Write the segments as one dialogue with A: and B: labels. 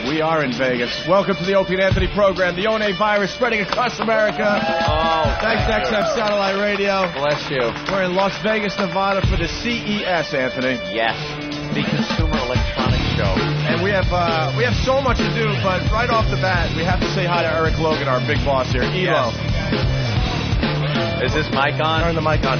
A: We are in Vegas. Welcome to the Opie and Anthony program. The ONA virus spreading across America.
B: Oh,
A: thanks to XM Satellite Radio.
B: Bless you.
A: We're in Las Vegas, Nevada for the CES, Anthony.
B: Yes, the Consumer Electronics Show.
A: And we have so much to do, but right off the bat, we have to say hi to Eric Logan, our big boss here. Elo.
B: Yes. Is this mic on?
A: Turn the mic on.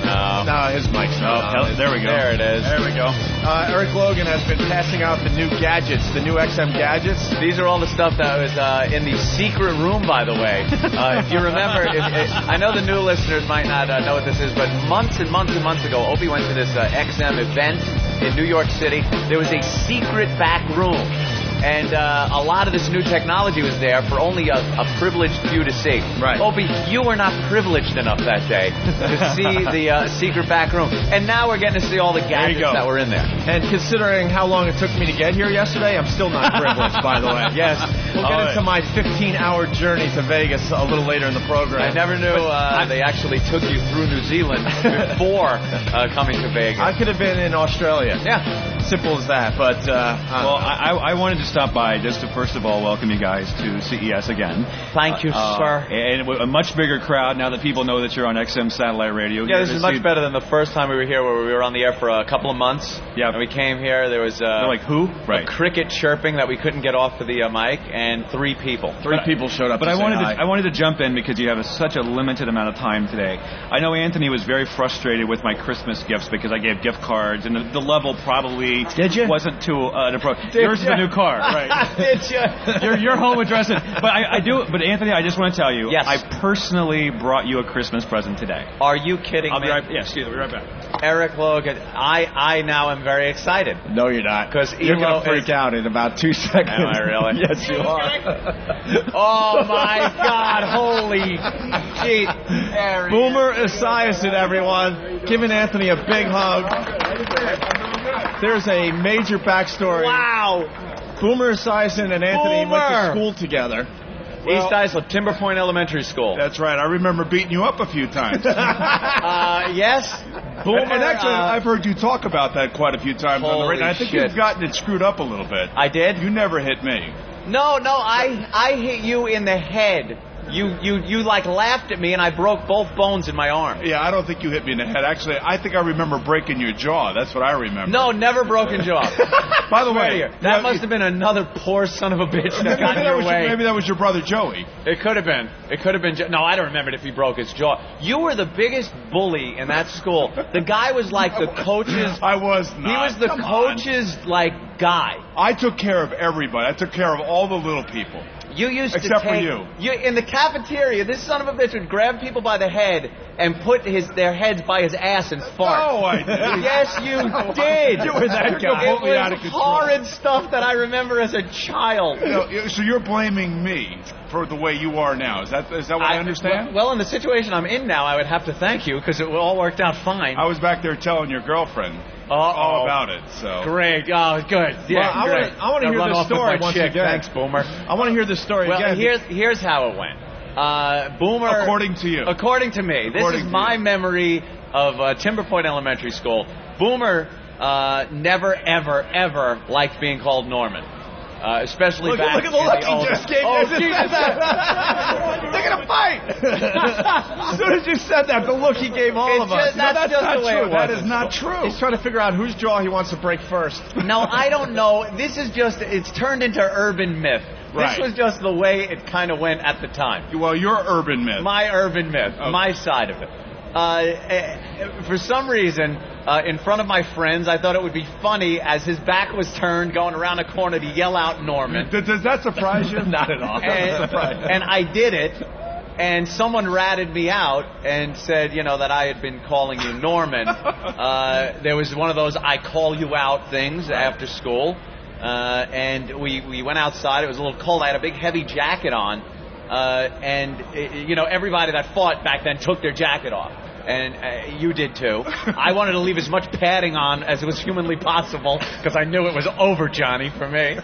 A: No, his mic's not on.
C: There we go.
B: There it is.
C: There we go.
A: Eric Logan has been passing out the new gadgets, the new XM gadgets.
B: These are all the stuff that was in the secret room, by the way. If you remember, I know the new listeners might not know what this is, but months and months and months ago, Opie went to this XM event in New York City. There was a secret back room. And a lot of this new technology was there for only a privileged few to see.
A: Right.
B: Opie, you were not privileged enough that day to see the secret back room. And now we're getting to see all the gadgets that were in there.
A: And considering how long it took me to get here yesterday, I'm still not privileged, by the way. Yes. We'll get into my 15-hour journey to Vegas a little later in the program.
B: I never knew they actually took you through New Zealand before coming to Vegas.
A: I could have been in Australia.
B: Yeah.
A: Simple as that. But
C: well, I wanted to stop by just to first of all welcome you guys to CES again.
B: Thank you, sir.
C: And a much bigger crowd now that people know that you're on XM Satellite Radio.
B: Yeah, this is much better than the first time we were here, where we were on the air for a couple of months.
C: Yeah.
B: And we came here, there was
C: like who?
B: Right. A cricket chirping that we couldn't get off of the mic, and three people.
A: Three people showed up.
C: But I wanted to jump in because you have such a limited amount of time today. I know Anthony was very frustrated with my Christmas gifts because I gave gift cards, and the level probably wasn't too appropriate. Yours is a new car, right?
B: Did you?
C: Your home address. But Anthony, I just want to tell you,
B: yes.
C: I personally brought you a Christmas present today.
B: Are you kidding me?
C: Yes, we'll be right back.
B: Eric Logan, I now am very excited.
A: No, you're not.
B: Because
A: you're going to freak out in about 2 seconds.
B: Am I really?
A: Yes, you are.
B: Oh, my God. Holy shit.
A: Boomer Esiason, everyone. Giving Anthony a big hug. There's a major backstory.
B: Wow.
A: Boomer Esiason and Anthony went to school together.
B: East Islip, Timber Point Elementary School.
D: That's right. I remember beating you up a few times.
B: Yes.
D: Boomer, and actually, I've heard you talk about that quite a few times on the radio. I think you've gotten it screwed up a little bit.
B: I did?
D: You never hit me.
B: No, I hit you in the head. You like laughed at me, and I broke both bones in my arm.
D: Yeah, I don't think you hit me in the head. Actually, I think I remember breaking your jaw. That's what I remember.
B: No, never broken jaw.
D: By the way,
B: that must have been another poor son of a bitch that got in your way.
D: Maybe that was your brother Joey.
B: It could have been. No, I don't remember if he broke his jaw. You were the biggest bully in that school. The guy was like the coach's...
D: I was not.
B: He was the coach's, like, guy.
D: I took care of everybody. I took care of all the little people.
B: You used
D: Except
B: to take,
D: for you.
B: In the cafeteria, this son of a bitch would grab people by the head and put their heads by his ass and fart.
D: No, I didn't.
B: Yes, you did.
D: You were that guy.
B: It was horrid stuff that I remember as a child.
D: So you're blaming me for the way you are now. Is that what I understand?
B: Well, in the situation I'm in now, I would have to thank you because it all worked out fine.
D: I was back there telling your girlfriend all about it. So
B: great. Oh, good. Yeah,
A: well, I want to hear this story once again.
B: Thanks, Boomer.
A: I want to hear this story again.
B: Here's how it went. Boomer.
D: According to you.
B: According to me. This is my memory of Timber Point Elementary School. Boomer never, ever, ever liked being called Norman. Especially back
A: look at the look he just gave.
B: Oh, Jesus.
A: They're going to fight. As soon as you said that, the look he gave all of us.
B: That's just
D: not
B: the way
D: true.
B: it was.
D: That is not true.
A: He's trying to figure out whose jaw he wants to break first.
B: No, I don't know. This is it's turned into urban myth.
D: Right.
B: This was just the way it kind of went at the time.
D: Well, your urban myth.
B: My urban myth. Okay. My side of it. For some reason, in front of my friends, I thought it would be funny as his back was turned going around a corner to yell out Norman.
D: Does that surprise you?
A: Not at all.
B: And I did it, and someone ratted me out and said, that I had been calling you Norman. There was one of those I call you out things after school, and we went outside. It was a little cold. I had a big heavy jacket on. Everybody that fought back then took their jacket off. And you did too. I wanted to leave as much padding on as was humanly possible because I knew it was over, Johnny, for me.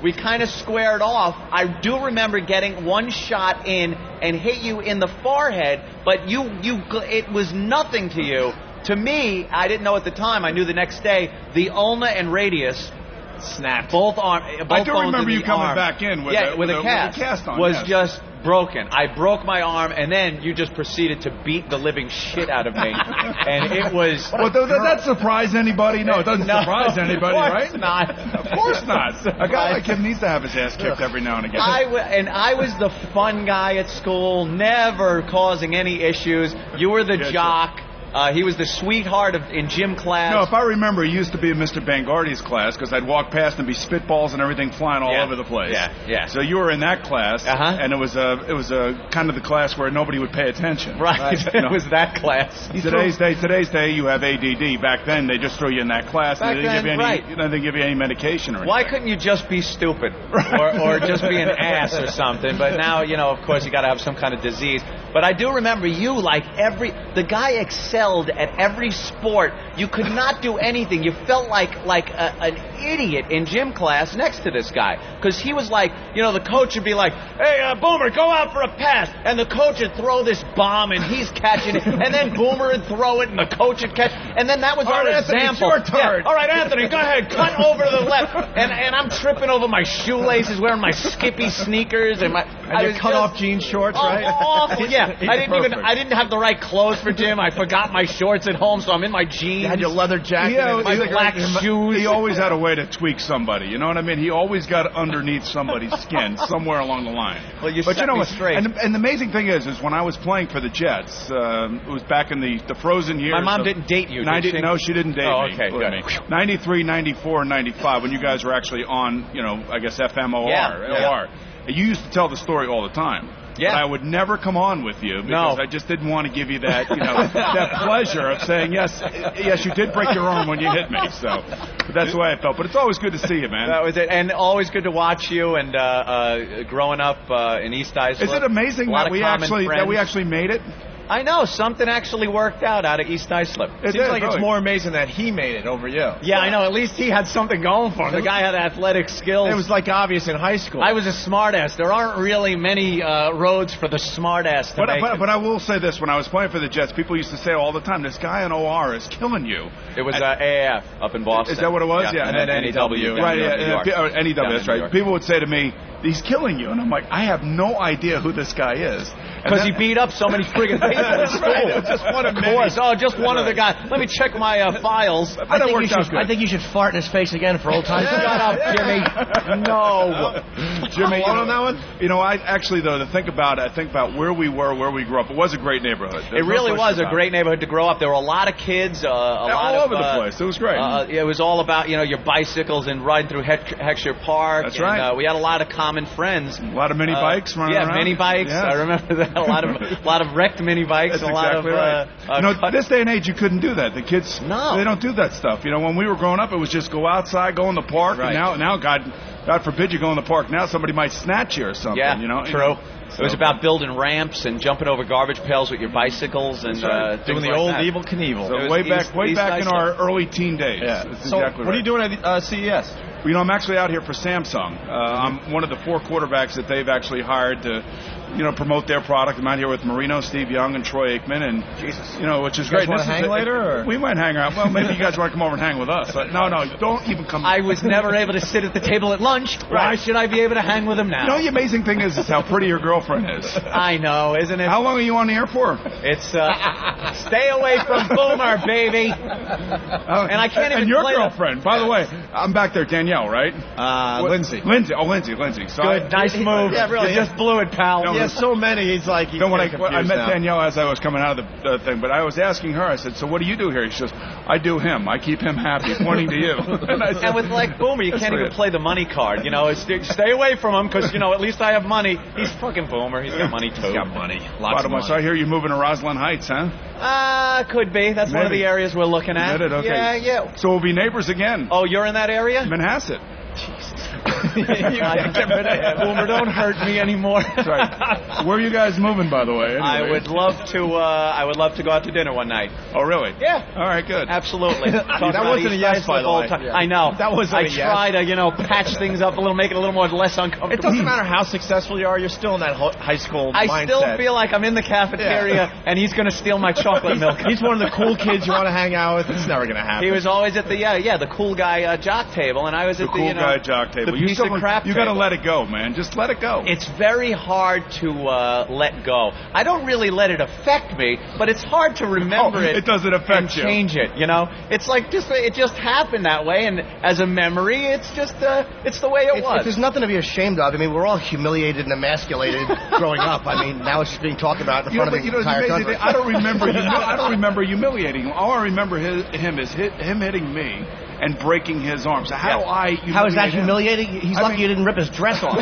B: We kind of squared off. I do remember getting one shot in and hit you in the forehead, but it was nothing to you. To me, I didn't know at the time. I knew the next day the ulna and radius
A: Snapped.
B: Both
D: I do
B: bones
D: remember
B: in
D: you
B: the
D: coming
B: arm.
D: back in with
B: with a
D: cast on.
B: Was just broken. I broke my arm, and then you just proceeded to beat the living shit out of me. And it was...
D: Well, does that surprise anybody? No, it doesn't surprise anybody, right?
B: Of course not.
D: Of course not. A guy like him needs to have his ass kicked every now and again.
B: I was the fun guy at school, never causing any issues. You were the jock. He was the sweetheart in gym class.
D: No, if I remember, he used to be in Mr. Bangardi's class because I'd walk past and be spitballs and everything flying all over the place.
B: Yeah.
D: So you were in that class, and it was a kind of the class where nobody would pay attention.
B: Right. It was that class.
D: Today's day, you have ADD. Back then, they just threw you in that class and they didn't give you any medication or anything.
B: Why couldn't you just be stupid or just be an ass or something? But now, of course, you got to have some kind of disease. But I do remember you, the guy excelled at every sport. You could not do anything. You felt like an idiot in gym class next to this guy. Because he was like, the coach would be like, hey, Boomer, go out for a pass. And the coach would throw this bomb, and he's catching it. And then Boomer would throw it, and the coach would catch it. And then that was our example.
D: It's your turn.
B: Yeah. All right, Anthony, go ahead. Cut over to the left. And I'm tripping over my shoelaces, wearing my skippy sneakers. And
A: your cut-off jean shorts, right?
B: Awful, yeah. I didn't have the right clothes for gym. I forgot my shorts at home, so I'm in my jeans.
A: You had your leather jacket and
B: my black shoes.
D: He always had a way to tweak somebody. You know what I mean? He always got underneath somebody's skin somewhere along the line.
B: Well, set me straight.
D: And the amazing thing is when I was playing for the Jets, it was back in the frozen years.
B: My mom didn't date you, did she?
D: No, she didn't date me.
B: Oh, okay, good.
D: 93, 94, and 95, when you guys were actually on, I guess FMOR. OR. You used to tell the story all the time.
B: Yeah.
D: But I would never come on with you because I just didn't want to give you that, that pleasure of saying, yes, you did break your arm when you hit me. So that's the way I felt. But it's always good to see you, man.
B: That was it. And always good to watch you. And growing up in East Islip.
D: Is it amazing that we actually made it?
B: I know. Something actually worked out of East Islip.
A: It seems like it's more amazing that he made it over you.
B: Yeah, I know. At least he had something going for him. The guy had athletic skills.
A: It was obvious in high school.
B: I was a smartass. There aren't really many roads for the smartass to make it.
D: But I will say this. When I was playing for the Jets, people used to say all the time, this guy in OR is killing you.
B: It was AAF up in Boston.
D: Is that what it was? Yeah.
B: And then NEW.
D: Right, NEW, that's right. People would say to me, he's killing you. And I'm like, I have no idea who this guy is.
B: Because he beat up so many friggin' people in school.
D: Right, just one of many.
B: Of course. Oh, just one of the guys. Let me check my files.
A: I think you should fart in his face again for old times.
B: Shut up, Jimmy. No.
D: Jimmy,
A: on that one?
D: I actually, though, to think about where we were, where we grew up, it was a great neighborhood.
B: It really was a great neighborhood to grow up. There were a lot of kids,
D: all over the place. It was great.
B: It was all about, your bicycles and riding through Heckscher Park.
D: That's right.
B: We had a lot of common friends.
D: A lot of mini bikes running around.
B: Yeah, mini bikes.
D: Yes.
B: I remember that. A lot of wrecked mini bikes.
D: That's exactly right. This day and age, you couldn't do that. The kids, they don't do that stuff. When we were growing up, it was just go outside, go in the park. Right. And now, God forbid you go in the park. Now somebody might snatch you or something.
B: Yeah,
D: true.
B: It was about building ramps and jumping over garbage pails with your bicycles and
A: doing the old Evel Knievel.
D: So way back in our early teen days.
A: Yeah.
D: That's
A: so
D: exactly
A: what are you doing at CES?
D: I'm actually out here for Samsung. I'm one of the 4 quarterbacks that they've actually hired to, promote their product. I'm out here with Marino, Steve Young, and Troy Aikman, and which is great.
A: You guys want to hang later? Or?
D: We might hang out. Well, maybe you guys want to come over and hang with us. No, don't even come.
B: I was never able to sit at the table at lunch. Why should I be able to hang with him now?
D: The amazing thing is how pretty your girlfriend is.
B: I know, isn't it?
D: How long are you on the air for?
B: It's stay away from Boomer, baby. And I can't even.
D: And your girlfriend, by the way, I'm back there, Danielle, right?
A: Lindsay.
D: Lindsay. So
B: good, nice move.
A: Yeah, really.
B: You just blew it, pal.
A: He has so many. He's like.
D: When I met Danielle as I was coming out of the thing, but I was asking her. I said, "So what do you do here?" She goes, "I do him. I keep him happy." Pointing to you.
B: And with Boomer, you can't even play the money card. Stay away from him because at least I have money. He's fucking Boomer. He's got money too.
A: He's got money. Lots of money.
D: So I hear you're moving to Roslyn Heights, huh?
B: Could be. That's one of the areas we're looking at.
D: Okay.
B: Yeah.
D: So we'll be neighbors again.
B: Oh, you're in that area?
D: Manhasset.
B: Jesus.
A: Get rid of him. Boomer, don't hurt me anymore.
D: That's right. Where are you guys moving, by the way? Anyway.
B: I would love to go out to dinner one night.
D: Oh, really?
B: Yeah.
D: All right, good.
B: Absolutely.
A: That wasn't a yes, by the way.
B: Yeah. I know.
A: That wasn't a yes.
B: I try to, patch things up a little, make it a little more less uncomfortable.
A: It doesn't matter how successful you are, you're still in that high school mindset.
B: I still feel like I'm in the cafeteria and he's going to steal my chocolate milk.
A: He's one of the cool kids you want to hang out with. It's never going to happen.
B: He was always at the cool guy jock table, and I was at the
D: cool guy jock table.
B: The piece of crap
D: you got to let it go, man. Just let it go.
B: It's very hard to let go. I don't really let it affect me, but it's hard to remember it.
D: It doesn't affect
B: you. Change it. It's like it just happened that way, and as a memory, it's just it's the way it was.
E: There's nothing to be ashamed of. I mean, we're all humiliated and emasculated growing up. I mean, now it's just being talked about in front of the entire country.
D: I don't remember humiliating him. All I remember him is him hitting me and breaking his arm. So how do I humiliate
E: How is that
D: him?
E: humiliating? He's lucky you didn't rip his dress off.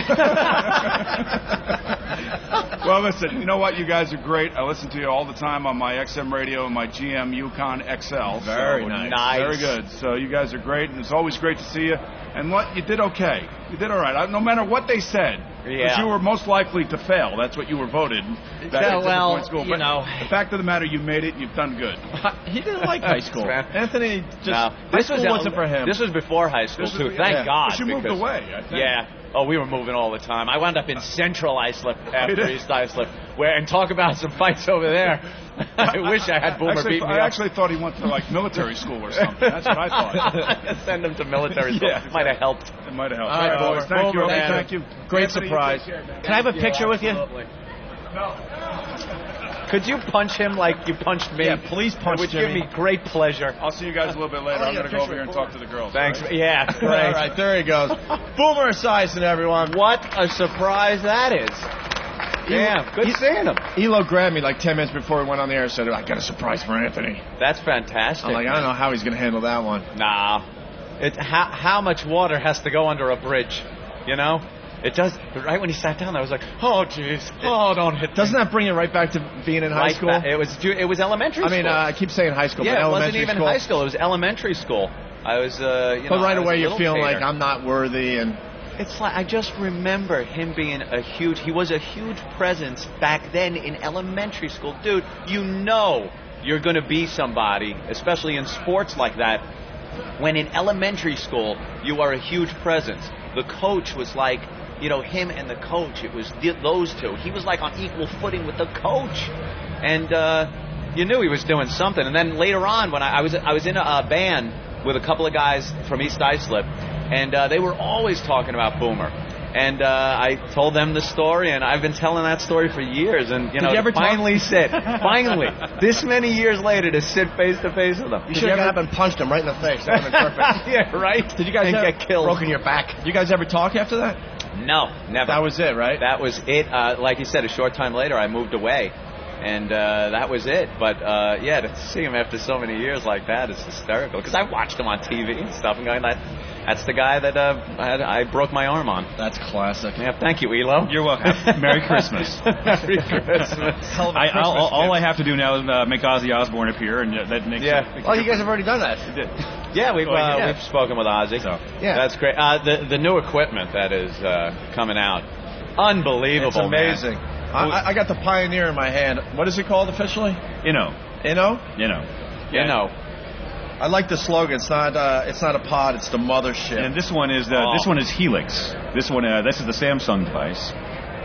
D: Well, listen, you know what? You guys are great. I listen to you all the time on my XM radio and my GM Yukon XL.
A: Very nice.
D: Very good. So you guys are great, and it's always great to see you. And what? You did okay. You did all right. No matter what they said. Because you were most likely to fail. That's what you were voted.
A: School.
D: But the fact of the matter, you made it. You've done good.
A: He didn't like high school. Anthony high school wasn't for him.
B: This was before high school, too. Thank God.
D: But you moved away, I think.
B: Yeah. Oh, we were moving all the time. I wound up in Central Islip after East Islip. And talk about some fights over there. I wish I had Boomer beat me up.
D: I actually thought he went to military school or something. That's what I thought.
B: Send him to military school. It might have helped.
D: It might have helped.
A: All right, boys.
D: Thank you.
A: Man.
D: Thank you.
A: Great
D: Anthony,
A: surprise.
E: Can I have a picture with you?
D: No.
B: Could you punch him like you punched me?
A: Yeah, please punch
B: It would
A: Jimmy.
B: give me great pleasure.
D: I'll see you guys a little bit later. I'm going to go over here and talk to the girls.
B: Thanks.
D: Right?
B: Yeah, great.
A: All right, there he goes. Boomer Esiason, everyone.
B: What a surprise that is. Yeah, good seeing him.
A: Elo grabbed me like 10 minutes before we went on the air and said, I got a surprise for Anthony.
B: That's fantastic.
A: I'm like, I don't know how he's going to handle that one.
B: Nah. How much water has to go under a bridge, It does. But right when he sat down, I was like, oh, jeez. Oh, don't hit me.
A: Doesn't that bring you right back to being in high school?
B: It was elementary school.
A: I mean, I keep saying high school,
B: yeah,
A: but
B: it
A: elementary
B: wasn't even
A: school.
B: high school. It was elementary school. I was,
A: But right away you're feeling like I'm not worthy and...
B: It's like, I just remember him being he was a huge presence back then in elementary school. Dude, you're going to be somebody, especially in sports like that, when in elementary school you are a huge presence. The coach was like, him and the coach, it was those two. He was like on equal footing with the coach. And you knew he was doing something. And then later on, when I was in a band with a couple of guys from East Islip, and they were always talking about Boomer. And I told them the story, and I've been telling that story for years. And,
A: Did you ever
B: finally this many years later, to sit face to face with them.
E: You should have got up and punched him right in the face. That would have been perfect.
B: Yeah, right?
A: Did you guys
B: get killed?
E: Broken your back.
A: Did you guys ever talk after that?
B: No, never.
A: That was it, right?
B: That was it. Like you said, a short time later, I moved away. And that was it. But, to see him after so many years like that is hysterical. Because I watched him on TV and stuff and going, that's the guy that I broke my arm on.
A: That's classic.
B: Yeah, thank you, Elo.
C: You're welcome. Merry Christmas.
B: Merry Christmas.
C: All I have to do now is make Ozzy Osbourne appear, and that makes it.
E: Oh, you guys have already done that.
C: We did.
B: Yeah, we've spoken with Ozzy. So.
E: Yeah.
B: That's great. The new equipment that is coming out. Unbelievable,
A: It's amazing.
B: Man.
A: I got the Pioneer in my hand. What is it called officially?
C: Inno.
B: Yeah.
A: I like the slogan. It's not a pod. It's the mothership.
C: And this one is Helix. This is the Samsung device,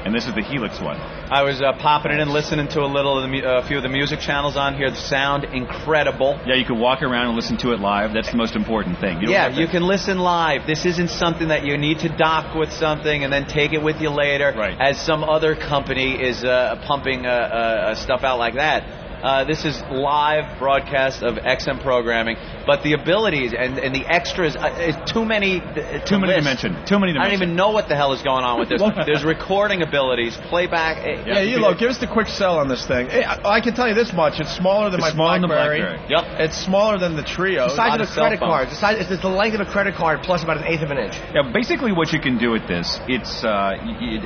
C: and this is the Helix one.
B: I was popping it in, listening to a few of the music channels on here. The sound incredible.
C: Yeah, you can walk around and listen to it live. That's the most important thing.
B: You can listen live. This isn't something that you need to dock with something and then take it with you later,
C: right,
B: as some other company is pumping stuff out like that. This is live broadcast of XM programming, but the abilities and the extras, too many
C: to mention.
B: I don't even know what the hell is going on with this. There's recording abilities, playback.
A: Give us the quick sell on this thing. I can tell you this much: it's smaller than my BlackBerry.
B: Yep.
A: It's smaller than the Trio.
E: The size of a credit card. It's the length of a credit card plus about 1/8 of an inch.
C: Yeah, basically what you can do with this, it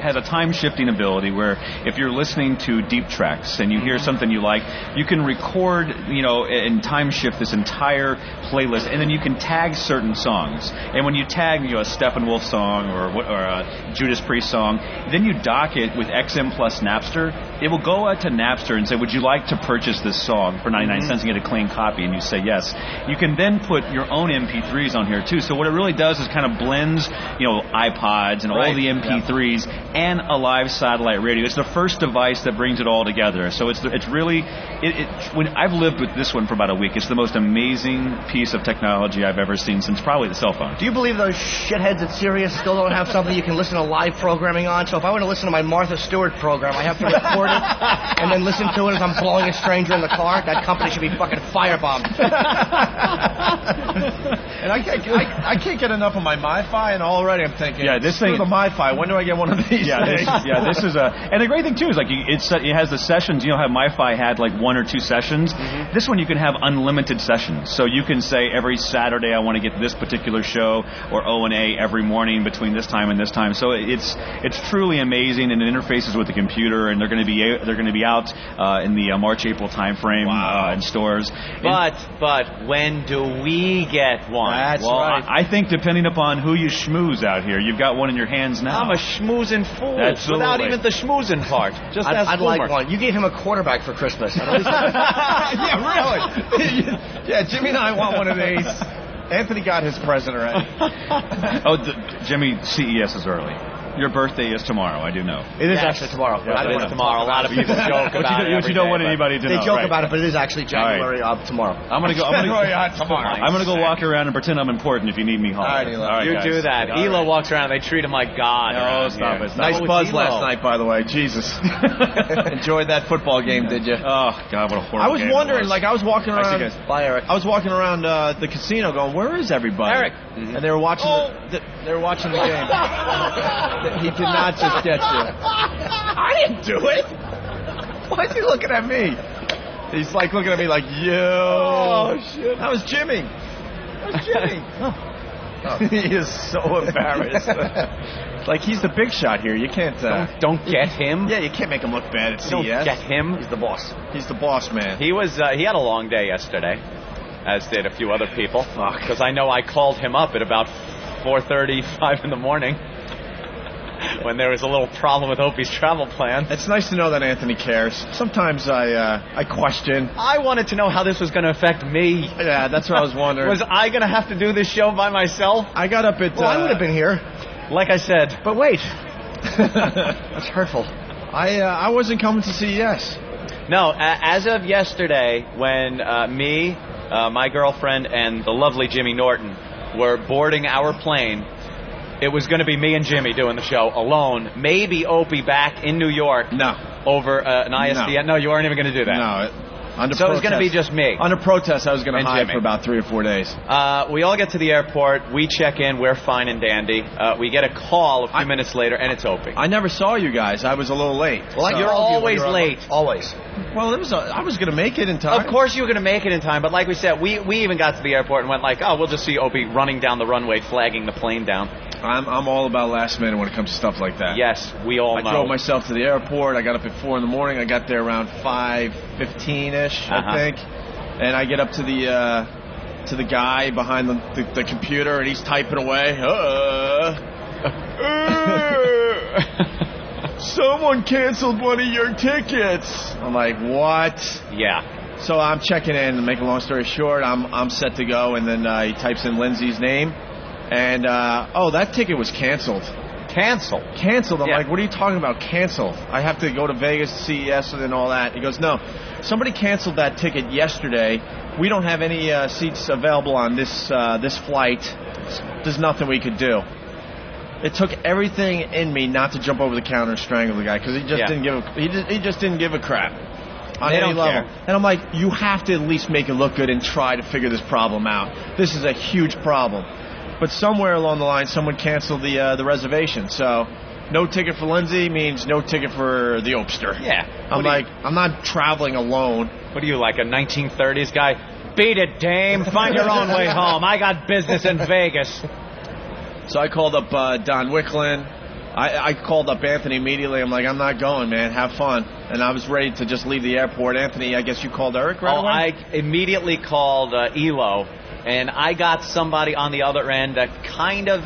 C: has a time shifting ability where if you're listening to deep tracks and you hear something you like, you can record, and time shift this entire playlist, and then you can tag certain songs. And when you tag, a Steppenwolf song or a Judas Priest song, then you dock it with XM plus Napster. It will go out to Napster and say, would you like to purchase this song for 99 cents and get a clean copy? And you say yes. You can then put your own MP3s on here too. So what it really does is kind of blends, iPods and all the MP3s and a live satellite radio. It's the first device that brings it all together. So it's really when I've lived with this one for about a week, it's the most amazing piece of technology I've ever seen since probably the cell phone.
E: Do you believe those shitheads at Sirius still don't have something you can listen to live programming on? So if I want to listen to my Martha Stewart program, I have to record it and then listen to it as I'm blowing a stranger in the car? That company should be fucking firebombed.
A: And I can't get enough of my MiFi, and already I'm thinking,
C: this thing,
A: the MiFi. When do I get one of these?
C: This is and the great thing too is it has the sessions. You know how MiFi had like 1 or 2 sessions. This one you can have unlimited sessions. So you can say every Saturday I want to get this particular show, or O&A every morning between this time and this time. So it's truly amazing, and it interfaces with the computer, and they're going to be out in the March-April time frame in stores.
B: But when do we get one?
A: That's right.
C: I think depending upon who you schmooze out here, you've got one in your hands now.
B: I'm a schmoozing fool.
C: Absolutely.
B: Without even the schmoozing part. Just
E: I'd like one. You gave him a quarterback for Christmas.
A: Yeah, really. Yeah, Jimmy and I want one of these. Anthony got his present already.
C: Jimmy, CES is early. Your birthday is tomorrow, I do know.
E: It is actually tomorrow.
B: Yeah, it is tomorrow. A lot of people joke about it.
C: But you don't want anybody to know.
E: They joke about it, but it is actually January of tomorrow.
C: I'm gonna go walk around and pretend I'm important if you need me home.
A: All right,
B: you
A: guys.
B: do that. Elo walks around, they treat him like God.
C: Oh, stop it.
A: Nice buzz last night, by the way. Jesus. Enjoyed that football game, did you?
C: Oh, God, what a horrible game.
A: I was wondering, I was walking around.
E: Bye, Eric.
A: I was walking around the casino going, where is everybody?
B: Eric.
A: And they were watching the game. He did not just get you. I didn't do it. Why is he looking at me? He's like looking at me like, yo. Oh, shit. That was Jimmy. He is so embarrassed. Like, he's the big shot here. You can't...
B: Don't get him.
A: Yeah, you can't make him look bad at CES.
B: Don't get him.
E: He's the boss.
A: He's the boss, man.
B: He had a long day yesterday, as did a few other people. Because I know I called him up at about 4:35 in the morning when there was a little problem with Opie's travel plan.
A: It's nice to know that Anthony cares. Sometimes I question.
B: I wanted to know how this was going to affect me.
A: Yeah, that's what I was wondering.
B: Was I going to have to do this show by myself?
A: I got up at...
E: Well, I would have been here.
B: Like I said.
A: But wait.
E: That's hurtful.
A: I wasn't coming to CES.
B: No, as of yesterday, when me, my girlfriend, and the lovely Jimmy Norton were boarding our plane, it was going to be me and Jimmy doing the show alone. Maybe Opie back in New York.
A: No.
B: Over an ISDN. No, you weren't even going to do that.
A: No. Under
B: so
A: protest.
B: it was going to be just me.
A: Under protest, I was going to hide
B: Jimmy
A: for about 3 or 4 days.
B: We all get to the airport. We check in. We're fine and dandy. We get a call a few minutes later, and it's Opie.
A: I never saw you guys. I was a little late.
E: Well,
B: you're always late.
E: Always.
A: Well, I was going to make it in time.
B: Of course you were going to make it in time, but like we said, we even got to the airport and went like, we'll just see Opie running down the runway, flagging the plane down.
A: I'm all about last minute when it comes to stuff like that.
B: Yes, we all know.
A: I drove myself to the airport. I got up at 4 in the morning. I got there around 5:15ish, I think. And I get up to the guy behind the computer, and he's typing away. Someone canceled one of your tickets. I'm like, what?
B: Yeah.
A: So I'm checking in. To make a long story short, I'm set to go, and then he types in Lindsay's name. And, that ticket was canceled.
B: Canceled?
A: I'm like, what are you talking about, canceled? I have to go to Vegas, CES, and all that. He goes, no, somebody canceled that ticket yesterday. We don't have any seats available on this flight. There's nothing we could do. It took everything in me not to jump over the counter and strangle the guy, because he just didn't give a crap on any level. And I'm like, you have to at least make it look good and try to figure this problem out. This is a huge problem. But somewhere along the line, someone canceled the reservation. So no ticket for Lindsay means no ticket for the Opster.
B: Yeah.
A: I'm not traveling alone.
B: What are you, like a 1930s guy? Beat it, dame. Find your own way home. I got business in Vegas.
A: So I called up Don Wicklin. I called up Anthony immediately. I'm like, I'm not going, man. Have fun. And I was ready to just leave the airport. Anthony, I guess you called Eric right away?
B: I immediately called Elo. And I got somebody on the other end that kind of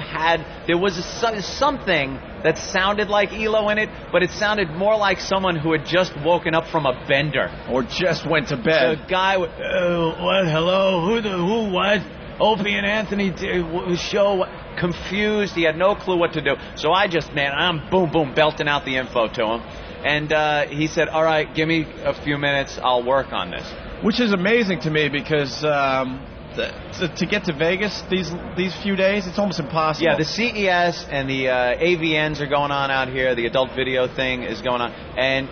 B: there was something that sounded like ELO in it, but it sounded more like someone who had just woken up from a bender.
A: Or just went to bed.
B: The guy, what, hello, who, what? Opie and Anthony show, confused. He had no clue what to do. So I'm boom, belting out the info to him. And he said, all right, give me a few minutes, I'll work on this.
A: Which is amazing to me because to get to Vegas these few days, it's almost impossible.
B: Yeah, the CES and the AVNs are going on out here. The adult video thing is going on. And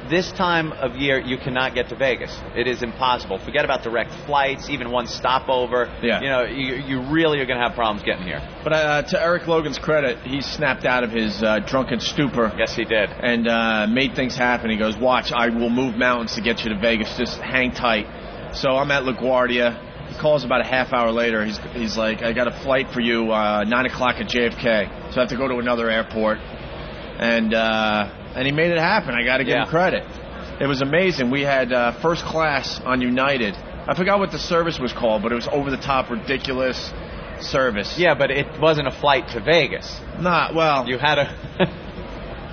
B: this time of year, you cannot get to Vegas. It is impossible. Forget about direct flights, even one stopover.
A: Yeah.
B: You know, you really are going to have problems getting here.
A: But to Eric Logan's credit, he snapped out of his drunken stupor.
B: Yes, he did.
A: And made things happen. He goes, watch, I will move mountains to get you to Vegas. Just hang tight. So I'm at LaGuardia. He calls about a half hour later. He's like, I got a flight for you, 9 o'clock at JFK. So I have to go to another airport. And he made it happen. I got to give him credit. It was amazing. We had first class on United. I forgot what the service was called, but it was over-the-top, ridiculous service.
B: Yeah, but it wasn't a flight to Vegas.
A: Well.
B: You had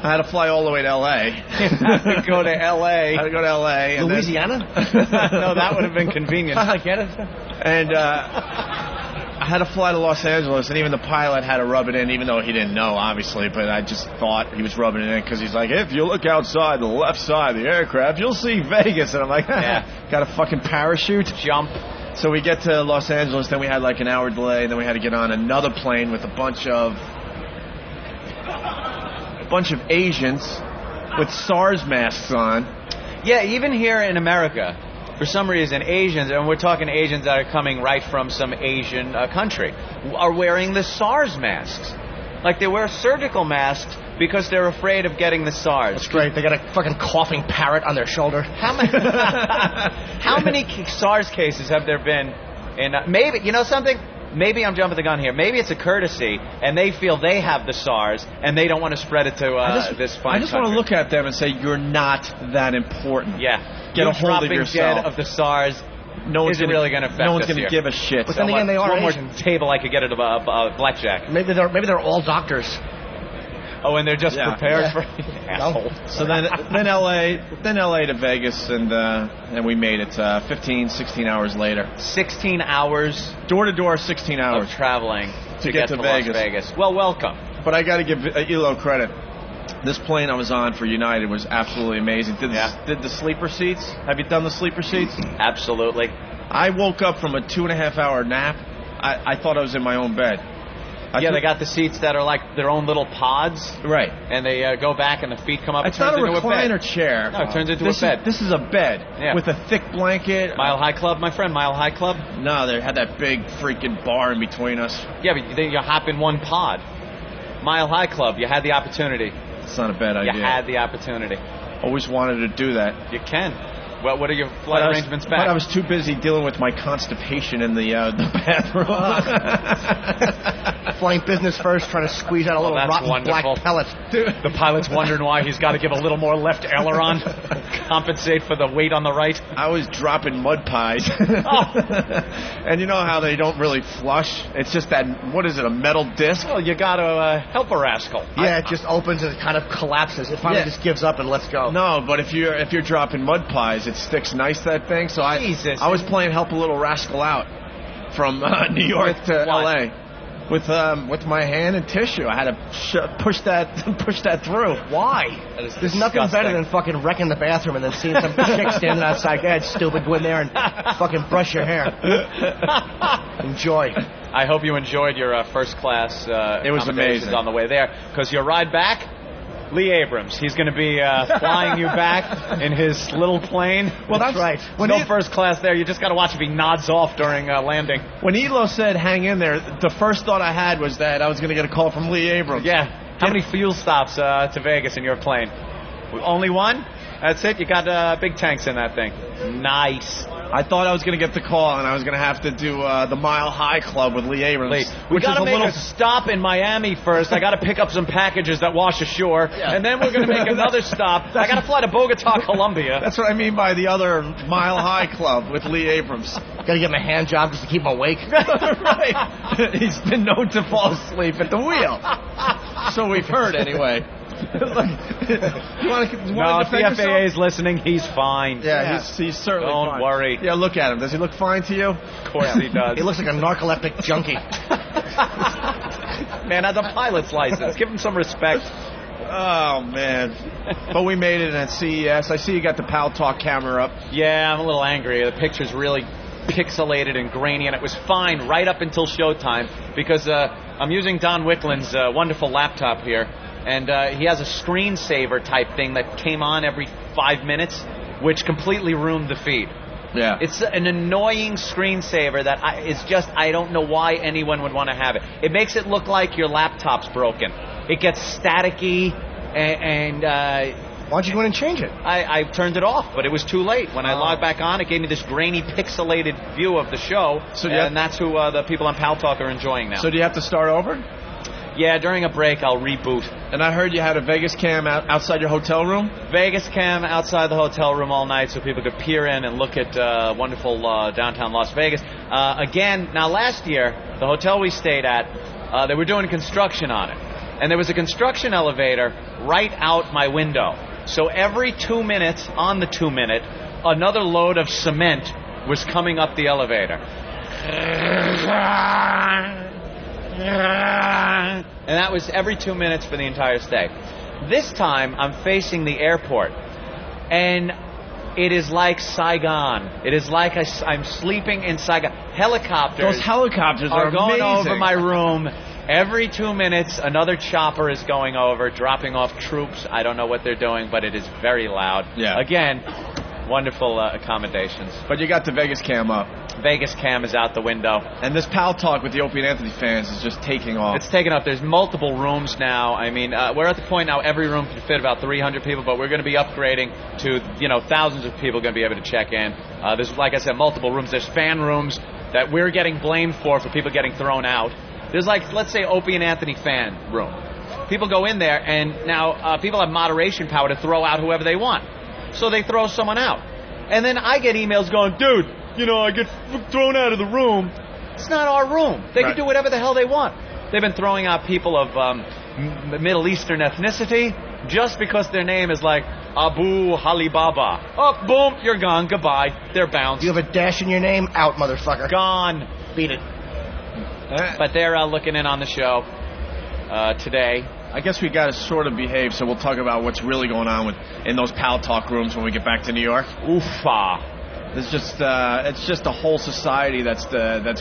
A: I had to fly all the way to L.A.
B: You had to go to L.A.
A: I had to go to L.A.
E: Louisiana?
B: No, that would have been convenient.
E: I get it.
A: And I had to fly to Los Angeles, and even the pilot had to rub it in, even though he didn't know, obviously. But I just thought he was rubbing it in because he's like, if you look outside the left side of the aircraft, you'll see Vegas. And I'm like, got a fucking parachute?
B: Jump.
A: So we get to Los Angeles, then we had like an hour delay, and then we had to get on another plane with a bunch of Asians with SARS masks on.
B: Yeah, even here in America, for some reason, Asians, and we're talking Asians that are coming right from some Asian country, are wearing the SARS masks. Like they wear surgical masks because they're afraid of getting the SARS.
E: That's great. They got a fucking coughing parrot on their shoulder.
B: How many SARS cases have there been in... maybe, you know something? Maybe I'm jumping the gun here. Maybe it's a courtesy, and they feel they have the SARS, and they don't want to spread it to this fine
A: I just want to look at them and say, you're not that important.
B: Yeah.
A: Get a hold of yourself.
B: Dead of the SARS isn't really going to affect us.
A: No one's going to give a shit.
E: But then again, they are
B: one
E: Asian.
B: more table I could get at a blackjack.
E: Maybe they're all doctors.
B: Oh, and they're just prepared for asshole.
A: So then LA to Vegas, and we made it 15, 16 hours later.
B: 16 hours?
A: Door to door, 16 hours.
B: Of traveling to get to
A: Vegas.
B: Las Vegas. Well, welcome.
A: But I got to give ELO credit. This plane I was on for United was absolutely amazing. Did the sleeper seats? Have you done the sleeper seats?
B: Absolutely.
A: I woke up from a 2.5 hour nap. I thought I was in my own bed.
B: They got the seats that are like their own little pods.
A: Right.
B: And they go back and the feet come up.
A: It's not a recliner chair.
B: No, it turns into a bed.
A: This is a bed with a thick blanket.
B: Mile High Club, my friend, Mile High Club?
A: No, they had that big freaking bar in between us.
B: Yeah, but then you hop in one pod. Mile High Club, you had the opportunity.
A: It's not a bad idea.
B: You had the opportunity.
A: Always wanted to do that.
B: You can. Well, what are your flight arrangements back?
A: But I was too busy dealing with my constipation in the bathroom.
E: Flying business first, trying to squeeze out a little rotten black pellet.
B: The pilot's wondering why he's got to give a little more left aileron, compensate for the weight on the right.
A: I was dropping mud pies. And you know how they don't really flush? It's just that, what is it, a metal disc?
B: Well, you got to help a rascal.
E: Yeah, it just opens and it kind of collapses. It finally just gives up and lets go.
A: No, but if you're dropping mud pies, it sticks nice, that thing. So I was playing help a little rascal out from New York to L.A. with my hand and tissue. I had to push that through.
E: Why? There's nothing better than fucking wrecking the bathroom and then seeing some chick standing outside. Go ahead, stupid, go in there and fucking brush your hair. Enjoy.
B: I hope you enjoyed your first class.
A: It was amazing
B: on the way there, because your ride back. Lee Abrams. He's going to be flying you back in his little plane.
A: Well, that's right.
B: No first class there. You just got to watch if he nods off during landing.
A: When ELO said hang in there, the first thought I had was that I was going to get a call from Lee Abrams.
B: Yeah. How many fuel stops to Vegas in your plane? Only one? That's it? You got big tanks in that thing. Nice.
A: I thought I was going to get the call, and I was going to have to do the Mile High Club with Lee Abrams.
B: We got to make a stop in Miami first. I got to pick up some packages that wash ashore, and then we're going to make another stop. I got to fly to Bogota, Colombia.
A: That's what I mean by the other Mile High Club with Lee Abrams.
E: Got to give him a hand job just to keep him awake.
A: Right. He's been known to fall asleep at the wheel. So we've heard, anyway.
B: If the FAA is listening, he's fine.
A: Yeah. He's certainly
B: fine. Don't worry.
A: Yeah, look at him. Does he look fine to you?
B: Of course he does.
E: He looks like a narcoleptic junkie.
B: Man, has a pilot's license. Give him some respect.
A: Oh, man. But we made it at CES. I see you got the Pal Talk camera up.
B: Yeah, I'm a little angry. The picture's really pixelated and grainy, and it was fine right up until showtime because I'm using Don Wickland's wonderful laptop here. And he has a screensaver type thing that came on every 5 minutes, which completely ruined the feed.
A: Yeah.
B: It's an annoying screensaver that I don't know why anyone would want to have it. It makes it look like your laptop's broken. It gets staticky and
E: why don't you go in and change it?
B: I turned it off, but it was too late. When I logged back on, it gave me this grainy, pixelated view of the show, and that's who the people on Pal Talk are enjoying now.
A: So do you have to start over?
B: Yeah, during a break, I'll reboot.
A: And I heard you had a Vegas cam outside your hotel room?
B: Vegas cam outside the hotel room all night so people could peer in and look at wonderful downtown Las Vegas. Again, now last year, the hotel we stayed at, they were doing construction on it. And there was a construction elevator right out my window. So every 2 minutes, on the 2 minute, another load of cement was coming up the elevator. And that was every 2 minutes for the entire stay. This time, I'm facing the airport, and it is like Saigon. It is like I'm sleeping in Saigon. Helicopters.
A: Those helicopters are
B: going
A: amazing.
B: over my room. Every 2 minutes, another chopper is going over, dropping off troops. I don't know what they're doing, but it is very loud.
A: Yeah.
B: Again, wonderful accommodations.
A: But you got the Vegas cam up.
B: Vegas cam is out the window.
A: And this Pal Talk with the Opie and Anthony fans is just taking off.
B: It's taken off. There's multiple rooms now. I mean, we're at the point now every room can fit about 300 people, but we're going to be upgrading to, thousands of people going to be able to check in. There's, like I said, multiple rooms. There's fan rooms that we're getting blamed for people getting thrown out. There's let's say, Opie and Anthony fan room. People go in there, and now people have moderation power to throw out whoever they want. So they throw someone out. And then I get emails going, dude, I get thrown out of the room. It's not our room. They can do whatever the hell they want. They've been throwing out people of Middle Eastern ethnicity just because their name is like Abu Halibaba. Oh, boom, you're gone. Goodbye. They're bounced.
E: You have a dash in your name? Out, motherfucker.
B: Gone.
E: Beat it.
B: But they're looking in on the show today.
A: I guess we got to sort of behave, so we'll talk about what's really going on in those Pal Talk rooms when we get back to New York.
B: Oofa.
A: It's just a whole society that's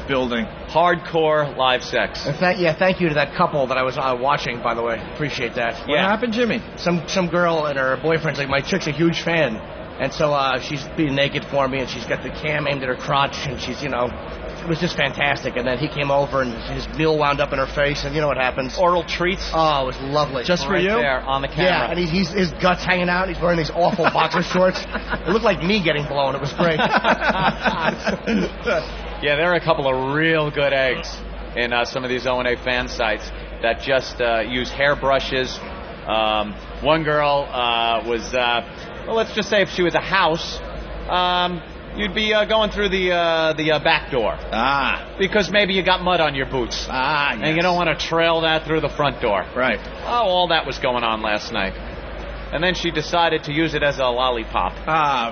A: building.
B: Hardcore live sex.
E: And thank you to that couple that I was watching, by the way. Appreciate that.
A: What happened, Jimmy?
E: Some girl and her boyfriend's like, my chick's a huge fan. And so she's being naked for me, and she's got the cam aimed at her crotch, and she's, it was just fantastic. And then he came over, and his meal wound up in her face, and you know what happens.
B: Oral treats.
E: Oh, it was lovely.
A: Just for you?
B: There on the camera.
E: Yeah, and his guts hanging out. He's wearing these awful boxer shorts. It looked like me getting blown. It was great.
B: Yeah, there are a couple of real good eggs in some of these O&A fan sites that just use hairbrushes. One girl was, let's just say if she was a house, you'd be going through the back door. Because maybe you got mud on your boots.
A: Yes.
B: And you don't want to trail that through the front door.
A: Right.
B: Oh, all that was going on last night. And then she decided to use it as a lollipop.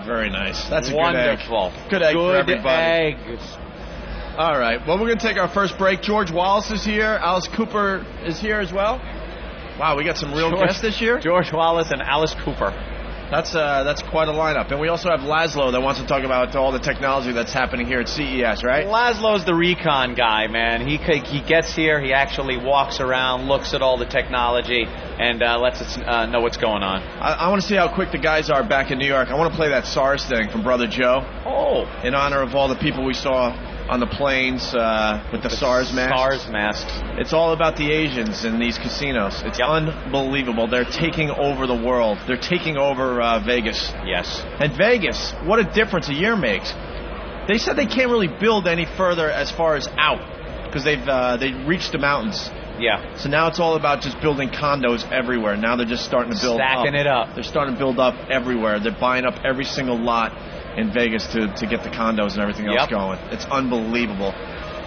A: Very nice. That's
B: wonderful.
A: Good egg for everybody.
B: Eggs.
A: All right. Well, we're going to take our first break. George Wallace is here. Alice Cooper is here as well. Wow, we got some real guests this year.
B: George Wallace and Alice Cooper.
A: That's quite a lineup. And we also have Laszlo that wants to talk about all the technology that's happening here at CES, right?
B: Laszlo's the recon guy, man. He gets here, he actually walks around, looks at all the technology, and lets us know what's going on.
A: I want to see how quick the guys are back in New York. I want to play that SARS thing from Brother Joe.
B: Oh.
A: In honor of all the people we saw on the planes with the SARS masks.
B: SARS masks.
A: It's all about the Asians in these casinos. It's unbelievable. They're taking over the world. They're taking over Vegas.
B: Yes.
A: And Vegas, what a difference a year makes. They said they can't really build any further as far as out because they reached the mountains.
B: Yeah.
A: So now it's all about just building condos everywhere. Now they're just starting to build
B: Stacking it up.
A: They're starting to build up everywhere. They're buying up every single lot in Vegas to get the condos and everything else going. It's unbelievable.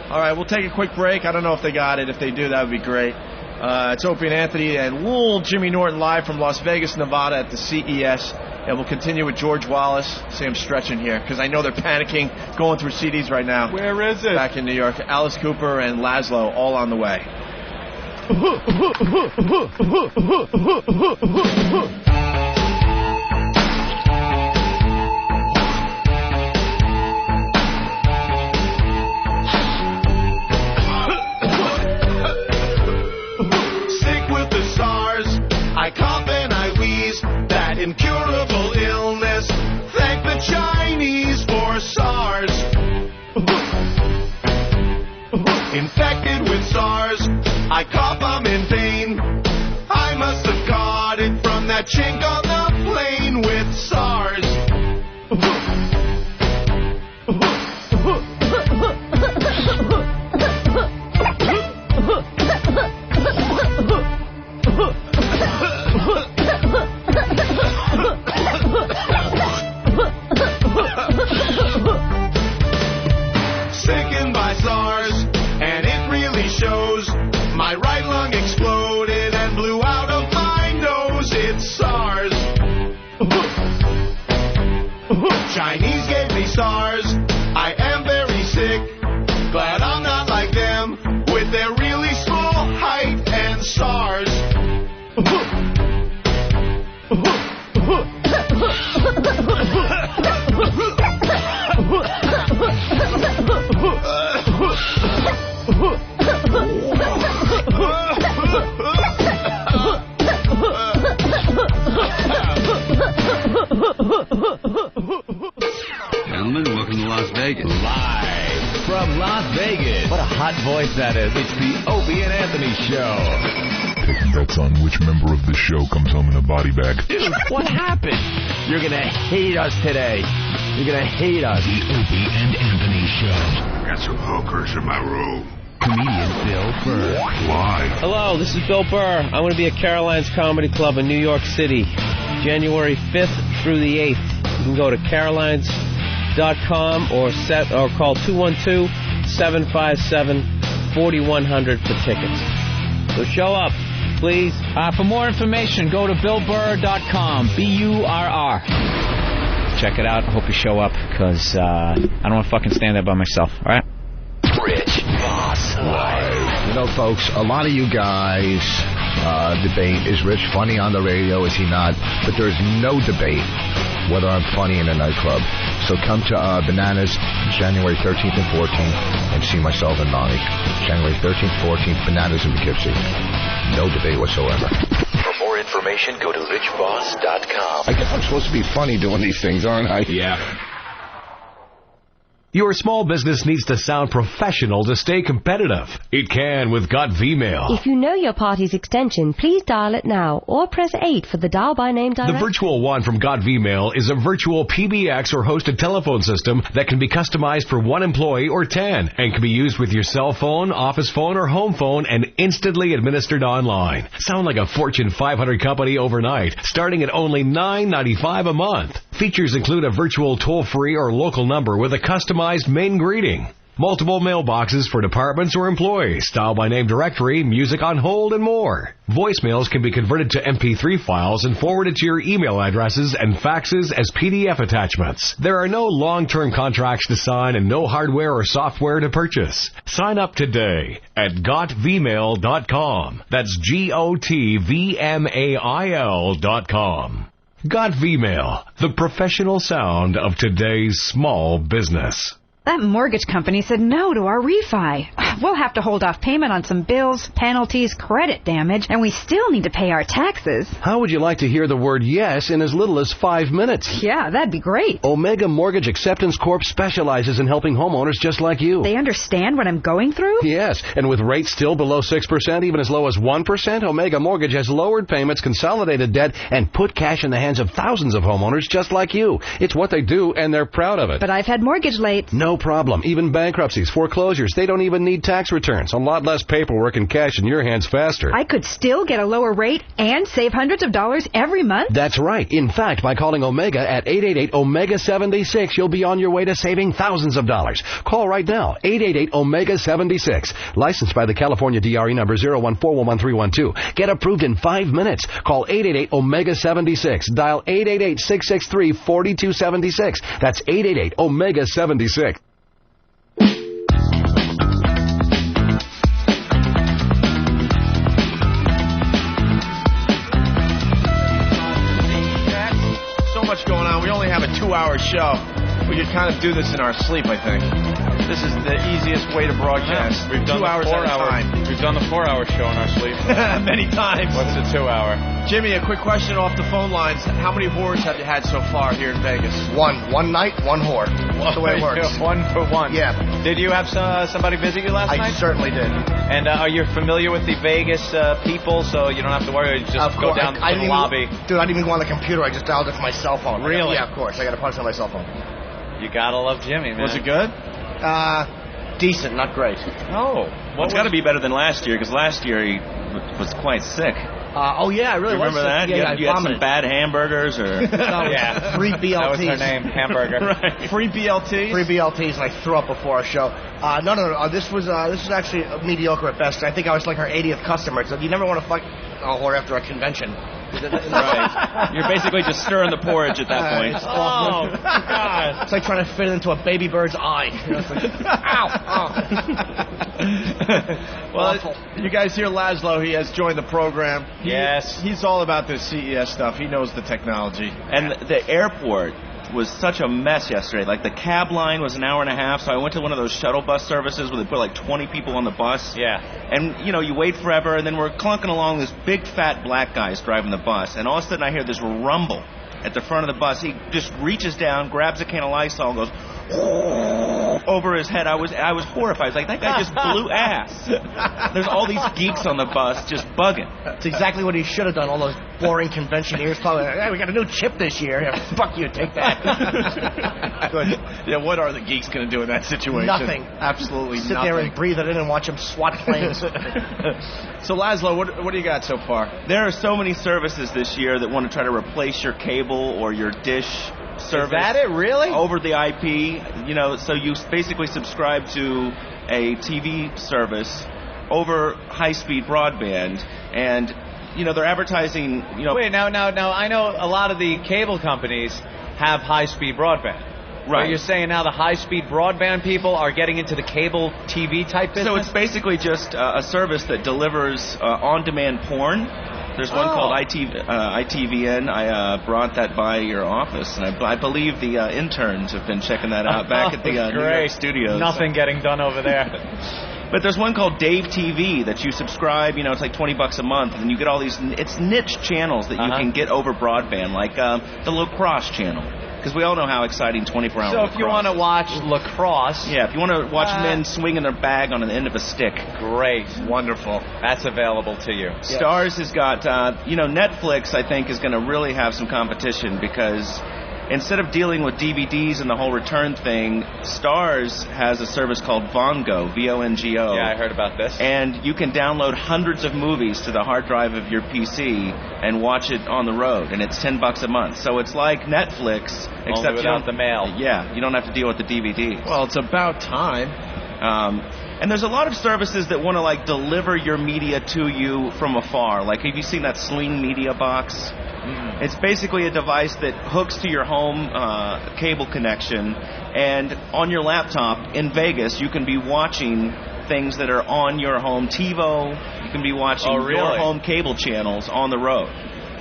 A: All right, we'll take a quick break. I don't know if they got it. If they do, that would be great. It's Opie and Anthony and little Jimmy Norton live from Las Vegas, Nevada at the CES. And we'll continue with George Wallace. See him stretching here because I know they're panicking, going through CDs right now.
C: Where is it?
A: Back in New York. Alice Cooper and Laszlo all on the way.
F: Sick with the SARS, I cough and I wheeze, that incurable illness. Thank the Chinese for SARS. Infected with SARS, I cough, I'm in pain. I must have caught it from that chink on the plane with SARS. Sickened by SARS, and it really shows. My right lung exploded and blew out of my nose. It's SARS. Chinese gave me SARS. I am very sick. Glad I'm not like them with their really small height and SARS.
G: Gentlemen, welcome to Las Vegas.
H: Live from Las Vegas. What a hot voice that is. It's the Opie and Anthony Show.
I: Taking bets on which member of the show comes home in a body bag.
H: Dude, what happened? You're going to hate us today. You're going to hate us.
I: The Opie and Anthony Show. Got some hookers in my room.
H: Comedian Bill Burr.
I: Live.
J: Hello, this is Bill Burr. I'm going to be at Caroline's Comedy Club in New York City, January 5th through the 8th. You can go to carolines.com or call 212-757-4100 for tickets. So show up, please.
K: For more information, go to BillBurr.com. BURR. Check it out. I hope you show up because I don't want to fucking stand there by myself. All right?
H: Rich Boss Live.
L: You know, folks, a lot of you guys debate, is Rich funny on the radio, is he not? But there's no debate whether I'm funny in a nightclub. So come to Bananas January 13th and 14th and see myself and Lonnie. January 13th, 14th, Bananas in Poughkeepsie. No debate whatsoever.
H: For more information, go to richboss.com.
L: I guess I'm supposed to be funny doing these things, aren't I?
H: Yeah. Your small business needs to sound professional to stay competitive. It can with Got Vmail.
M: If you know your party's extension, please dial it now or press 8 for the dial by name direct.
H: The Virtual One from Got Vmail is a virtual PBX or hosted telephone system that can be customized for one employee or 10 and can be used with your cell phone, office phone, or home phone and instantly administered online. Sound like a Fortune 500 company overnight, starting at only $9.95 a month. Features include a virtual toll-free or local number with a customized main greeting, multiple mailboxes for departments or employees, style by name directory, music on hold, and more. Voicemails can be converted to MP3 files and forwarded to your email addresses and faxes as PDF attachments. There are no long-term contracts to sign and no hardware or software to purchase. Sign up today at gotvmail.com. That's GOTVMAIL.com. Got Vmail, the professional sound of today's small business.
N: That mortgage company said no to our refi. We'll have to hold off payment on some bills, penalties, credit damage, and we still need to pay our taxes.
O: How would you like to hear the word yes in as little as 5 minutes?
N: Yeah, that'd be great.
O: Omega Mortgage Acceptance Corp specializes in helping homeowners just like you.
N: They understand what I'm going through?
O: Yes, and with rates still below 6%, even as low as 1%, Omega Mortgage has lowered payments, consolidated debt, and put cash in the hands of thousands of homeowners just like you. It's what they do, and they're proud of it.
N: But I've had mortgage late.
O: No no problem. Even bankruptcies, foreclosures, they don't even need tax returns. A lot less paperwork and cash in your hands faster.
N: I could still get a lower rate and save hundreds of dollars every month?
O: That's right. In fact, by calling Omega at 888-OMEGA-76, you'll be on your way to saving thousands of dollars. Call right now, 888-OMEGA-76. Licensed by the California DRE number 014113112. Get approved in 5 minutes. Call 888-OMEGA-76. Dial 888-663-4276. That's 888-OMEGA-76.
A: So much going on. We only have a 2-hour show. We could kind of do this in our sleep, I think. This is the easiest way to broadcast.
C: We've done
A: 2 hours at a time.
C: We've done the 4-hour show in our sleep.
A: Many times.
C: What's the 2-hour?
A: Jimmy, a quick question off the phone lines. How many whores have you had so far here in Vegas?
E: One night, one whore. That's the way it works.
B: 1 for 1.
E: Yeah.
B: Did you have somebody visit you last night?
E: I certainly did.
B: And are you familiar with the Vegas people, so you don't have to worry? You just go down to the lobby.
E: Dude, I didn't even go on the computer. I just dialed it from my cell phone.
B: Really?
E: Yeah, of course. I got to punch on my cell phone.
B: You gotta love Jimmy, man.
A: Was it good?
E: Decent, not great.
B: Oh.
C: Well, it's got to be better than last year, because last year he was quite sick.
E: Oh, yeah, I really was.
C: Remember that?
E: Yeah,
C: you had some bad hamburgers, or...
B: Yeah.
E: Free BLTs.
B: That was her name, hamburger.
A: Right. Free BLTs?
E: Free BLTs, and I threw up before our show. No. This was actually mediocre at best. I think I was like her 80th customer. So you never want to fuck a whore after a convention.
C: Right. You're basically just stirring the porridge at that point.
E: Oh, God. It's like trying to fit it into a baby bird's eye. You know, it's like, ow.
A: Well, you guys hear Laszlo. He has joined the program.
C: Yes.
A: He's all about this CES stuff. He knows the technology.
C: And the airport was such a mess yesterday. Like, the cab line was an hour and a half, so I went to one of those shuttle bus services where they put like 20 people on the bus.
B: Yeah.
C: And, you know, you wait forever, and then we're clunking along. This big, fat black guy's driving the bus, and all of a sudden I hear this rumble at the front of the bus. He just reaches down, grabs a can of Lysol, and goes over his head. I was horrified. I was like, that guy just blew ass. There's all these geeks on the bus just bugging.
E: That's exactly what he should have done. All those boring conventioneers probably, hey, we got a new chip this year. Yeah, fuck you, take that.
A: Good. Yeah, what are the geeks going to do in that situation?
E: Nothing.
A: Absolutely
E: Sit
A: nothing.
E: there and breathe it in and watch them swat planes.
A: So, Laszlo, what do you got so far?
C: There are so many services this year that want to try to replace your cable or your dish service.
B: Is that it, really?
C: Over the IP, you know, so you basically subscribe to a TV service over high-speed broadband, and, you know, they're advertising, you know...
B: Wait, now, I know a lot of the cable companies have high-speed broadband.
C: Right.
B: But you're saying now the high-speed broadband people are getting into the cable TV type business?
C: So it's basically just a service that delivers on-demand porn. There's one called ITVN. I brought that by your office, and I believe the interns have been checking that out back at the New York studios.
B: Nothing getting done over there.
C: But there's one called Dave TV that you subscribe, you know, it's like $20 a month, and you get all these, it's niche channels that you can get over broadband, like the lacrosse channel. Because we all know how exciting 24-hour
B: So if you want to watch lacrosse...
C: Yeah, if you want to watch men swinging their bag on the end of a stick.
B: Great.
A: Wonderful.
B: That's available to you.
C: Yes. Starz has got, you know, Netflix, I think, is going to really have some competition because instead of dealing with DVDs and the whole return thing, Starz has a service called Vongo, V-O-N-G-O.
B: Yeah, I heard about this.
C: And you can download hundreds of movies to the hard drive of your PC and watch it on the road, and it's $10 a month. So it's like Netflix, except
B: without the mail.
C: Yeah, you don't have to deal with the DVDs.
A: Well, it's about time.
C: And there's a lot of services that want to, like, deliver your media to you from afar. Like, have you seen that Sling Media Box? Mm-hmm. It's basically a device that hooks to your home cable connection, and on your laptop in Vegas, you can be watching things that are on your home TiVo. You can be watching your home cable channels on the road.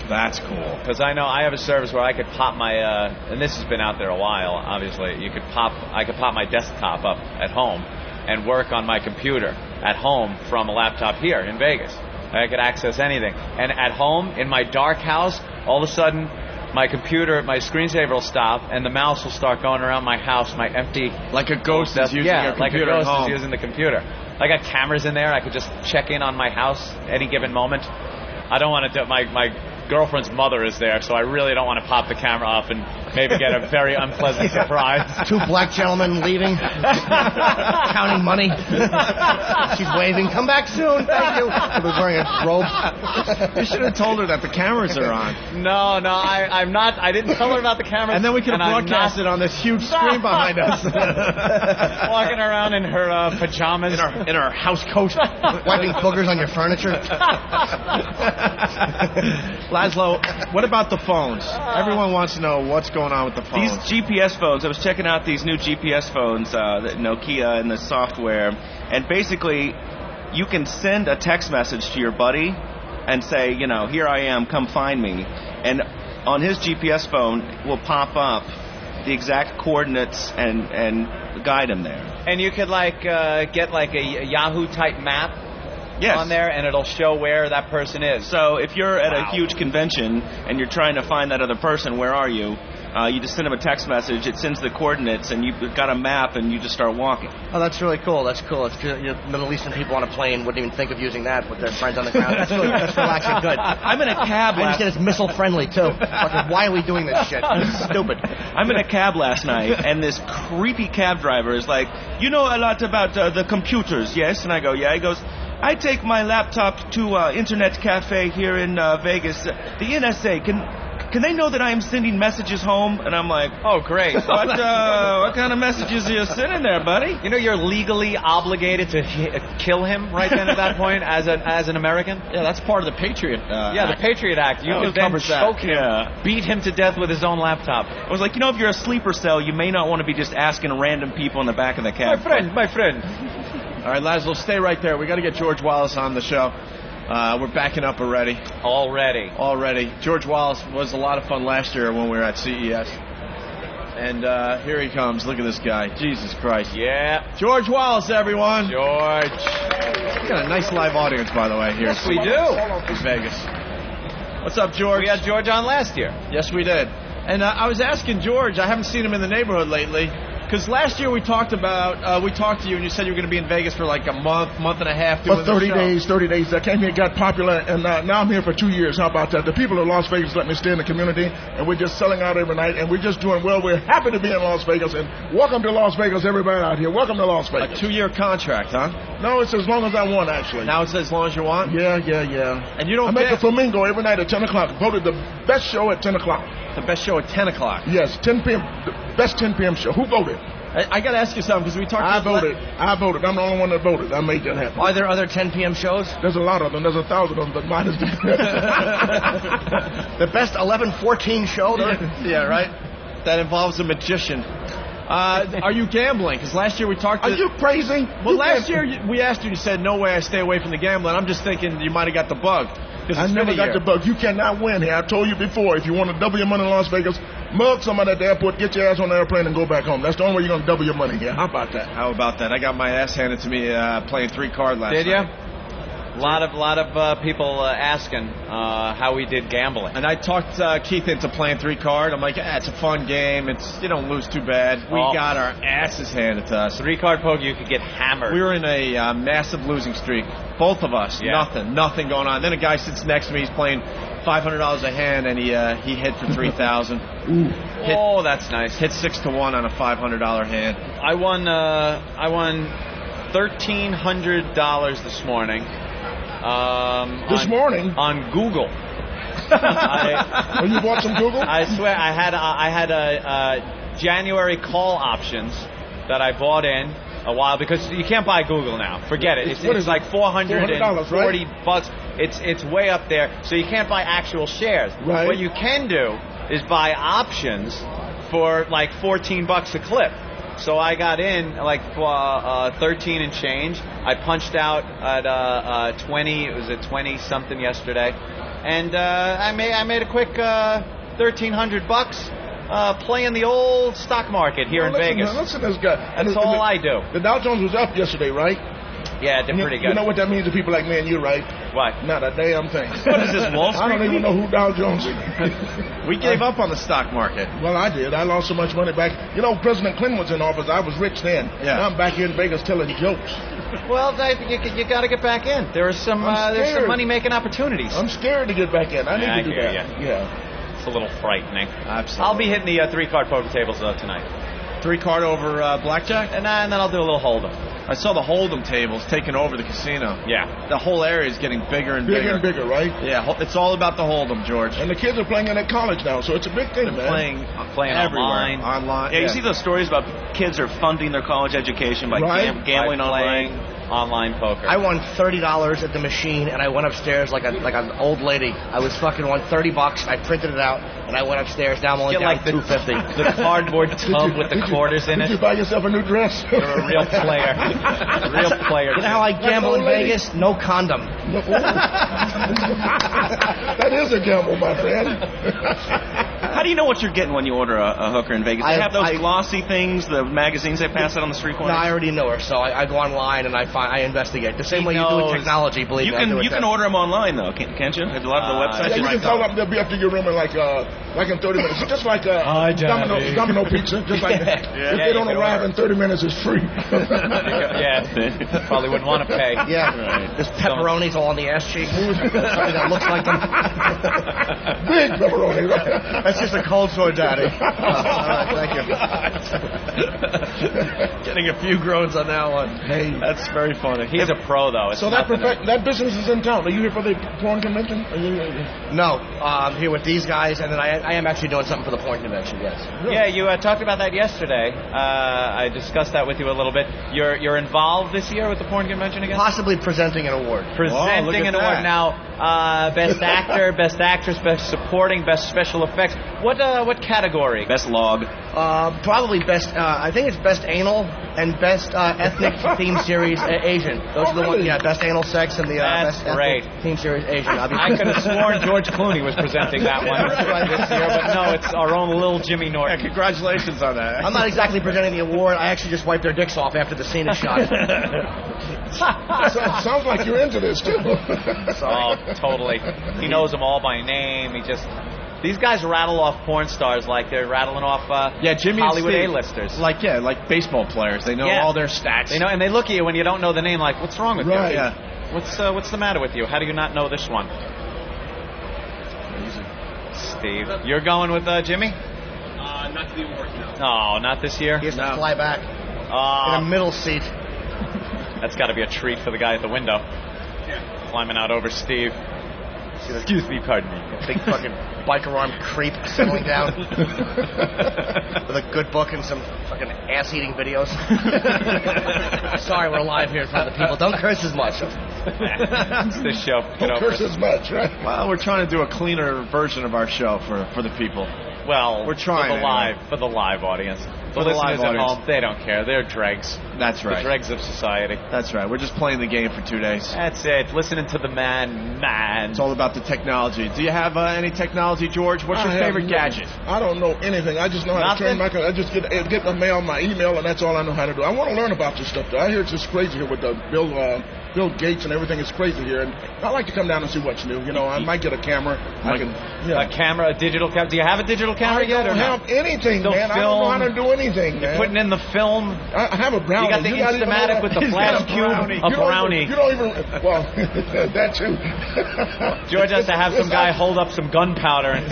A: That's cool.
B: Because I know I have a service where I could pop my, and this has been out there a while, obviously. I could pop my desktop up at home and work on my computer at home from a laptop here in Vegas. I could access anything. And at home, in my dark house, all of a sudden, my computer, my screensaver will stop, and the mouse will start going around my house, my empty...
A: Like a ghost is using your computer
B: like a ghost
A: at home.
B: is using the computer. I got cameras in there. I could just check in on my house any given moment. I don't want to do... My girlfriend's mother is there, so I really don't want to pop the camera off and maybe get a very unpleasant surprise.
E: Two black gentlemen leaving, counting money. She's waving, come back soon, thank you. She was wearing a robe.
A: You should have told her that the cameras are on.
B: No, I'm not. I didn't tell her about the cameras.
A: And then we could have broadcast it on this huge screen behind us.
B: Walking around in her pajamas.
A: In her house coat.
E: Wiping boogers on your furniture.
A: Laszlo, what about the phones? Everyone wants to know what's going on with the phones.
C: These GPS phones, I was checking out these new GPS phones, Nokia and the software, and basically you can send a text message to your buddy and say, here I am, come find me. And on his GPS phone will pop up the exact coordinates and guide him there.
B: And you could get a Yahoo type map.
C: Yes.
B: On there, and it'll show where that person is.
C: So if you're at a huge convention and you're trying to find that other person, where are you? You just send them a text message. It sends the coordinates, and you've got a map, and you just start walking.
E: Oh, that's really cool. That's cool. It's Middle Eastern people on a plane wouldn't even think of using that with their friends on the ground. That's good. That's relaxing. Good.
C: I'm in a cab.
E: I understand it's missile friendly too. Why are we doing this shit? It's stupid.
C: I'm in a cab last night, and this creepy cab driver is like, "You know a lot about the computers, yes?" And I go, "Yeah." He goes, "I take my laptop to Internet Cafe here in Vegas. The NSA, can they know that I am sending messages home?" And I'm like,
B: "Oh, great.
C: What kind of messages are you sending there, buddy?"
B: You know you're legally obligated to kill him right then at that point as an American?
A: Yeah, that's part of the Patriot Act.
B: The Patriot Act. You could then choke him, beat him to death with his own laptop.
C: I was like, if you're a sleeper cell, you may not want to be just asking random people in the back of the cab.
B: My friend.
A: All right, Laszlo, stay right there. We got to get George Wallace on the show. We're backing up already. Already. George Wallace was a lot of fun last year when we were at CES. And here he comes. Look at this guy. Jesus Christ.
B: Yeah.
A: George Wallace, everyone.
B: George.
A: We got a nice live audience, by the way, here.
B: Yes, we do.
A: In Vegas. What's up, George?
B: We had George on last year.
A: Yes, we did. And I was asking George, I haven't seen him in the neighborhood lately, because last year we talked to you, and you said you were going to be in Vegas for like a month and a half doing
D: for 30
A: the show.
D: 30 days. I came here, got popular, and now I'm here for 2 years. How about that? The people of Las Vegas let me stay in the community, and we're just selling out every night, and we're just doing well. We're happy to be in Las Vegas, and welcome to Las Vegas, everybody out here. Welcome to Las Vegas.
A: A 2-year contract, huh?
D: No, it's as long as I want, actually.
A: Now it's as long as you want?
D: Yeah.
A: And you don't
D: I make a flamingo every night at 10 o'clock. Voted the best show at 10 o'clock.
A: The best show at 10 o'clock?
D: Yes, 10 p.m. The best 10 p.m. show. Who voted?
A: I got to ask you something, because we talked
D: I voted. I'm the only one that voted. I made that happen.
E: Are there other 10 p.m. shows?
D: There's a lot of them. There's 1,000 of them, but mine is the
E: The best 11-14 show?
A: Yeah, right? That involves a magician. Are you gambling? Because last year we talked to...
D: Are you crazy?
A: Well, last year we asked you, you said, no way I stay away from the gambling. I'm just thinking you might have got the bug.
D: I never got the bug. You cannot win here. I told you before, if you want to double your money in Las Vegas, mug somebody at the airport, get your ass on the airplane, and go back home. That's the only way you're going to double your money here. How about that?
A: How about that? I got my ass handed to me playing 3-card last night.
B: Did you? A lot of people asking how we did gambling.
A: And I talked Keith into playing 3-card. I'm like, it's a fun game. You don't lose too bad. We got our asses handed to us.
B: 3-card poker, you could get hammered.
A: We were in a massive losing streak. Both of us.
B: Yeah.
A: Nothing going on. Then a guy sits next to me. He's playing $500 a hand, and he hit for $3,000.
B: Oh, that's nice.
A: Hit 6-1 on a $500 hand.
B: I won $1,300 this morning.
D: This morning?
B: On Google.
D: You bought some Google?
B: I swear, I had a January call options that I bought in a while, because you can't buy Google now. Forget it. It's like $440.
D: Right?
B: It's way up there. So you can't buy actual shares.
D: Right.
B: What you can do is buy options for like $14 a clip. So I got in like 13 and change. I punched out at 20. It was at 20 something yesterday, and I made a quick $1,300 playing the old stock market here in Vegas.
D: Listen to this guy.
B: That's all I do.
D: The Dow Jones was up yesterday, right?
B: Yeah, it did pretty good.
D: You know what that means to people like me and you, right?
B: What?
D: Not a damn thing.
B: What is this, Wall Street?
D: I don't even know who Dow Jones is.
A: We gave up on the stock market.
D: Well, I did. I lost so much money back. You know, President Clinton was in office. I was rich then.
A: Yeah.
D: Now I'm back here in Vegas telling jokes.
B: Well, you got to get back in. There's some money-making opportunities.
D: I'm scared to get back in. I need to do that.
B: Yeah. It's a little frightening.
A: Absolutely.
B: I'll be hitting the 3-card poker tables tonight.
A: 3-card over blackjack?
B: And then I'll do a little hold'em.
A: I saw the hold'em tables taking over the casino.
B: Yeah.
A: The whole area is getting bigger and bigger.
D: Bigger and bigger, right?
A: Yeah, it's all about the hold'em, George.
D: And the kids are playing it at college now, so it's a big thing, man.
B: Playing
A: everywhere.
B: Online.
C: Yeah, you see those stories about kids are funding their college education by gambling online.
B: Online poker.
E: I won $30 at the machine, and I went upstairs like an old lady. I was fucking won $30. I printed it out, and I went upstairs. Now I'm only down
B: like
E: $250.
B: The cardboard tub with the quarters in it.
D: Did you buy yourself a new dress?
B: You're a real player.
E: You know how I gamble in Vegas? No condom.
D: That is a gamble, my friend.
C: How do you know what you're getting when you order a hooker in Vegas? They have those glossy things, the magazines they pass out on the street corners?
E: No, I already know her, so I go online and I investigate. The same way you do with technology, believe me.
C: You can order them online, though, can't you? There's a lot of the websites.
D: Yeah, you can call up, they'll be up to your room in like in 30 minutes. Just like Domino Pizza. Just like if they don't arrive in 30 minutes, it's free.
B: Probably wouldn't want to pay.
E: Yeah. Right. There's pepperonis all on the ass cheeks. Something that looks like them.
D: Big pepperoni.
E: That's just a cold sore daddy. All right, thank you.
A: Getting a few groans on that one.
D: Hey,
A: that's very funny.
B: He's a pro, though.
D: So that business is in town. Are you here for the porn convention?
E: No, I'm here with these guys, and then I am actually doing something for the porn convention. Yes.
B: Really? Yeah, you talked about that yesterday. I discussed that with you a little bit. You're involved this year with the porn convention again?
E: Possibly presenting an award.
B: Presenting an award now. Best actor, best actress, best supporting, best special effects. What category?
C: Best log.
E: Probably best. I think it's best anal and best ethnic theme series Asian. Those are the ones. Yeah, best anal sex and the best ethnic theme series Asian.
B: I could have sworn George Clooney was presenting that one this year, but no, it's our own little Jimmy Norton.
A: Yeah, congratulations on that.
E: I'm not exactly presenting the award. I actually just wiped their dicks off after the scene is shot.
D: Sounds like you're into this too.
B: Oh, totally. He knows them all by name. These guys rattle off porn stars like they're rattling off
A: Jimmy
B: Hollywood
A: and Steve,
B: A-listers.
A: Like baseball players. They know all their stats.
B: They know, and they look at you when you don't know the name like, what's wrong with you?
A: Yeah.
B: What's the matter with you? How do you not know this one? Steve. You're going with Jimmy?
C: Not to the award, no.
B: Oh, not this year?
E: He has to fly back in a middle seat.
B: That's got to be a treat for the guy at the window.
C: Yeah.
B: Climbing out over Steve. Excuse me, pardon me.
E: Big fucking biker arm creep settling down with a good book and some fucking ass-eating videos. Sorry, we're live here in front of the people. Don't curse as much.
B: It's this show.
D: Don't curse as much, right?
A: Well, we're trying to do a cleaner version of our show for the people.
B: Well,
A: we're trying
B: for the live audience.
A: For the listeners
B: at home, they don't care. They're dregs.
A: That's right.
B: The dregs of society.
A: That's right. We're just playing the game for 2 days.
B: That's it. Listening to the man.
A: It's all about the technology. Do you have any technology, George? What's your favorite gadget?
D: I don't know anything. I just know how to turn my... I just get my mail, my email, and that's all I know how to do. I want to learn about this stuff, though. I hear it's just crazy here with the Bill Gates and everything is crazy here, and I like to come down and see what's new. You know, I might get a camera.
B: A camera, a digital camera. Do you have a digital camera yet?
D: I don't have anything, man. I don't know how to do anything, man.
B: You're putting in the film.
D: I have a brownie.
B: You got the Instamatic with the flash cube. A brownie.
D: You don't even. Well, that too.
B: George has to have some guy hold up some gunpowder and.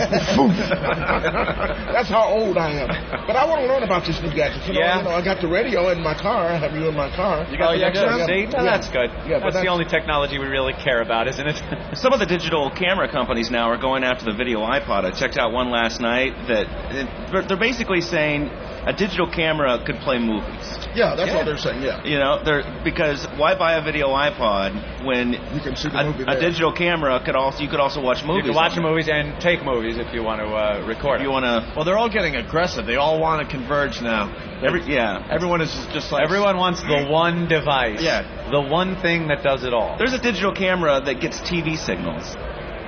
D: That's how old I am. But I want to learn about this new gadget. You know, I got the radio in my car. I have you in my car.
B: You got the see? No, that's good. Yeah, that's the only technology we really care about, isn't it?
C: Some of the digital camera companies now are going after the video iPod. I checked out one last night that they're basically saying a digital camera could play movies.
D: Yeah, that's what they're saying, yeah.
C: You know, because why buy a video iPod when
D: you can see the movie
C: a digital camera you could also watch movies.
B: You can watch movies and take movies if you want to record.
C: If you want to.
A: Well, they're all getting aggressive. They all want to converge now. Everyone is just like...
B: Everyone wants the one device.
C: Yeah.
B: The one thing that does it all.
C: There's a digital camera that gets TV signals.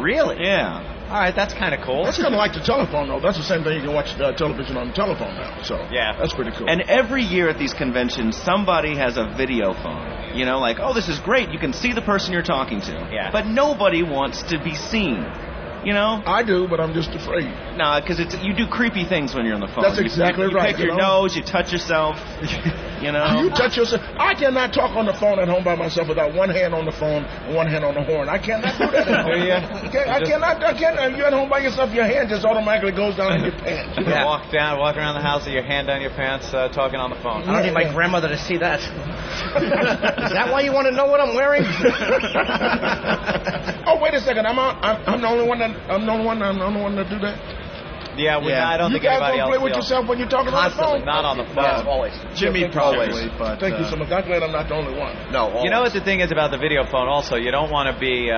B: Really?
C: Yeah.
B: All right, that's kind of cool.
D: That's kind of like the telephone, though. That's the same thing. You can watch television on the telephone now. So
B: yeah,
D: that's pretty cool.
C: And every year at these conventions, somebody has a video phone. You know, like, oh, this is great. You can see the person you're talking to.
B: Yeah.
C: But nobody wants to be seen. You know?
D: I do, but I'm just afraid.
C: No, because you do creepy things when you're on the phone.
D: That's exactly right.
C: You pick your nose, you touch yourself.
E: you know.
D: You touch yourself. I cannot talk on the phone at home by myself without one hand on the phone and one hand on the horn. I cannot do that at home. I can't. You're at home by yourself, your hand just automatically goes down in your pants.
B: You walk around the house with your hand down your pants, talking on the phone.
E: I don't need my grandmother to see that. Is that why you want to know what I'm wearing?
D: Oh, wait a second. I'm the only one that do that.
B: Yeah, I don't think anybody else.
D: You guys don't play with yourself when you're talking on the phone?
B: Not on the phone.
E: Yes, always.
A: Jimmy probably. But,
D: thank you so much. I'm glad I'm not the only one.
E: No, always.
B: You know what the thing is about the video phone also? You don't want to be,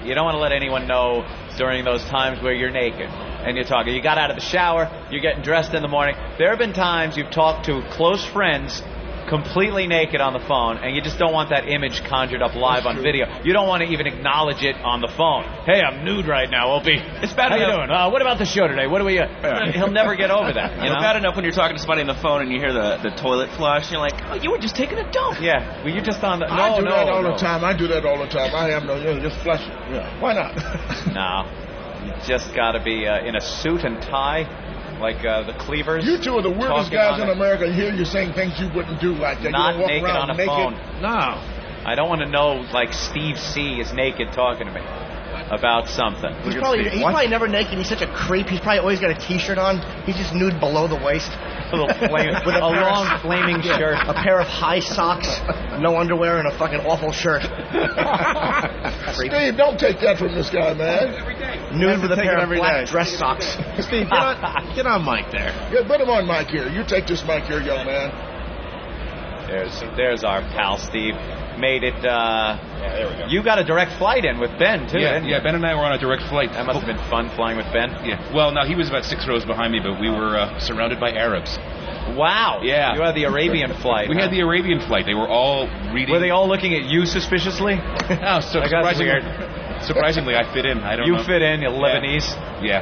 B: you don't want to let anyone know during those times where you're naked and you're talking. You got out of the shower, you're getting dressed in the morning. There have been times you've talked to close friends completely naked on the phone, and you just don't want that image conjured up live on video. You don't want to even acknowledge it on the phone. Hey, I'm nude right now, Opie. It's bad enough. How you doing? What about the show today? What do we... He'll never get over that. You know?
G: It's bad enough when you're talking to somebody on the phone and you hear the toilet flush, and you're like, oh, you were just taking a dump.
B: Yeah, well, you're just on the...
D: I do that all the time. I do that all the time. I have no... just flush it. Yeah. Why not?
B: No. You just got to be in a suit and tie. Like the Cleavers.
D: You two are the weirdest guys in America. I hear you saying things you wouldn't do like that.
B: Not
D: you don't walk
B: naked
D: around
B: on a
D: naked.
B: phone.
A: No.
B: I don't want to know, like, Steve C. is naked talking to me about something.
E: He's probably never naked. He's such a creep. He's probably always got a T-shirt on. He's just nude below the waist.
B: With a long flaming shirt.
E: A pair of high socks, no underwear, and a fucking awful shirt.
D: Steve, don't take that from this guy, man.
E: Nude with a pair of black dress socks.
A: Steve, get on mic there.
D: Yeah, put him on mic here. You take this mic here, young man.
B: There's our pal Steve. Made it.
G: There we go.
B: You got a direct flight in with Ben too.
P: Yeah, Ben and I were on a direct flight.
B: That must have been fun flying with Ben.
P: Yeah. Well, no, he was about 6 rows behind me, but we were surrounded by Arabs.
B: Wow.
P: Yeah.
B: You had the Arabian flight.
P: We had the Arabian flight. They were all reading.
B: Were they all looking at you suspiciously?
P: No, surprisingly, I fit in. I don't know.
B: You fit in, you're Lebanese.
P: Yeah.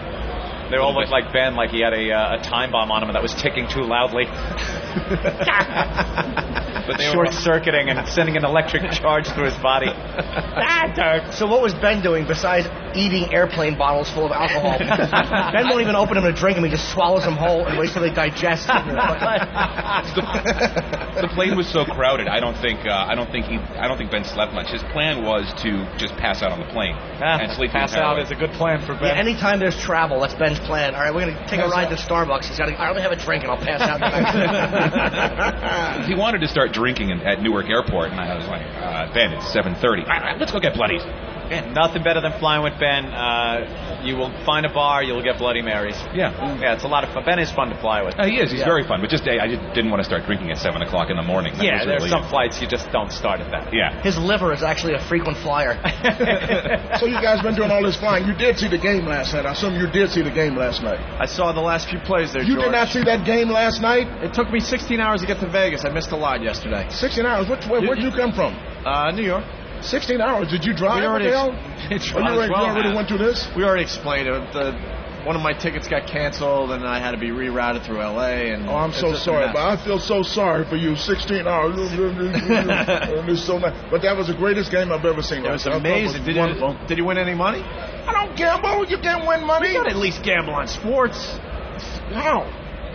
B: They all looked like Ben, like he had a time bomb on him that was ticking too loudly. But they short-circuiting and sending an electric charge through his body.
E: So what was Ben doing besides eating airplane bottles full of alcohol? Ben won't even open them to drink them. He just swallows them whole and waits till they digest.
P: The plane was so crowded. I don't think Ben slept much. His plan was to just pass out on the plane and sleep.
B: Pass out is a good plan for Ben.
E: Yeah, anytime there's travel, that's Ben's plan. All right, we're gonna take a ride to Starbucks. He's got to. I'll have a drink and I'll pass out.
P: He wanted to start drinking at Newark Airport, and I was like, Ben, it's 7:30. Let's go get bloodies.
B: Man, nothing better than flying with Ben. You will find a bar, you'll get Bloody Marys.
P: Yeah.
B: Yeah, it's a lot of fun. Ben is fun to fly with.
P: He is. He's very fun. But I just didn't want to start drinking at 7 o'clock in the morning.
B: Yeah, there's some flights you just don't start at that.
P: Yeah.
E: His liver is actually a frequent flyer.
D: So you guys been doing all this flying. You did see the game last night. I assume you did see the game last night.
A: I saw the last few plays there,
D: You
A: George.
D: did not see that game last night?
A: It took me 16 hours to get to Vegas. I missed a lot yesterday.
D: 16 hours? Where'd you come from?
A: New York.
D: 16 hours. Did you drive?
A: We already,
D: you already went through this?
A: We already explained it. One of my tickets got canceled, and I had to be rerouted through L.A. And
D: I'm so sorry, but I feel so sorry for you. 16 hours. It's so nice. But that was the greatest game I've ever seen.
A: It was amazing. Did you win any money?
D: I don't gamble. You can't win money.
A: You got to at least gamble on sports.
D: How?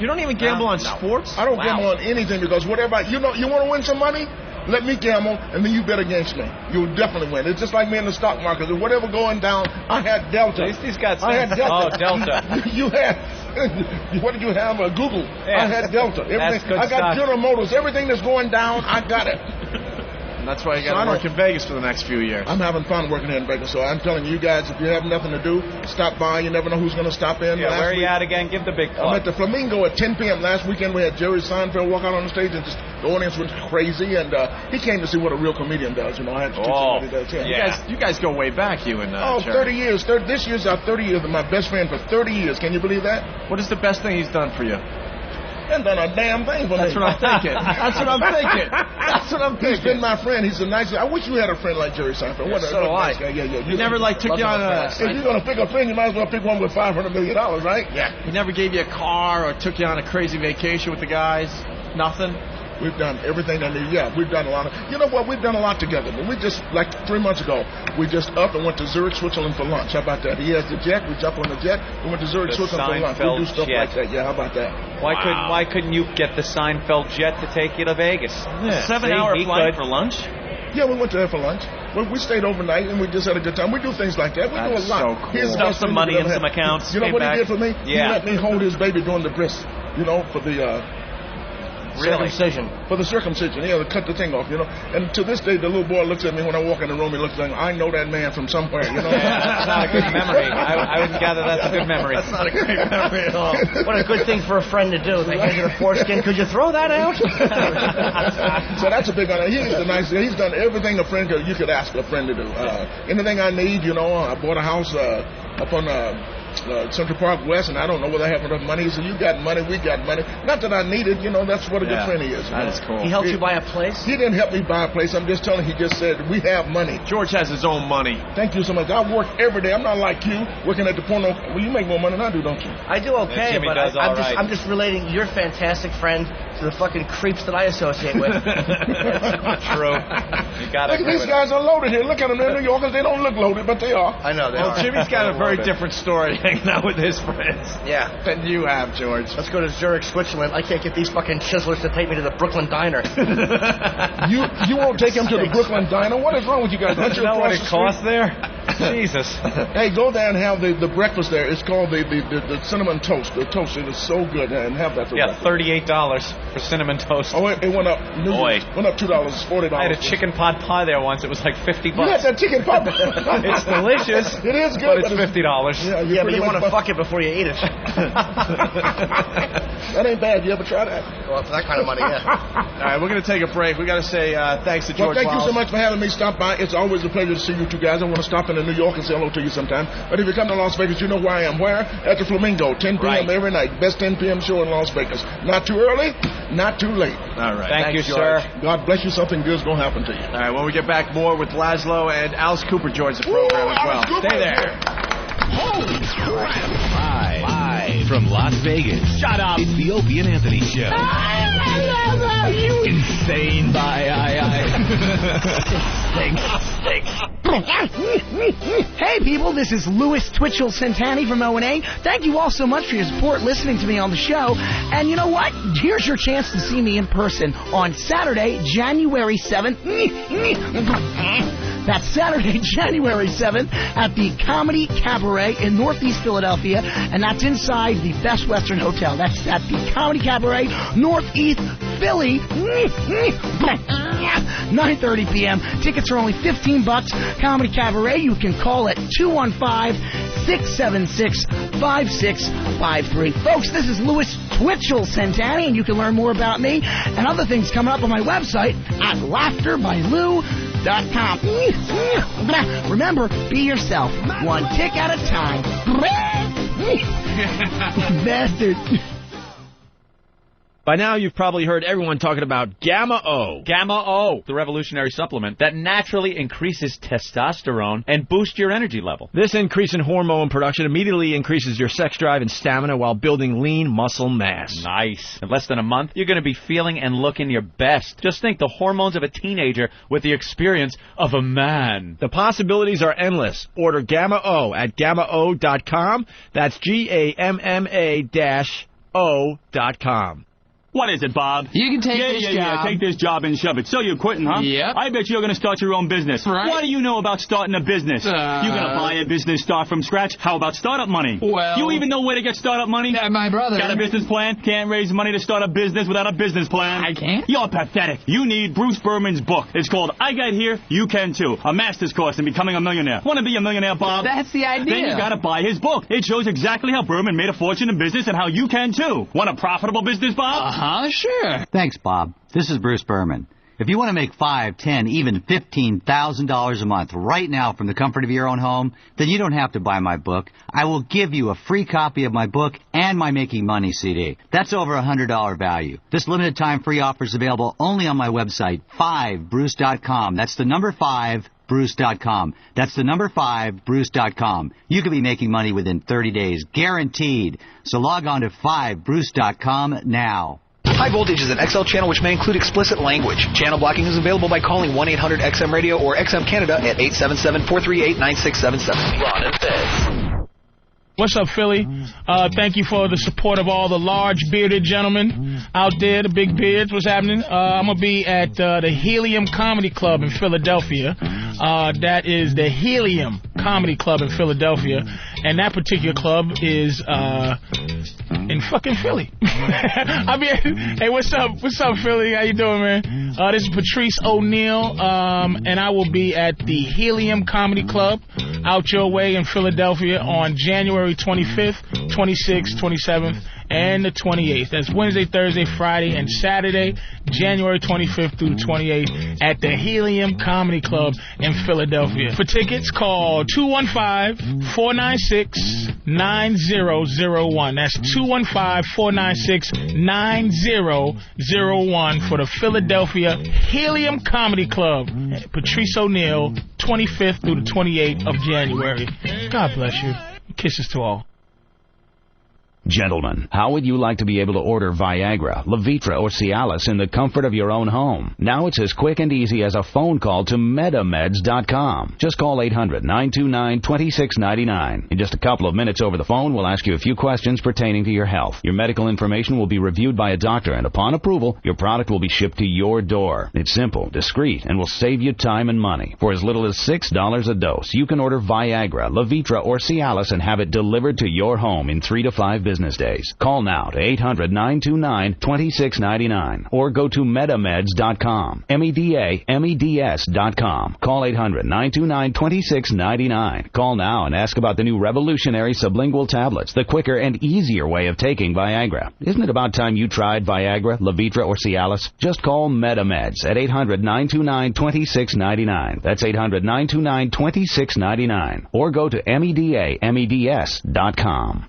A: You don't even gamble on sports?
D: I don't gamble on anything because whatever you want to win some money. Let me gamble, and then you bet against me. You'll definitely win. It's just like me in the stock market. Whatever going down, I had Delta.
B: He's got
D: I had Delta.
B: Oh, Delta.
D: You had, what did you have? Google.
B: Yeah.
D: I had Delta.
B: That's good
D: I got
B: stuff.
D: General Motors. Everything that's going down, I got it.
A: And that's why you got to work in Vegas for the next few years.
D: I'm having fun working here in Vegas, so I'm telling you guys, if you have nothing to do, stop by. You never know who's going to stop in.
B: Yeah, where are you at again? Give the big plug.
D: I'm at the Flamingo at 10 p.m. Last weekend, we had Jerry Seinfeld walk out on the stage, and just the audience went crazy, and he came to see what a real comedian does. I had to teach him what he does.
A: Yeah. You guys go way back, you and Jerry.
D: 30 years. This year's our 30 years. My best friend for 30 years. Can you believe that?
A: What is the best thing he's done for you?
D: Hasn't done a damn thing for me.
A: That's what I'm thinking. That's what I'm thinking. That's what I'm thinking.
D: He's been my friend. He's a nice guy. I wish you had a friend like Jerry Seinfeld.
A: Yeah, so do I.
D: Nice guy. Yeah.
A: He never took you on a...
D: If you're going to pick a friend, you might as well pick one with $500 million, right?
A: Yeah. He never gave you a car or took you on a crazy vacation with the guys? Nothing?
D: We've done everything that needed. Yeah, we've done a lot of. You know what? We've done a lot together. But we just, like 3 months ago, we just up and went to Zurich, Switzerland for lunch. How about that? He has the jet. We jump on the jet. We went to Zurich, Switzerland for lunch. We do stuff like that. Yeah, how about that?
B: Why couldn't you get the Seinfeld jet to take you to Vegas?
G: Yeah. 7-hour flight for lunch?
D: Yeah, we went there for lunch. Well, we stayed overnight and we just had a good time. We do things like that. We do a lot.
G: So cool. Stuff some money in some accounts.
D: You know what he did for me?
B: Yeah.
D: He let me hold his baby during the bris. You know, for the
E: circumcision.
D: For the circumcision. Yeah, to cut the thing off, you know. And to this day, the little boy looks at me when I walk in the room. He looks like, I know that man from somewhere, you know.
B: That's not a good memory. I would gather that's a good memory.
E: That's not a great memory at all. What a good thing for a friend to do. They hand you the foreskin. Could you throw that out?
D: So that's a big one. He's the nice guy. He's done everything you could ask a friend to do. Anything I need, you know. I bought a house up on Central Park West, and I don't know whether I have enough money. He said, you got money, we got money. Not that I need it, you know, that's what a good friend he is.
A: That is cool.
E: He helped you buy a place?
D: He didn't help me buy a place. I'm just telling you, he just said, we have money.
A: George has his own money.
D: Thank you so much. I work every day. I'm not like you, working at the porno. Well, you make more money than I do, don't you?
E: I do okay, but I'm just relating your fantastic friend to the fucking creeps that I associate with.
B: True. You gotta
D: look at these guys are loaded here. Look at them. They're New Yorkers. They don't look loaded, but they are.
E: I know they are.
A: Jimmy's got a very different story hanging out with his friends.
E: Yeah.
A: Than you have, George.
E: Let's go to Zurich, Switzerland. I can't get these fucking chiselers to take me to the Brooklyn Diner.
D: You won't take him to the Brooklyn Diner? What is wrong with you guys?
B: Don't you know what it costs there? Jesus.
D: Hey, go there and have the breakfast there. It's called the cinnamon toast. The toast, it is so good, and have that for breakfast.
B: $38 for cinnamon toast.
D: Oh, it went up. Went up $2, $40.
B: I had a chicken pot pie there once. It was like $50.
D: You had that chicken pot pie.
B: It's delicious.
D: It is good.
B: But it's $50.
E: Yeah, but you want to fuck it before you eat it.
D: That ain't bad. You ever try that?
E: Well, for that kind of money, yeah.
A: All right, we're going to take a break. We got to say thanks to George.
D: Well, thank you so much for having me stop by. It's always a pleasure to see you two guys. I want to stop in New York and say hello to you sometime. But if you come to Las Vegas, you know where I am. Where? At the Flamingo, 10 p.m. every night. Best 10 p.m. show in Las Vegas. Not too early, not too late.
A: All right.
B: Thank you,
A: George.
B: sir.
D: God bless you. Something good's going to happen to you.
A: All right, when we get back, more with Laszlo and Alice Cooper joins the program as well. Stay there.
H: Holy crap. Live from Las Vegas. Shut up. It's the Opie and Anthony Show. You insane.
Q: Hey, people, this is Louis Twitchell Centani from O&A. Thank you all so much for your support listening to me on the show. And you know what? Here's your chance to see me in person on Saturday, January 7th. That's Saturday, January 7th at the Comedy Cabaret in Northeast Philadelphia, and that's inside the Best Western Hotel. That's at the Comedy Cabaret, Northeast Philly, 9:30 p.m. Tickets are only $15. Comedy Cabaret, you can call at 215-676-5653. Folks, this is Louis Twitchell Centani, and you can learn more about me and other things coming up on my website at laughterbyLou.com. Remember, be yourself, one tick at a time. Bastard.
A: By now, you've probably heard everyone talking about Gamma O.
K: Gamma O, the revolutionary supplement that naturally increases testosterone and boosts your energy level.
A: This increase in hormone production immediately increases your sex drive and stamina while building lean muscle mass.
K: Nice. In less than a month, you're going to be feeling and looking your best. Just think the hormones of a teenager with the experience of a man.
A: The possibilities are endless. Order Gamma O at GammaO.com. That's GAMMA-O.com.
R: What is it, Bob?
S: You can take this job.
R: Yeah, take this job and shove it. So you're quitting, huh?
S: Yep.
R: I bet you're going to start your own business.
S: Right.
R: What do you know about starting a business? You're going to buy a business, start from scratch? How about startup money?
S: Well...
R: You even know where to get startup money?
S: My brother...
R: Got a business plan? Can't raise money to start a business without a business plan?
S: I can't.
R: You're pathetic. You need Bruce Berman's book. It's called I Got Here, You Can Too. A master's course in becoming a millionaire. Want to be a millionaire, Bob?
S: That's the idea.
R: Then you got to buy his book. It shows exactly how Berman made a fortune in business and how you can, too. Want a profitable business, Bob?
S: Uh-huh, sure.
T: Thanks, Bob. This is Bruce Berman. If you want to make $5,000, $10,000, even $15,000 a month right now from the comfort of your own home, then you don't have to buy my book. I will give you a free copy of my book and my Making Money CD. That's over $100 value. This limited time free offer is available only on my website, 5bruce.com. That's the number 5. Bruce.com. That's the number 5, Bruce.com. You could be making money within 30 days, guaranteed. So log on to 5bruce.com now.
U: High Voltage is an XL channel which may include explicit language. Channel blocking is available by calling 1-800-XM-RADIO or XM Canada at 877-438-9677.
V: Ron and Fez. What's up, Philly? Thank you for the support of all the large bearded gentlemen out there, the big beards. What's happening? I'm going to be at the Helium Comedy Club in Philadelphia. That is the Helium Comedy Club in Philadelphia. And that particular club is in fucking Philly. I mean, hey, what's up? What's up, Philly? How you doing, man? This is Patrice O'Neal, and I will be at the Helium Comedy Club out your way in Philadelphia on January 25th, 26th, 27th, and the 28th. That's Wednesday, Thursday, Friday, and Saturday, January 25th through 28th at the Helium Comedy Club in Philadelphia. For tickets, call 215-496-9001. That's 215-496-9001 for the Philadelphia Helium Comedy Club. Patrice O'Neal, 25th through the 28th of January. God bless you. Kisses to all.
W: Gentlemen, how would you like to be able to order Viagra, Levitra, or Cialis in the comfort of your own home? Now it's as quick and easy as a phone call to MetaMeds.com. Just call 800-929-2699. In just a couple of minutes over the phone, we'll ask you a few questions pertaining to your health. Your medical information will be reviewed by a doctor, and upon approval, your product will be shipped to your door. It's simple, discreet, and will save you time and money. For as little as $6 a dose, you can order Viagra, Levitra, or Cialis and have it delivered to your home in 3 to 5 business days. Call now to 800-929-2699 or go to MetaMeds.com. MEDS.com. Call 800-929-2699. Call now and ask about the new revolutionary sublingual tablets, the quicker and easier way of taking Viagra. Isn't it about time you tried Viagra, Levitra, or Cialis? Just call MetaMeds at 800-929-2699. That's 800-929-2699. Or go to MEDS.com.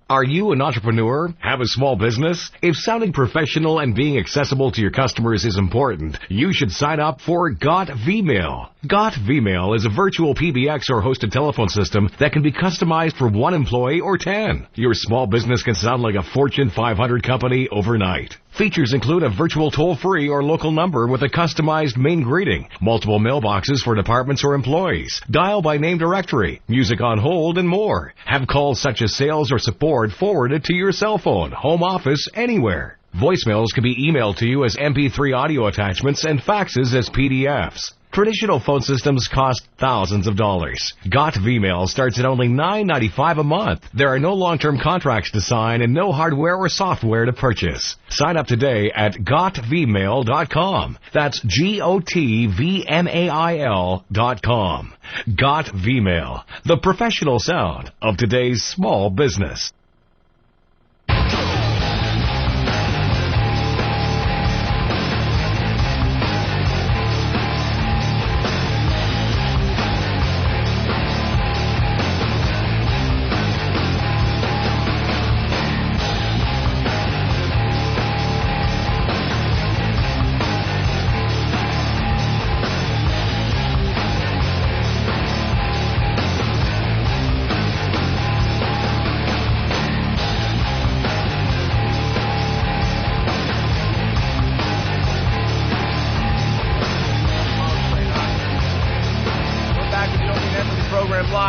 H: Are you an entrepreneur? Have a small business? If sounding professional and being accessible to your customers is important, you should sign up for Got Vmail. Got Vmail is a virtual PBX or hosted telephone system that can be customized for 1 employee or 10. Your small business can sound like a Fortune 500 company overnight. Features include a virtual toll-free or local number with a customized main greeting, multiple mailboxes for departments or employees, dial-by-name directory, music on hold, and more. Have calls such as sales or support forwarded to your cell phone, home office, anywhere. Voicemails can be emailed to you as MP3 audio attachments and faxes as PDFs. Traditional phone systems cost thousands of dollars. Got Vmail starts at only $9.95 a month. There are no long-term contracts to sign and no hardware or software to purchase. Sign up today at GotVmail.com. That's GOTVMAIL.com. Got Vmail, the professional sound of today's small business.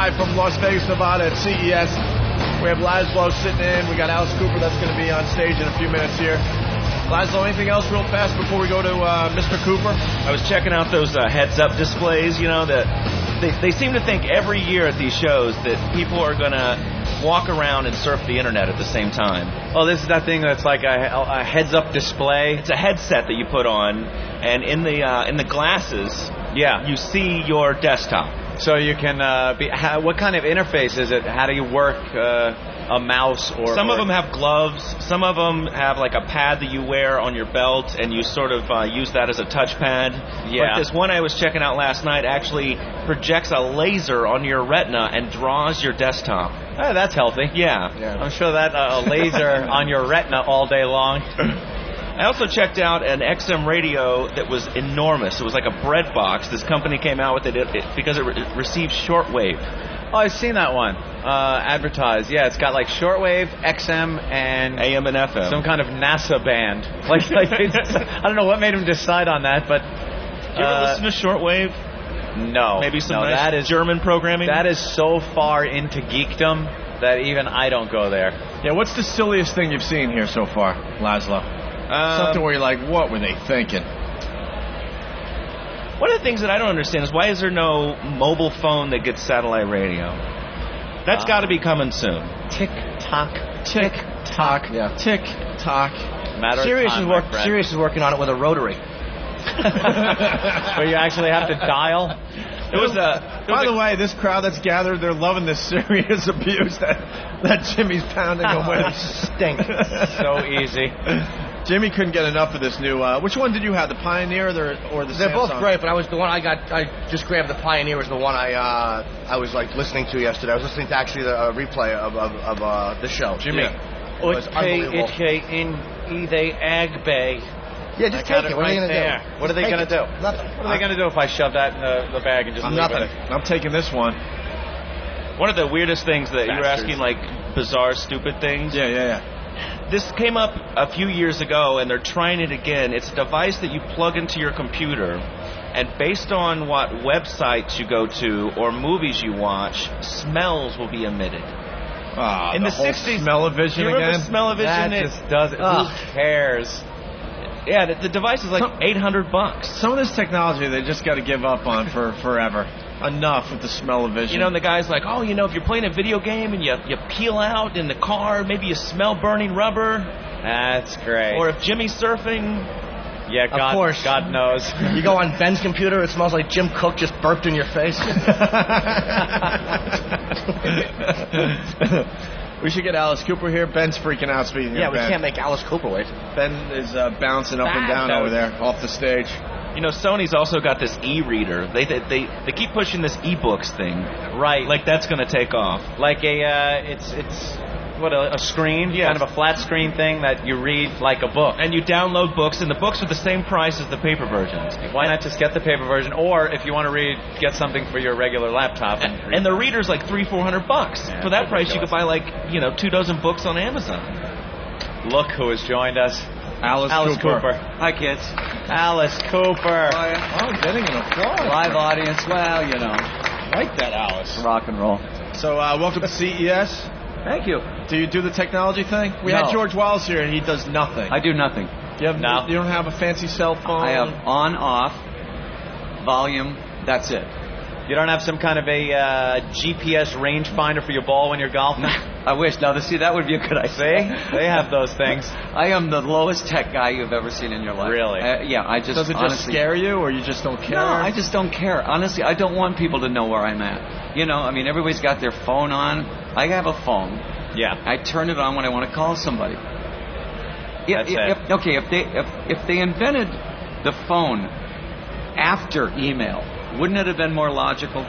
A: From Las Vegas, Nevada at CES. We have Laszlo sitting in. We got Alice Cooper that's going to be on stage in a few minutes here. Laszlo, anything else real fast before we go to Mr. Cooper?
G: I was checking out those heads-up displays, you know, that they seem to think every year at these shows that people are going to walk around and surf the internet at the same time.
B: Oh, this is that thing that's like a heads-up display?
G: It's a headset that you put on, and in the glasses, you see your desktop.
B: So you can what kind of interface is it? How do you work a mouse?
G: Some of them have gloves. Some of them have like a pad that you wear on your belt, and you sort of use that as a touchpad.
B: Yeah.
G: But this one I was checking out last night actually projects a laser on your retina and draws your desktop.
B: Oh, that's healthy.
G: Yeah.
B: I'm sure that a laser on your retina all day long.
G: I also checked out an XM radio that was enormous. It was like a bread box. This company came out with it because it receives shortwave.
B: Oh, I've seen that one advertised. Yeah, it's got like shortwave, XM, and
G: AM and FM.
B: Some kind of NASA band. I don't know what made him decide on that, but
G: you ever listen to shortwave?
B: No.
G: Maybe some
B: nice
G: that is German programming?
B: That is so far into geekdom that even I don't go there.
A: Yeah, what's the silliest thing you've seen here so far, Laszlo? Something where you're like, what were they thinking?
G: One of the things that I don't understand is why is there no mobile phone that gets satellite radio? That's got to be coming soon.
B: Tick-tock.
A: Tick-tock. Yeah. Tick-tock.
E: Sirius is working on it with a rotary.
B: Where you actually have to dial.
A: By the way, this crowd that's gathered, they're loving this serious abuse that Jimmy's pounding them with.
E: Stink.
B: So easy.
A: Jimmy couldn't get enough of this new. Which one did you have? The Pioneer or the
E: They're
A: Samsung?
E: both great, but the one I got. I just grabbed the Pioneer. Was the one I was like listening to yesterday. I was listening to actually the replay of the show.
A: Jimmy.
E: Yeah. It was unbelievable. Yeah, just take it. What are they going to do?
B: What are they going to do?
E: Nothing.
B: What are they going to do if I shove that in the bag and just leave
A: nothing?
B: it?
A: I'm taking this one.
G: One of the weirdest things that you were asking, like bizarre, stupid things.
A: Yeah.
G: This came up a few years ago, and they're trying it again. It's a device that you plug into your computer, and based on what websites you go to or movies you watch, smells will be emitted.
A: In the 60s, smell-o-vision
G: you remember
A: again?
G: Smell-o-vision?
B: That just does it. Who cares?
G: Yeah, the device is like $800.
A: Some of this technology they just got to give up on for forever. Enough with the smell-o-vision.
G: You know, and the guy's like, oh, if you're playing a video game and you peel out in the car, maybe you smell burning rubber.
B: That's great.
G: Or if Jimmy's surfing.
B: Yeah,
E: of course.
B: God knows.
E: You go on Ben's computer, it smells like Jim Cook just burped in your face.
A: We should get Alice Cooper here. Ben's freaking out speaking of
E: Yeah, we
A: Ben.
E: can't make Alice Cooper wait.
A: Ben is bouncing up and down over there off the stage.
G: You know, Sony's also got this e-reader. They keep pushing this e-books thing.
B: Right.
G: Like that's going to take off.
B: Like a screen, kind of a flat screen thing that you read like a book.
G: And you download books, and the books are the same price as the paper versions.
B: Why not just get the paper version? Or if you want to read, get something for your regular laptop.
G: And the reader's like $300-400.
B: Yeah,
G: for that price, you could buy like 24 books on Amazon.
B: Look who has joined us.
A: Alice
B: Cooper.
F: Hi, kids.
B: Alice Cooper.
A: Oh, getting an applause.
F: Live audience. Well,
A: Like that, Alice.
F: Rock and roll.
A: So, welcome to CES.
F: Thank you.
A: Do you do the technology thing? We had George Wallace here, and he does nothing.
F: I do nothing.
A: You don't have a fancy cell phone?
F: I have on, off, volume, that's it.
B: You don't have some kind of a GPS rangefinder for your ball when you're golfing?
F: I wish. Now, see, that would be a good idea.
B: See? They have those things.
F: I am the lowest tech guy you've ever seen in your life.
B: Really?
F: Yeah, I just
A: Does it just scare you, or you just don't care?
F: No, I just don't care. Honestly, I don't want people to know where I'm at. Everybody's got their phone on. I have a phone.
B: Yeah.
F: I turn it on when I want to call somebody. If they invented the phone after email, wouldn't it have been more logical?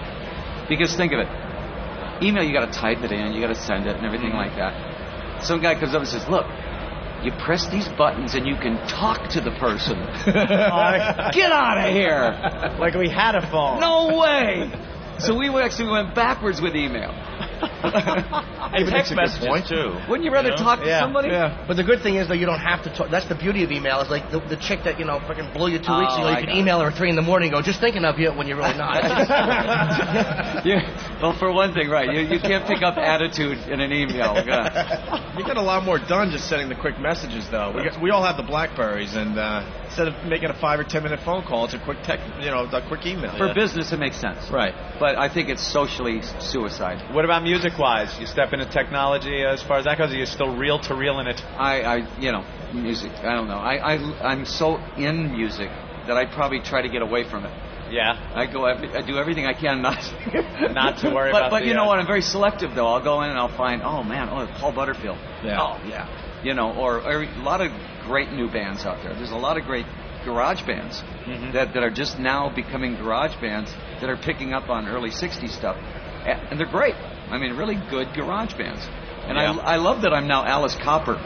F: Because think of it. Email, you got to type it in, you got to send it and everything like that. Some guy comes up and says, look, you press these buttons and you can talk to the person. Get out of here.
B: Like we had a phone.
F: No way. So we actually went backwards with email.
G: And text messages, too.
F: Wouldn't you rather talk to somebody?
E: Yeah. But the good thing is, though, you don't have to talk. That's the beauty of email. Is like the chick that, fucking blew you 2 weeks ago. You can email her at 3 in the morning and go, just thinking of you, when you're really not.
F: Well, for one thing, right. You can't pick up attitude in an email.
A: You get a lot more done just sending the quick messages, though. We all have the BlackBerries, and instead of making a 5 or 10 minute phone call, it's a quick a quick email.
F: For business, it makes sense.
A: Right.
F: But I think it's socially suicide.
B: What about music-wise? You step into technology as far as that goes, or are you still reel-to-reel in it?
F: Music, I don't know. I'm so in music that I probably try to get away from it.
B: Yeah.
F: I do everything I can not
B: to worry about.
F: But you know what? I'm very selective, though. I'll go in and I'll find, Paul Butterfield.
A: Yeah.
F: Oh, yeah. Or a lot of great new bands out there. There's a lot of great garage bands that are just now becoming garage bands that are picking up on early 60s stuff. And they're great. I mean, really good garage bands. And I love that I'm now Alice Cooper.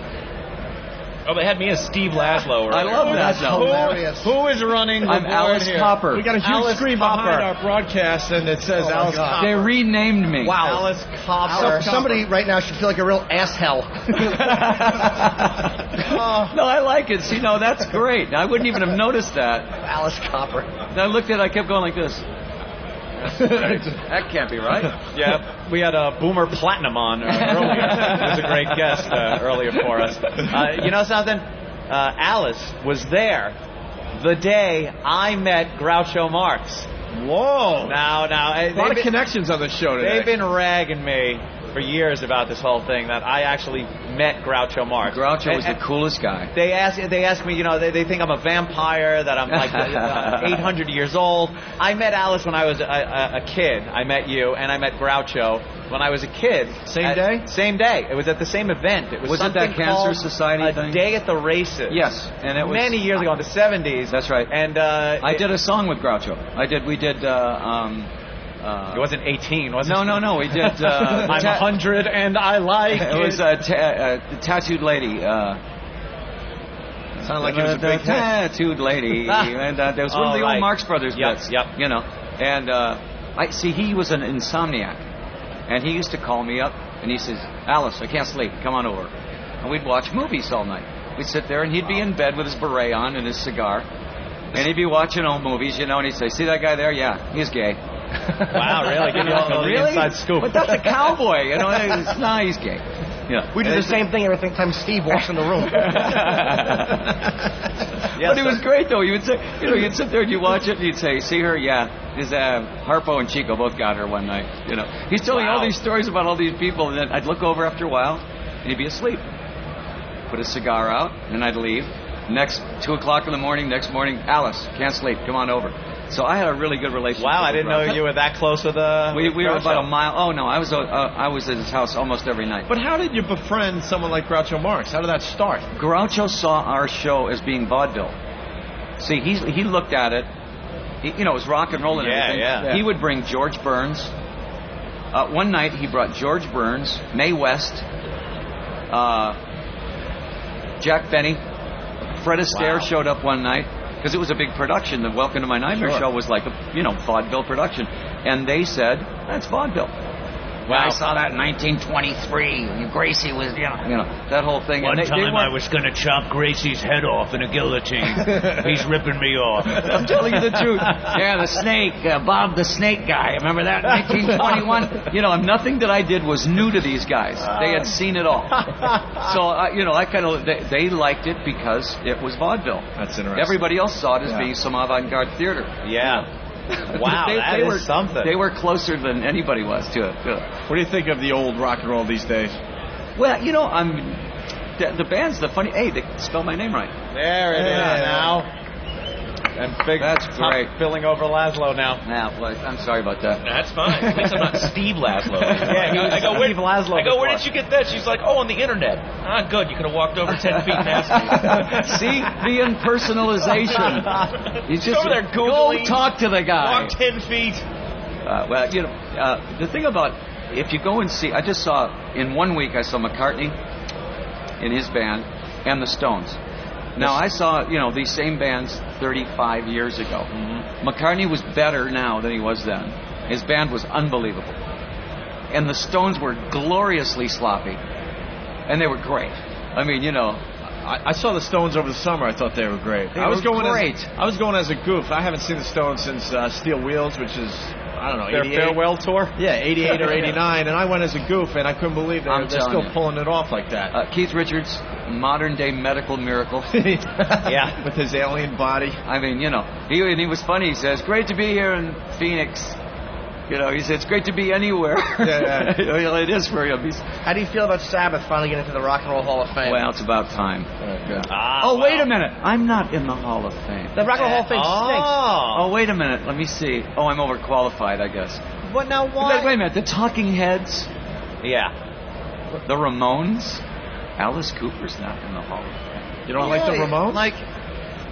G: Oh, they had me as Steve Laszlo.
F: I love that.
A: Who is running the
F: I'm
A: board
F: Alice
A: here?
F: Copper.
A: We got a huge
F: Alice
A: screen
F: Copper.
A: behind our broadcast, and it says Alice Copper.
F: They renamed me.
E: Wow.
A: Alice Copper.
E: Somebody right now should feel like a real asshole.
F: No, I like it. See, no, that's great. I wouldn't even have noticed that.
E: Alice Copper.
F: And I looked at it, I kept going like this. That can't be right.
B: Yeah, we had Boomer Platinum on earlier. He was a great guest earlier for us. You know something? Alice was there the day I met Groucho Marx.
A: Whoa.
B: Now,
A: a lot of connections on the show today.
B: They've been ragging me for years about this whole thing that I actually met Groucho Marx.
F: Groucho was the coolest guy.
B: They ask me, you know, they think I'm a vampire, that I'm like 800 years old. I met Alice when I was a kid. I met you, and I met Groucho when I was a kid.
A: Same day?
B: Same day. It was at the same event. It was
F: Wasn't
B: something
F: that Cancer
B: called
F: Society
B: A
F: thing?
B: Day at the Races.
F: Yes, and it was
B: many years ago in the 70s.
F: That's right.
B: And
F: I did a song with Groucho. We did.
B: It wasn't 18, was it?
F: No. We did.
B: I'm 100 and I like it.
F: It was a tattooed lady.
A: Sounded like it was a big hit.
F: Tattooed lady. And there was one of the old Marx Brothers bits.
B: Yep.
F: You know. And I see he was an insomniac. And he used to call me up and he says, Alice, I can't sleep. Come on over. And we'd watch movies all night. We'd sit there and he'd be in bed with his beret on and his cigar. And he'd be watching old movies, you know, and he'd say, see that guy there? Yeah, he's gay.
B: Wow, really? Give you all the inside scoop.
F: But that's a cowboy, you know. Nah, he's gay. Yeah.
E: We do the same thing every time Steve walks in the room.
F: But it was great, though. You would say, you know, you'd sit there and you watch it and you'd say, see her? Yeah. His Harpo and Chico both got her one night, you know. He's telling all these stories about all these people, and then I'd look over after a while and he'd be asleep. Put a cigar out, and I'd leave. Next 2 o'clock in the morning, next morning, Alice, can't sleep, come on over. So I had a really good relationship.
B: Wow, I
F: with
B: didn't know
F: Groucho.
B: you were that close with
F: We were about a mile. Oh no, I was at his house almost every night.
A: But how did you befriend someone like Groucho Marx? How did that start?
F: Groucho saw our show as being vaudeville. See, he looked at it. You know, it was rock and roll and everything.
B: Yeah.
F: He would bring George Burns. One night he brought George Burns, Mae West, Jack Benny, Fred Astaire showed up one night. Because it was a big production. The Welcome to My Nightmare show was like a, vaudeville production. And they said, that's vaudeville. Wow. I saw that in 1923. Gracie was, that whole thing.
I: One time I was going to chop Gracie's head off in a guillotine. He's ripping me off.
F: I'm telling you the truth. Yeah, the snake, Bob the Snake guy. Remember that in 1921? Nothing that I did was new to these guys. They had seen it all. So, I kind of, they liked it because it was vaudeville.
A: That's interesting.
F: Everybody else saw it as being some avant-garde theater.
B: Yeah. Wow, that is something.
F: They were closer than anybody was to it.
A: What do you think of the old rock and roll these days?
F: Well, the band's the funny. Hey, they spelled my name right.
B: There it is now. And big.
F: That's great.
B: Filling over Laszlo now.
F: I'm sorry about that.
G: That's fine. At least I'm not Steve Laszlo.
B: I go,
G: where did you get that? She's like, on the internet. Ah, good. You could have walked over 10 feet and asked me.
F: See? The impersonalization. You just
G: over there Googling.
F: Go talk to the guy.
G: Walk 10 feet.
F: The thing about, if you go and see, I just saw, in 1 week, I saw McCartney in his band and the Stones. Now, I saw, these same bands 35 years ago. Mm-hmm. McCartney was better now than he was then. His band was unbelievable. And the Stones were gloriously sloppy. And they were great. I mean,
A: I saw the Stones over the summer. I thought they were great.
F: I was going
A: as a goof. I haven't seen the Stones since Steel Wheels, which is, I don't know,
B: their
A: 88.
B: farewell tour?
A: Yeah, 88 or 89. And I went as a goof, and I couldn't believe they're still pulling it off like that.
F: Keith Richards, modern-day medical miracle.
A: Yeah, with his alien body.
F: I mean, he was funny. He says, great to be here in Phoenix. He said, it's great to be anywhere.
A: Yeah.
F: It is for him.
E: How do you feel about Sabbath finally getting into the Rock and Roll Hall of Fame?
F: Well, it's about time.
B: Wait
F: a minute. I'm not in the Hall of Fame.
E: The Rock and Roll Hall of Fame stinks.
F: Oh, wait a minute. Let me see. Oh, I'm overqualified, I guess.
B: What now? Why?
F: Wait a minute. The Talking Heads.
B: Yeah.
F: The Ramones. Alice Cooper's not in the Hall of Fame.
A: You don't like the Ramones?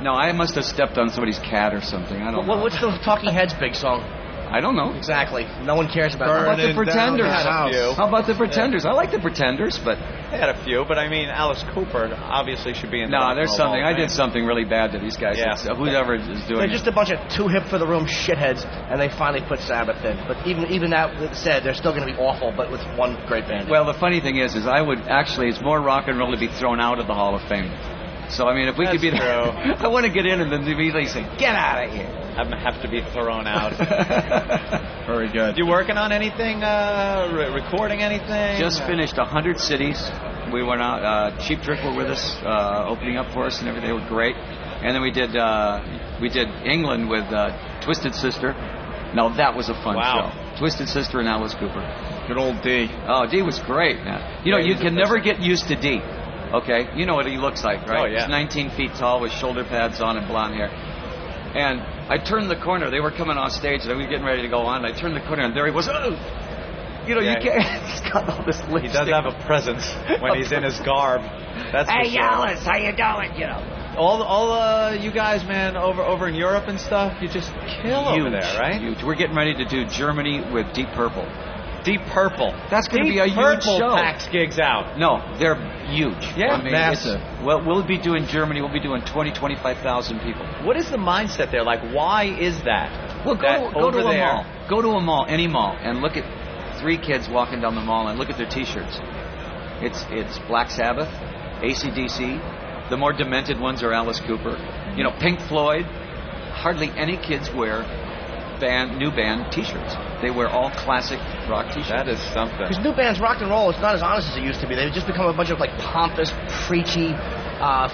F: No, I must have stepped on somebody's cat or something. I don't know.
E: What's the Talking Heads' big song?
F: I don't know.
E: Exactly. No one cares about
F: How about the Pretenders?
A: How
F: about the Pretenders? I like the Pretenders, but
B: They had a few, but I mean, Alice Cooper obviously should be in the
F: No,
B: Rock and
F: there's
B: Roll
F: something.
B: Hall of
F: I did
B: Fame.
F: something really bad to these guys.
B: Yeah.
F: It's, whoever is doing
E: They're
F: it.
E: just a bunch of too hip for the room shitheads, and they finally put Sabbath in. But even that said, they're still going to be awful, but with one great band.
F: Well, the funny thing is I would actually, it's more rock and roll to be thrown out of the Hall of Fame. So, I mean, if we could be there, I want to get in and then immediately say, get out of here.
B: Have to be thrown out.
A: Very good.
B: You working on anything? Recording anything?
F: Just finished 100 cities. We went out. Cheap Trick were with us, opening up for us and everything. They were great. And then we did England with Twisted Sister. Now that was a fun show. Twisted Sister and Alice Cooper.
A: Good old D.
F: Oh, D was great, man. You know, you can never get used to D. Okay, you know what he looks like, right?
B: Oh, yeah.
F: He's 19 feet tall with shoulder pads on and blonde hair. And I turned the corner. They were coming on stage, and I was getting ready to go on. And I turned the corner, and there he was. Oh! You know, you can't. He's got all this lipstick.
B: He does have a presence when he's in his garb. That's for
I: Hey,
B: sure.
I: Alice, how you doing? You know.
B: All you guys, man, over in Europe and stuff, you just kill over there, right?
F: Huge. We're getting ready to do Germany with Deep Purple.
B: Deep Purple.
F: That's going to be a huge
B: Purple
F: show.
B: packs gigs out.
F: No, they're huge.
B: Yeah,
F: I mean,
B: massive.
F: Well, we'll be doing Germany. We'll be doing 25,000 people.
B: What is the mindset there? Like, why is that?
F: Well,
B: that
F: go to
B: over
F: a
B: there,
F: mall. Go to a mall, any mall, and look at 3 kids walking down the mall and look at their T-shirts. It's Black Sabbath, AC/DC. The more demented ones are Alice Cooper. You know, Pink Floyd. Hardly any kids wear new band T-shirts. They wear all classic rock T-shirts.
B: That is something.
E: Because new bands rock and roll, it's not as honest as it used to be. They've just become a bunch of like pompous, preachy,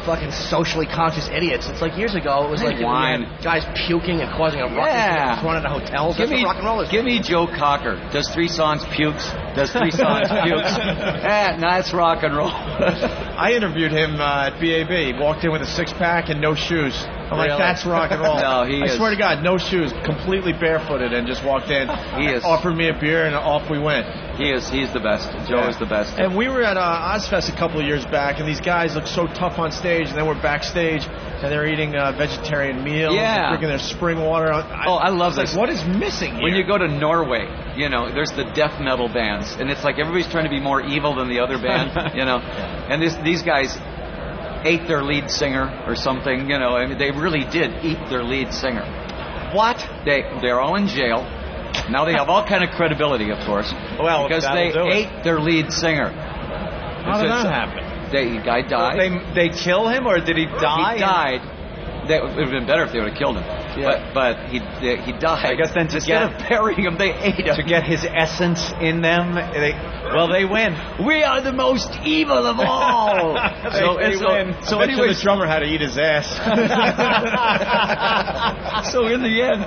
E: fucking socially conscious idiots. It's like years ago, it was like
F: Wine.
E: you had guys puking and causing a ruckus and thrown into hotels. That's what rock and roll is.
F: Give me Joe Cocker. Does 3 songs, pukes. Does 3 songs, pukes. That's rock and roll.
A: I interviewed him at BAB. He walked in with a 6-pack and no shoes. I'm like,
F: Really?
A: that's rock and roll.
F: No, he
A: I
F: is.
A: swear to God, no shoes, completely barefooted, and just walked in.
F: He is.
A: Offered me a beer, and off we went.
F: He's the best. Joe is the best.
A: And we were at Ozfest a couple of years back, and these guys looked so tough on stage, and then we're backstage, and they're eating vegetarian meals,
F: Yeah.
A: and drinking their spring water.
F: I love
A: this.
F: this.
A: Like, what is missing here?
F: When you go to Norway, you know, there's the death metal bands, and it's like everybody's trying to be more evil than the other band, you know. And these guys ate their lead singer or something, you know. I mean, they really did eat their lead singer.
B: What?
F: They're all in jail. Now they have all kind of credibility, of course,
B: that'll
F: because they
B: do it.
F: ate their lead singer.
B: How did that happen?
F: The guy died.
B: They kill him, or did he die?
F: He died. It would have been better if they would have killed him.
B: Yeah.
F: But he died.
B: I guess then
F: instead of burying him, they ate him.
B: To get his essence in them, they win.
F: We are the most evil of all.
A: They win. So anyway, the drummer had to eat his ass.
F: So in the end,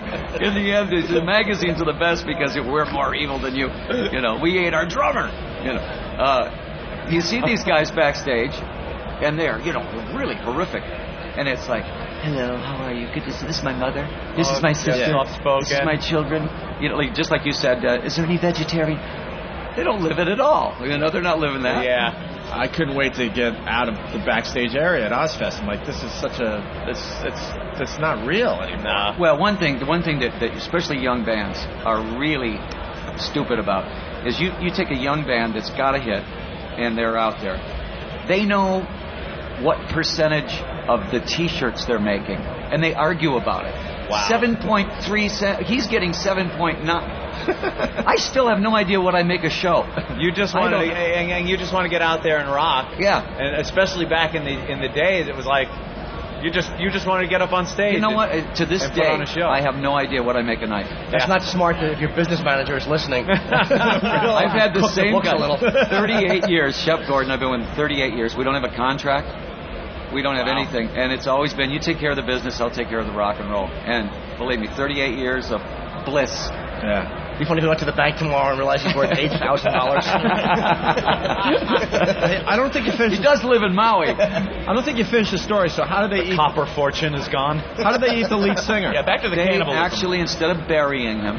F: the magazines are the best because we're more evil than you. You know, we ate our drummer. You know, you see these guys backstage, and they're really horrific, and it's like, hello, how are you? Good to see. This is my mother. This is my sister.
B: Soft-spoken.
F: This is my children. You know, like, just like you said, is there any vegetarian? They don't live it at all. You know, they're not living that.
A: Yeah. I couldn't wait to get out of the backstage area at Ozfest. I'm like, this is such a it's not real anymore.
B: Nah.
F: Well, the one thing that especially young bands are really stupid about is you take a young band that's got a hit and they're out there. They know what percentage of the T-shirts they're making, and they argue about it.
B: Wow.
F: 7.3. He's getting 7.9. I still have no idea what I make a show.
B: You just want to get out there and rock.
F: Yeah.
B: And especially back in the days, it was like you just wanted to get up on stage.
F: You know what? To this
B: and
F: day,
B: put on a show.
F: I have no idea what I make a night.
E: That's not smart if your business manager is listening.
F: I've had the
E: Cook
F: same
E: books
F: guy.
E: a little.
F: 38 years. Shep Gordon, I've been with 38 years. We don't have a contract. We don't have anything. And it's always been, you take care of the business, I'll take care of the rock and roll. And believe me, 38 years of bliss.
A: Yeah.
E: It'd be funny if he went to the bank tomorrow and realized he's worth $8,000.
A: I don't think you finished.
F: He does live in Maui.
A: I don't think you finished the story. So how did they eat?
B: Copper fortune is gone.
A: How did they eat the lead singer?
B: Yeah, back to the
F: They
B: cannibalism.
F: actually, instead of burying him,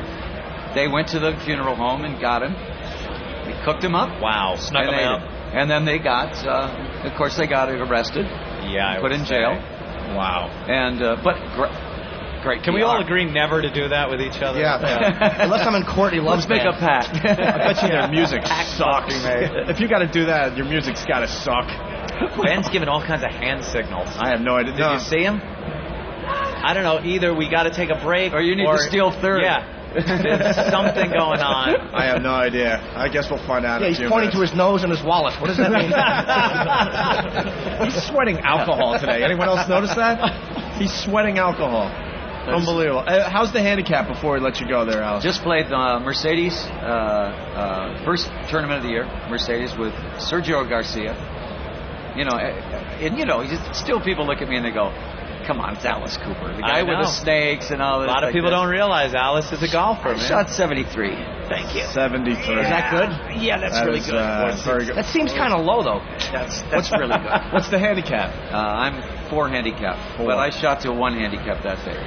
F: they went to the funeral home and got him. They cooked him up.
B: Wow, snuck him out.
F: And then they got, of course, they got arrested.
B: Yeah,
F: put in jail.
A: Wow.
F: And great.
B: Can we all agree never to do that with each other?
E: Yeah. Unless I'm in court, he loves
F: Let's make a
E: bands.
F: pact.
A: I bet you their music
B: Pact
A: sucks.
B: fucking, mate.
A: If you got to do that, your music's got to suck.
B: Ben's giving all kinds of hand signals.
A: I have no idea.
B: Did you see him? I don't know. Either we got to take a break,
F: or you need to steal third.
B: Yeah. There's something going on.
A: I have no idea. I guess we'll find out.
E: Yeah, he's pointing to his nose and his wallet. What does that mean?
A: He's sweating alcohol today. Anyone else notice that? He's sweating alcohol. Unbelievable. How's the handicap before we let you go there, Alice?
F: Just played Mercedes, first tournament of the year, Mercedes with Sergio Garcia. Still people look at me and they go, come on, it's Alice Cooper, the guy with the snakes and all this.
B: A lot of people don't realize Alice is a golfer, man.
F: Shot 73. Thank you.
A: 73.
E: Is that good?
F: Yeah, that's really good.
A: Very good.
E: That seems kind of low, though.
F: That's really good.
A: What's the handicap?
F: I'm 4 handicap, but I shot to 1 handicap that day.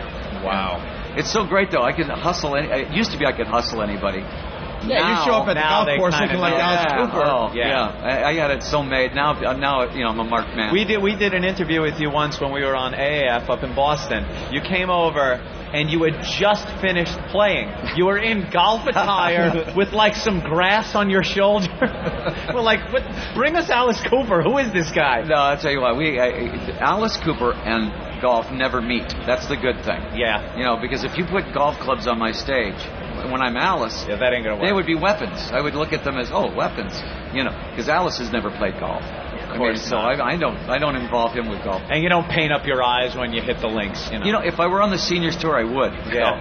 A: Wow.
F: It's so great, though. I can hustle. It used to be I could hustle anybody.
A: Yeah, you show up at the golf course looking like Alice Cooper.
F: Oh, yeah. I had it so made. Now, I'm a marked man.
B: We did an interview with you once when we were on AAF up in Boston. You came over and you had just finished playing. You were in golf attire with like some grass on your shoulder. We're like, bring us Alice Cooper. Who is this guy?
F: No, I'll tell you what. Alice Cooper and golf never meet. That's the good thing.
B: Yeah.
F: Because if you put golf clubs on my stage, when I'm Alice,
B: that ain't gonna work.
F: They would be weapons. I would look at them as weapons. Because Alice has never played golf.
B: Of course,
F: so I don't involve him with golf.
B: And you don't paint up your eyes when you hit the links.
F: If I were on the seniors tour, I would.
B: Yeah.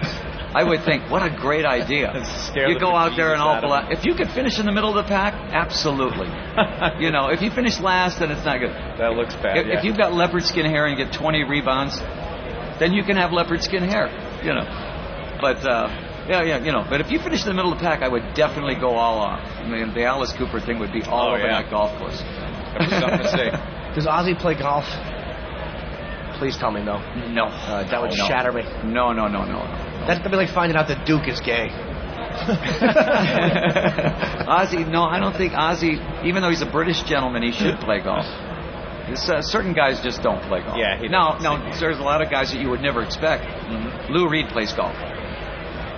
F: I would think, what a great idea. You go out there and if you could finish in the middle of the pack, absolutely. If you finish last, then it's not good.
B: That looks bad.
F: If you've got leopard skin hair and you get 20 rebounds, then you can have leopard skin hair. But but if you finish in the middle of the pack, I would definitely go all off. I mean, the Alice Cooper thing would be all over that golf course. Something to say.
E: Does Ozzy play golf? Please tell me no.
F: No.
E: That would shatter me.
F: No.
E: That'd be like finding out that Duke is gay.
F: Ozzy, no, I don't think Ozzy, even though he's a British gentleman, he should play golf. Certain guys just don't play golf.
B: Yeah,
F: there's a lot of guys that you would never expect. Mm-hmm. Lou Reed plays golf.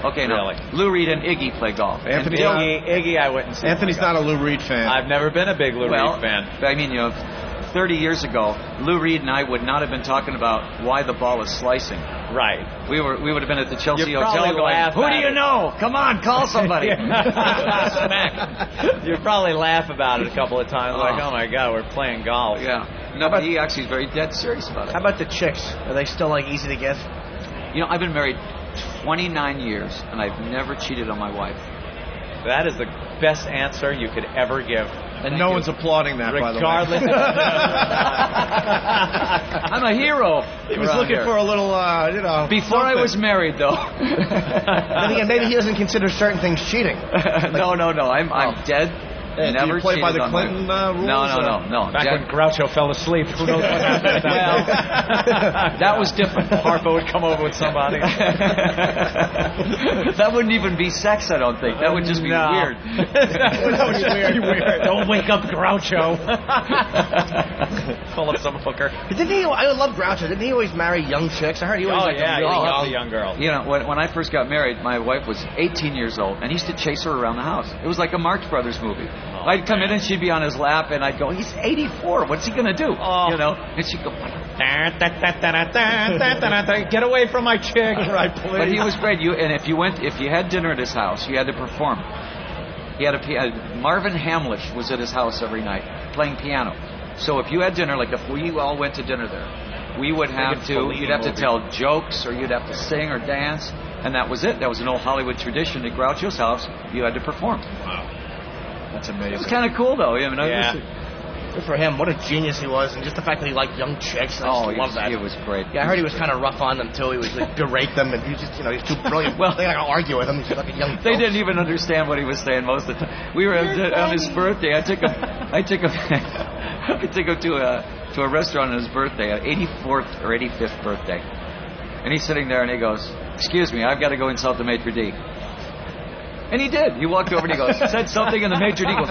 F: Okay, no.
B: Really?
F: Lou Reed and Iggy play golf.
B: Iggy, I wouldn't say.
A: Anthony's not a Lou Reed fan.
B: I've never been a big Lou Reed fan.
F: I mean, 30 years ago, Lou Reed and I would not have been talking about why the ball is slicing.
B: Right.
F: We would have been at the Chelsea
B: You'd
F: Hotel going, who do you
B: it.
F: know? Come on, call somebody.
B: You'd probably laugh about it a couple of times, like, oh my God, we're playing golf.
F: Yeah. No, but he actually is very dead serious about it.
E: How about the chicks? Are they still easy to get?
F: I've been married 29 years, and I've never cheated on my wife.
B: That is the best answer you could ever give.
A: And no one's applauding that,
B: regardless.
A: by the way.
F: I'm a hero.
A: He was looking for a little,
F: Before I was married, though.
E: Then again, maybe he doesn't consider certain things cheating.
F: No. I'm dead. Never
A: do you play by the
F: on
A: Clinton rules?
F: No.
B: Back when Groucho fell asleep, who knows what happened?
F: That was different.
B: Harpo would come over with somebody.
F: That wouldn't even be sex, I don't think. That would just be weird.
B: That would just be weird. Don't wake up, Groucho. Call up some hooker.
E: I love Groucho. Didn't he always marry young chicks? I heard he always
B: a young girl.
F: When I first got married, my wife was 18 years old, and he used to chase her around the house. It was like a Marx Brothers movie. I'd come in and she'd be on his lap, and I'd go, he's 84. What's he going to do? And she'd go,
B: get away from my chick. Right, please.
F: But he was great. If you had dinner at his house, you had to perform. He had Marvin Hamlish was at his house every night playing piano. So if you had dinner, like if we all went to dinner there, we would have you'd have to tell jokes, or you'd have to sing or dance, and that was it. That was an old Hollywood tradition. At Groucho's house, you had to perform.
A: Wow. That's amazing.
F: It was kind of cool, though.
E: Good for him. What a genius he was, and just the fact that he liked young chicks. I love that.
F: It was great.
E: Yeah, I heard he was kind of rough on them too. He would berate them, and he was just, he's too brilliant. Well, they're not gonna argue with him. He's like a young.
F: They didn't even understand what he was saying most of the time. We were on his birthday. I took him to a restaurant on his birthday, 84th or 85th birthday, and he's sitting there and he goes, "Excuse me, I've got to go insult the maitre d'." And he did. He walked over and he goes, said something, and the maitre d' goes,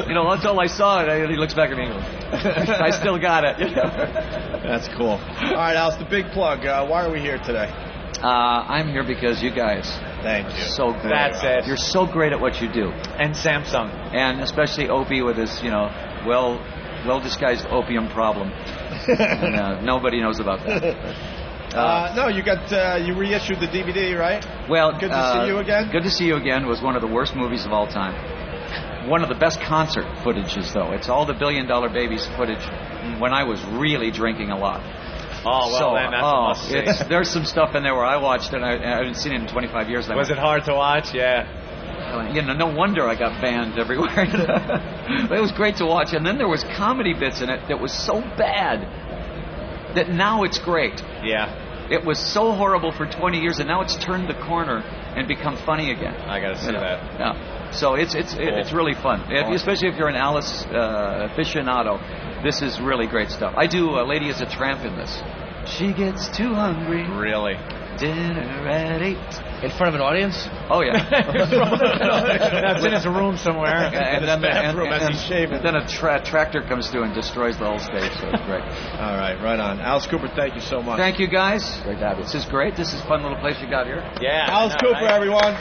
F: until I saw it, he looks back at me and goes, I still got it.
A: That's cool. All right, Alice, the big plug. Why are we here today?
F: I'm here because you guys.
A: Thank you.
F: So great.
B: That's it.
F: You're so great at what you do.
B: And Samsung.
F: And especially Opie with his, well-disguised opium problem. And, nobody knows about that.
A: No, you reissued the DVD, right?
F: Well,
A: good to see you again.
F: Good to see you again was one of the worst movies of all time. One of the best concert footages, though. It's all the $1 Billion Babies footage when I was really drinking a lot.
B: Oh, well, then that's a must-see.
F: There's some stuff in there where I watched it, and I haven't seen it in 25 years.
B: Was it hard to watch? Yeah.
F: No wonder I got banned everywhere. But it was great to watch. And then there was comedy bits in it that was so bad that now it's great.
B: Yeah.
F: It was so horrible for 20 years, and now it's turned the corner and become funny again.
B: I got to see that.
F: Yeah. So it's really fun, especially if you're an Alice aficionado. This is really great stuff. I do Lady is a Tramp in this. She gets too hungry.
B: Really?
F: Dinner at 8.
E: In front of an audience?
F: Oh, yeah.
B: That's in his room somewhere.
F: And then a tractor comes through and destroys the whole stage, so it's great.
A: All right, right on. Alice Cooper, thank you so much.
F: Thank you, guys. Great to have you. This is great. This is a fun little place you got here.
B: Yeah.
A: Alice Cooper, everyone.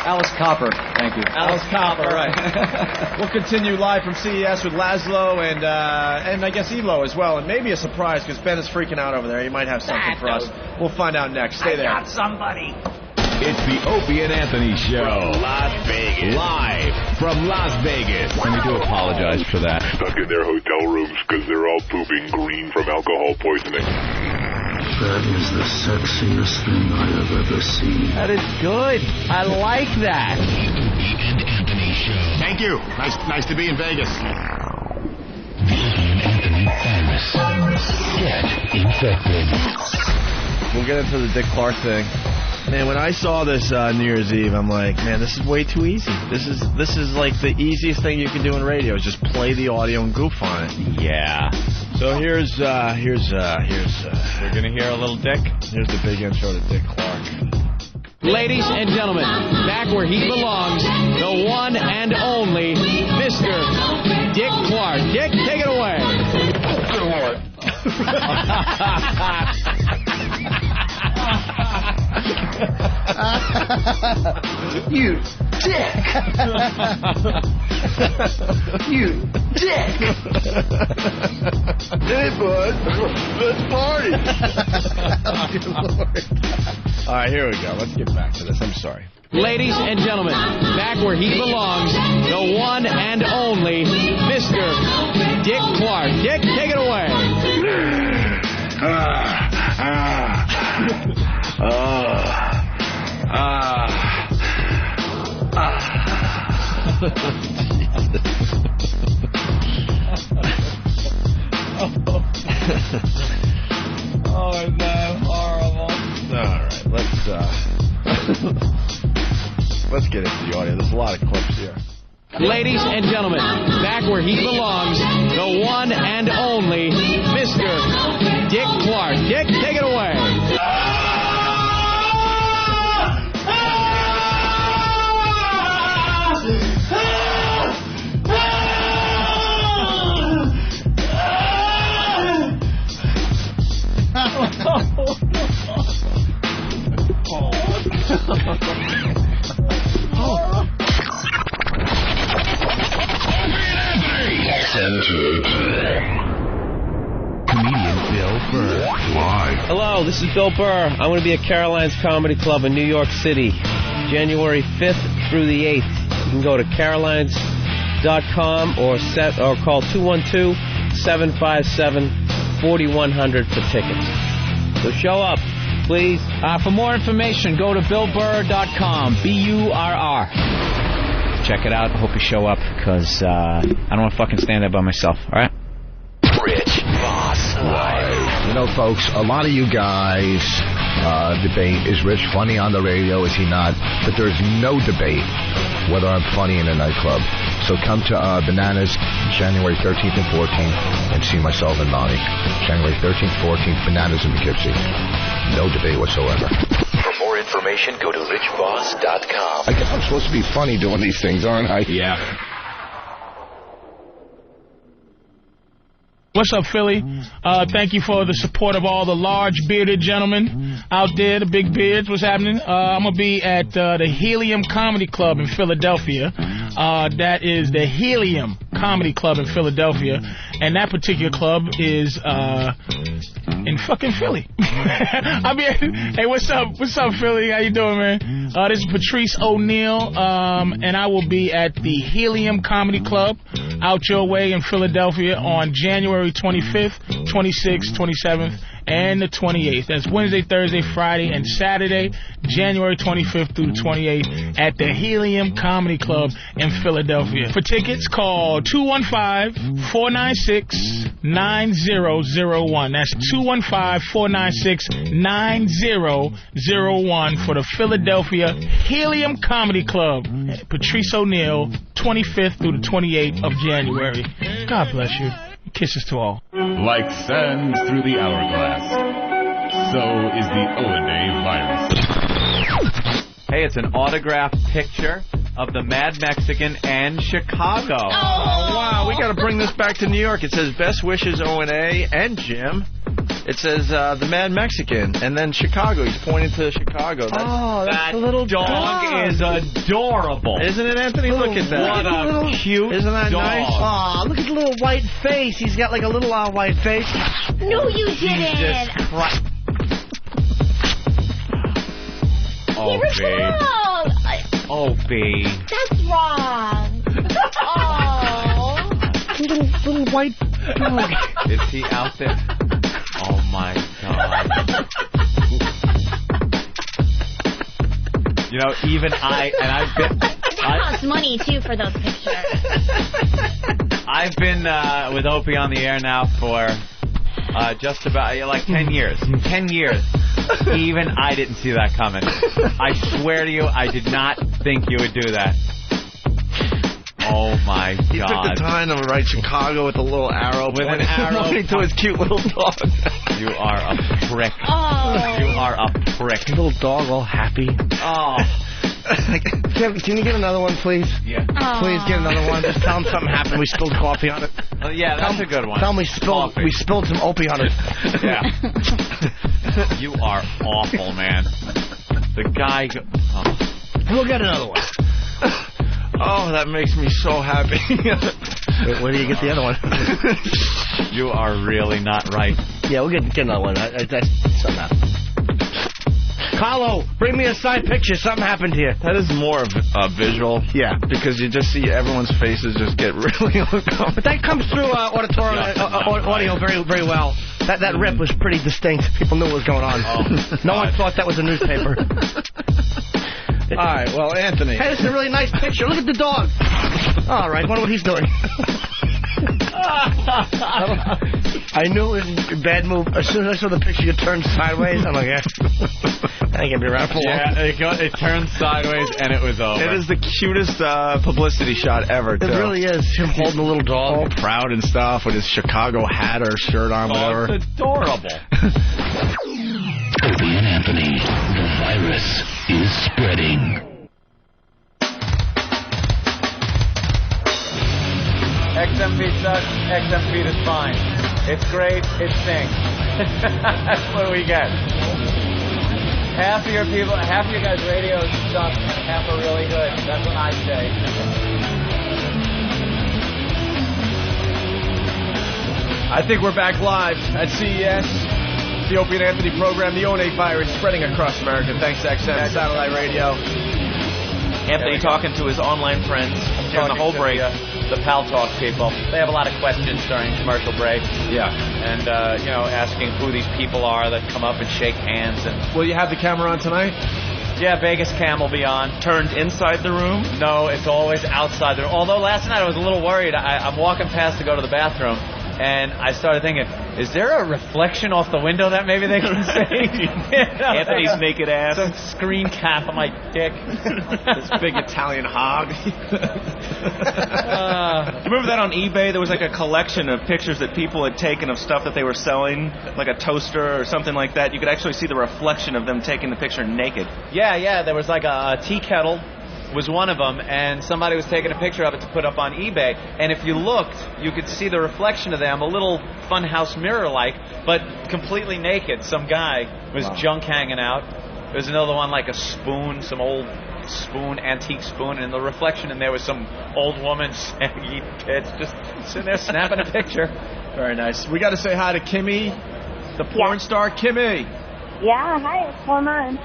F: Alice Copper. Thank you.
A: Alice Copper, right. We'll continue live from CES with Laszlo and I guess Elo as well, and maybe a surprise because Ben is freaking out over there. He might have something for us. We'll find out next. Stay there.
Q: I got somebody.
H: It's the Opie and Anthony Show. From Las Vegas. Live from Las Vegas.
K: And we do apologize for that.
J: Stuck in their hotel rooms because they're all pooping green from alcohol poisoning.
L: That is the sexiest thing I have ever seen.
Q: That is good. I like that.
H: The Opie and Anthony Show.
M: Thank you. Nice to be in Vegas.
H: The Opie and Anthony virus. Get infected.
A: We'll get into the Dick Clark thing. Man, when I saw this New Year's Eve, I'm like, man, this is way too easy. This is like the easiest thing you can do in radio is just play the audio and goof on it.
K: Yeah.
A: So here's
K: We're gonna hear a little Dick.
A: Here's the big intro to Dick Clark.
X: Ladies and gentlemen, back where he belongs, the one and only Mr. Dick Clark. Dick, take it away.
L: You dick! You dick!
A: Hey, bud, let's party! All right, here we go. Let's get back to this. I'm sorry.
X: Ladies and gentlemen, back where he belongs, the one and only Mr. Dick Clark. Dick, take it away.
A: Oh, isn't that horrible? All right, let's get into the audio. There's a lot of clips here.
X: Ladies and gentlemen, back where he belongs, the one and only Mr. Dick Clark. Dick, take it away.
H: Comedian Bill Burr. Live.
Y: Hello, this is Bill Burr. I'm going to be at Caroline's Comedy Club in New York City, January 5th through the 8th. You can go to carolines.com or call 212-757-4100 for tickets. So show up, please.
K: For more information, go to BillBurr.com. BURR. Check it out. I hope you show up, because I don't want to fucking stand there by myself, all right?
H: Rich Voss Live.
Z: You know, folks, a lot of you guys debate, is Rich funny on the radio, is he not? But there's no debate whether I'm funny in a nightclub. So come to Bananas January 13th and 14th and see myself and Monty. January 13th, 14th, Bananas in Poughkeepsie. No debate whatsoever.
H: For more information, go to richvoss.com.
Z: I guess I'm supposed to be funny doing these things, aren't I?
H: Yeah.
V: What's up, Philly? Thank you for the support of all the large bearded gentlemen out there, the big beards. What's happening? I'm going to be at the Helium Comedy Club in Philadelphia. That is the Helium Comedy Club in Philadelphia. And that particular club is in fucking Philly. I mean, hey, what's up? What's up, Philly? How you doing, man? This is Patrice O'Neal, and I will be at the Helium Comedy Club out your way in Philadelphia on January 25th, 26th, 27th, and the 28th. That's Wednesday, Thursday, Friday, and Saturday, January 25th through the 28th at the Helium Comedy Club in Philadelphia. For tickets, call 215-496-9001. That's 215-496-9001 for the Philadelphia Helium Comedy Club. Patrice O'Neal, 25th through the 28th of January. God bless you. Kisses to all.
C: Like sand through the hourglass, so is the O&A virus.
B: Hey, it's an autographed picture of the Mad Mexican and Chicago.
A: Oh, wow. We got to bring this back to New York. It says best wishes O&A and Jim. It says the Mad Mexican and then Chicago. He's pointing to Chicago.
V: That's a little
B: dog is adorable.
A: Isn't it, Anthony? Look at that.
B: What a cute
A: Isn't that
B: dog.
A: nice?
E: Aw, look at the little white face. He's got like a little white face.
D: No, you didn't.
B: Jesus Christ. Oh,
D: He was
B: babe.
D: wrong.
B: Oh, babe.
D: That's wrong. Oh.
E: Little white dog.
B: Is he out there? Oh, my God. You know, even I've been...
D: That costs money, too, for those pictures.
B: I've been with Opie on the air now for just about, like, 10 years. 10 years. Even I didn't see that coming. I swear to you, I did not think you would do that. Oh, my God.
A: He took the time to write Chicago with a little arrow.
B: With an arrow.
A: Pointing to his cute little dog.
B: You are a prick.
D: Oh.
B: You are a prick.
E: Little dog all happy.
B: Oh.
E: Can you get another one, please?
B: Yeah.
E: Please get another one. Just tell him something happened. We spilled coffee on it.
B: Oh, yeah, that's a good one.
E: Tell him we spilled some Opie on it.
B: Yeah. You are awful, man. The guy...
E: We'll get another one.
A: Oh, that makes me so happy.
E: Where do you get the other one?
B: You are really not right.
E: Yeah, we'll get another one. That's something happened. Carlo, bring me a signed picture. Something happened here.
A: That is more of visual.
E: Yeah.
A: Because you just see everyone's faces just get really uncomfortable.
E: But that comes through audio very, very well. That rip was pretty distinct. People knew what was going on.
B: Oh,
E: no one thought that was a newspaper.
A: All right, well, Anthony.
E: Hey, this is a really nice picture. Look at the dog. All right, wonder what he's doing. I knew it was a bad move. As soon as I saw the picture, you turned sideways. I'm like, yeah, I ain't going to be around for long.
B: Yeah, it turned sideways, and it was over.
A: It is the cutest publicity shot ever, too.
E: It really is. Him holding a little dog.
A: All proud and stuff with his Chicago hat or shirt on, whatever.
B: It's adorable.
L: Opie and Anthony, the virus is spreading.
B: XMP sucks. XMP is fine. It's great. It stinks. That's what we get. Half of your guys' radios suck. Half are really good. That's what I say.
A: I think we're back live at CES. The Opie and Anthony program, the O&A virus spreading across America. Thanks to XM Satellite Radio.
G: Anthony talking to his online friends during the whole break.
B: The Pal Talk people. They have a lot of questions during commercial break.
A: Yeah.
B: And, asking who these people are that come up and shake hands. And
A: Will you have the camera on tonight?
B: Yeah, Vegas Cam will be on.
G: Turned inside the room?
B: No, it's always outside the room. Although last night I was a little worried. I'm walking past to go to the bathroom. And I started thinking, is there a reflection off the window that maybe they can see?
G: Anthony's naked ass.
B: Some screen cap on my dick.
A: This big Italian hog.
G: Remember that on eBay? There was like a collection of pictures that people had taken of stuff that they were selling, like a toaster or something like that. You could actually see the reflection of them taking the picture naked.
B: Yeah. There was like a tea kettle was one of them, and somebody was taking a picture of it to put up on eBay. And if you looked, you could see the reflection of them, a little funhouse mirror-like, but completely naked. Some guy was junk hanging out. There's another one like a spoon, some old spoon, antique spoon, and the reflection in there was some old woman eating kids, just sitting there snapping a picture.
A: Very nice. We got to say hi to Kimmy, the porn star. Kimmy.
N: Yeah, hi, what's going on?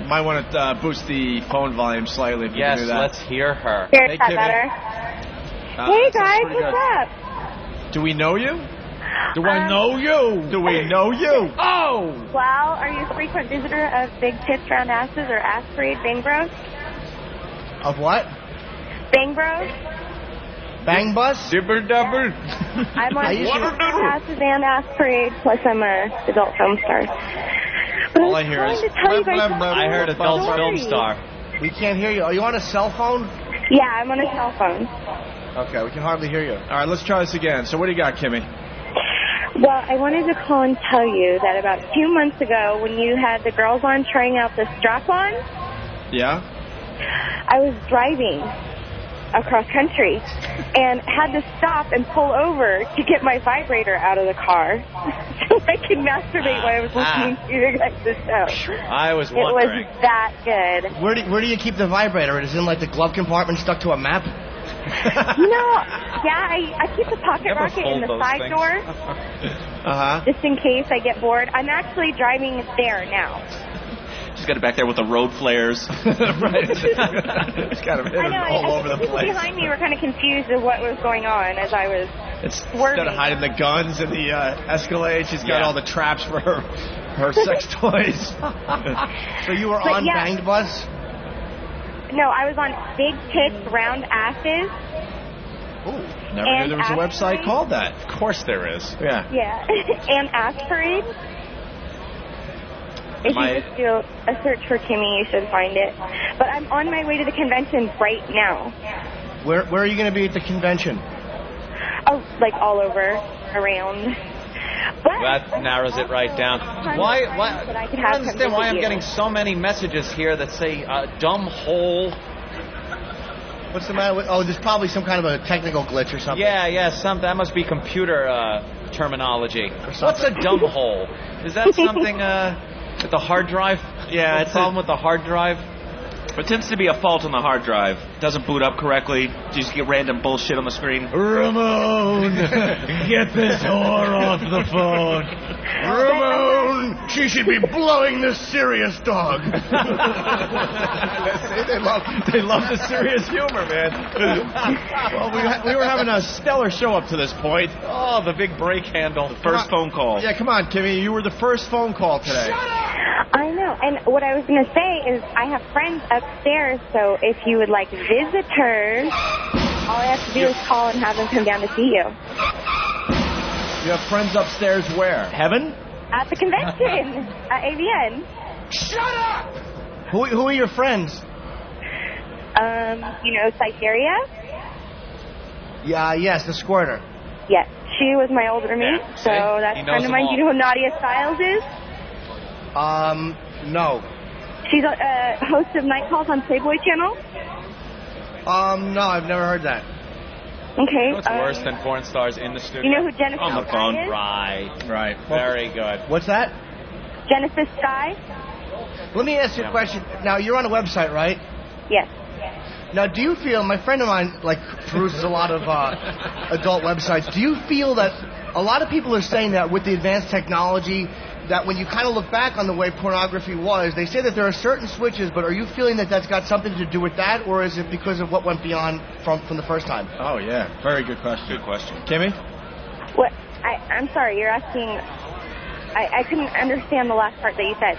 A: Might want to boost the phone volume slightly if you can do that.
B: Let's hear her.
N: Here's
A: Hey,
N: that
A: Kimmy.
N: better. Hey guys,
A: pretty
N: what's
A: good.
N: up?
A: Do we know you?
N: Do I know
A: you? Do we know you?
N: Oh! Well, are you a frequent visitor of Big Tits Round Asses or Ass Parade Bang Bros?
E: Of what?
N: Bang Bros?
E: Bang Bus?
A: Dibber Dubber.
N: I'm on Big Tits Round Asses and Ass Parade, plus I'm a adult film star. But
A: All I hear is...
N: to tell you guys
B: I heard adult film star.
E: We can't hear you. Are you on a cell phone?
N: Yeah, I'm on a cell phone.
E: Okay, we can hardly hear you.
A: All right, let's try this again. So what do you got, Kimmy?
N: Well, I wanted to call and tell you that about 2 months ago, when you had the girls on trying out the strap-on,
A: Yeah?
N: I was driving across country and had to stop and pull over to get my vibrator out of the car so I could masturbate while I was listening to you guys' show.
B: I was wondering.
N: It was that good.
E: Where do you keep the vibrator? Is it in like the glove compartment stuck to a map?
N: You know, yeah, I keep the pocket rocket in the side door just in case I get bored. I'm actually driving there now.
G: She's got it back there with the road flares.
A: Right. It's kind of
N: I know,
A: all over the
N: people
A: place.
N: behind me were kind of confused of what was going on as I was
A: Instead of hiding the guns in the Escalade, she's got all the traps for her sex toys.
E: So you were
N: But
E: on
N: yeah.
E: Banged Bus?
N: No, I was on Big Tits Round Asses.
A: Never knew there was a website called that.
B: Of course there is.
A: Yeah.
N: Yeah, and Ass Parade. If you just do a search for Kimmy, you should find it. But I'm on my way to the convention right now.
E: Where are you going to be at the convention?
N: Oh, like all over, around. But
B: That narrows it right down. Why? I don't understand why I'm getting so many messages here that say dumb hole.
E: What's the matter with... Oh, there's probably some kind of a technical glitch or something.
B: Yeah, that must be computer terminology. What's a dumb hole? Is that something with the hard drive?
G: Yeah,
B: it's a problem with the hard drive.
G: It tends to be a fault on the hard drive. Doesn't boot up correctly. You just get random bullshit on the screen.
I: Ramon, get this whore off the phone.
E: Ramon, she should be blowing this serious dog.
A: They love the serious humor, man. Well, we were having a stellar show up to this point.
B: Oh, the big brake handle.
G: First phone call.
A: Yeah, come on, Kimmy. You were the first phone call today.
N: I know, and what I was going to say is I have friends upstairs, so if you would like visitors, all I have to do is call and have them come down to see you.
A: You have friends upstairs where? Heaven?
N: At the convention, at AVN.
E: Shut up! Who are your friends?
N: You know Cytheria?
E: Yeah, yes, the squirter.
N: Yes, she was my old roommate, so that's
E: He
N: a
E: knows
N: friend of
E: them
N: mine.
E: all.
N: Do you know who Nadia Styles is?
E: No.
N: She's a host of night calls on Playboy Channel.
E: No, I've never heard that.
N: Okay.
B: What's worse than porn stars in the studio?
N: You know who Genesis
B: On the
N: Sky
B: phone.
N: is?
B: Right. Very good.
E: What's that?
N: Genesis Sky?
E: Let me ask you a question. Now, you're on a website, right?
N: Yes.
E: Now, do you feel, my friend of mine, peruses a lot of adult websites, do you feel that a lot of people are saying that with the advanced technology, that when you kind of look back on the way pornography was, they say that there are certain switches, but are you feeling that that's got something to do with that, or is it because of what went beyond from the first time?
A: Oh, yeah. Very good question.
G: Good question.
A: Kimmy?
N: What? I'm sorry, you're asking... I couldn't understand the last part that you said.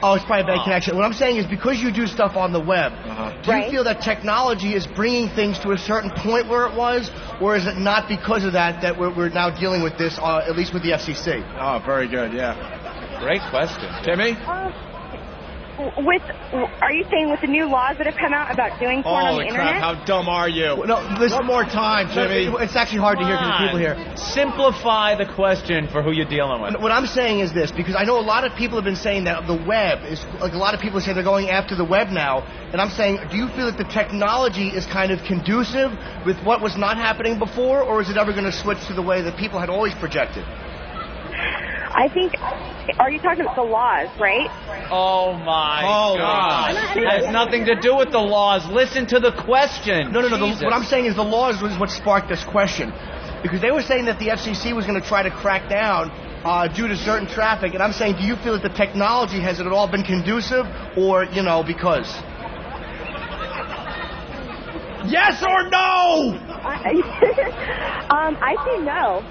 E: Oh, it's probably a bad connection. What I'm saying is because you do stuff on the web, do you feel that technology is bringing things to a certain point where it was, or is it not because of that we're now dealing with this, at least with the FCC?
A: Oh, very good, yeah.
B: Great question.
A: Timmy?
N: Are you saying with the new laws that have come out about doing porn on the
A: Holy
N: internet?
A: crap, how dumb are you?
E: No, listen,
A: one more time, Jimmy.
E: It's actually hard to hear because the people here.
B: Simplify the question for who you're dealing with.
E: What I'm saying is this, because I know a lot of people have been saying that the web is, like a lot of people say they're going after the web now, and I'm saying, do you feel that the technology is kind of conducive with what was not happening before, or is it ever going to switch to the way that people had always projected?
N: I think, are you talking about the laws, right?
B: Oh, my God. It has nothing to do with the laws. Listen to the question.
E: No. What I'm saying is the laws was what sparked this question. Because they were saying that the FCC was going to try to crack down due to certain traffic. And I'm saying, do you feel that the technology, has it at all been conducive? Or, because? Yes or no?
N: I say no.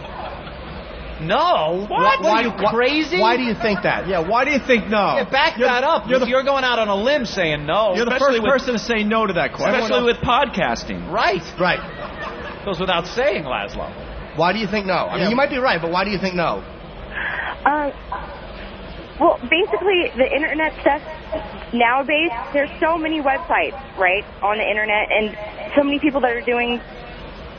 B: No? What? Are you crazy?
E: Why do you think that?
A: Yeah, why do you think no?
B: Yeah, back that up. You're going out on a limb saying no.
A: You're the first person to say no to that question.
G: Especially with podcasting.
B: Right.
G: Goes without saying, Laszlo.
E: Why do you think no? I mean, you might be right, but why do you think no?
N: Well, basically, the internet stuff nowadays, there's so many websites, right, on the internet, and so many people that are doing...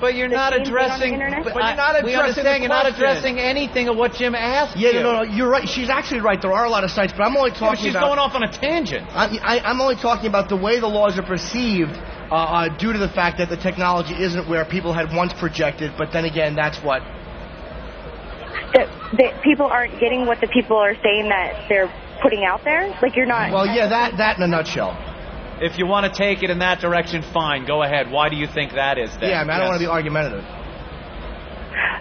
B: But you're not addressing. We understand you're not addressing anything of what Jim asked you.
E: Yeah, no, you're right. She's actually right. There are a lot of sites, but I'm only talking
B: she's going off on a tangent.
E: I'm only talking about the way the laws are perceived due to the fact that the technology isn't where people had once projected. But then again, that's what.
N: That people aren't getting what the people are saying that they're putting out there. Like you're not.
E: Well, yeah, that in a nutshell.
B: If you want to take it in that direction, fine. Go ahead. Why do you think that is then?
E: Yeah, I don't want to be argumentative.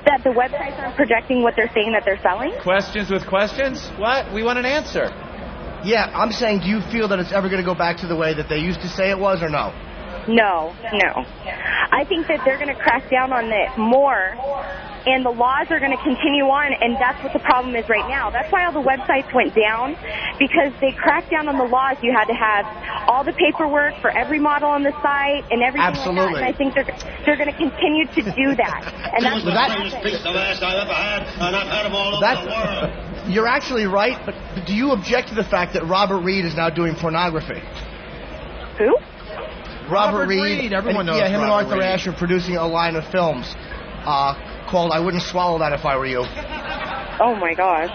N: That the websites aren't projecting what they're saying that they're selling?
B: Questions with questions? What? We want an answer.
E: Yeah, I'm saying, do you feel that it's ever going to go back to the way that they used to say it was, or no?
N: No. I think that they're going to crack down on it more, and the laws are going to continue on, and that's what the problem is right now. That's why all the websites went down, because they cracked down on the laws. You had to have all the paperwork for every model on the site and everything
E: Absolutely.
N: like that, and I think they're going to continue to do that. And that's
L: the piece of ass I've ever had, and I've had them all over the world.
E: You're actually right, but do you object to the fact that Robert Reed is now doing pornography?
N: Who?
E: Robert Reed.
A: Everyone knows.
E: Yeah, him and
A: Robert
E: Arthur
A: Reed.
E: Ashe are producing a line of films called "I Wouldn't Swallow That If I Were You."
N: Oh my gosh.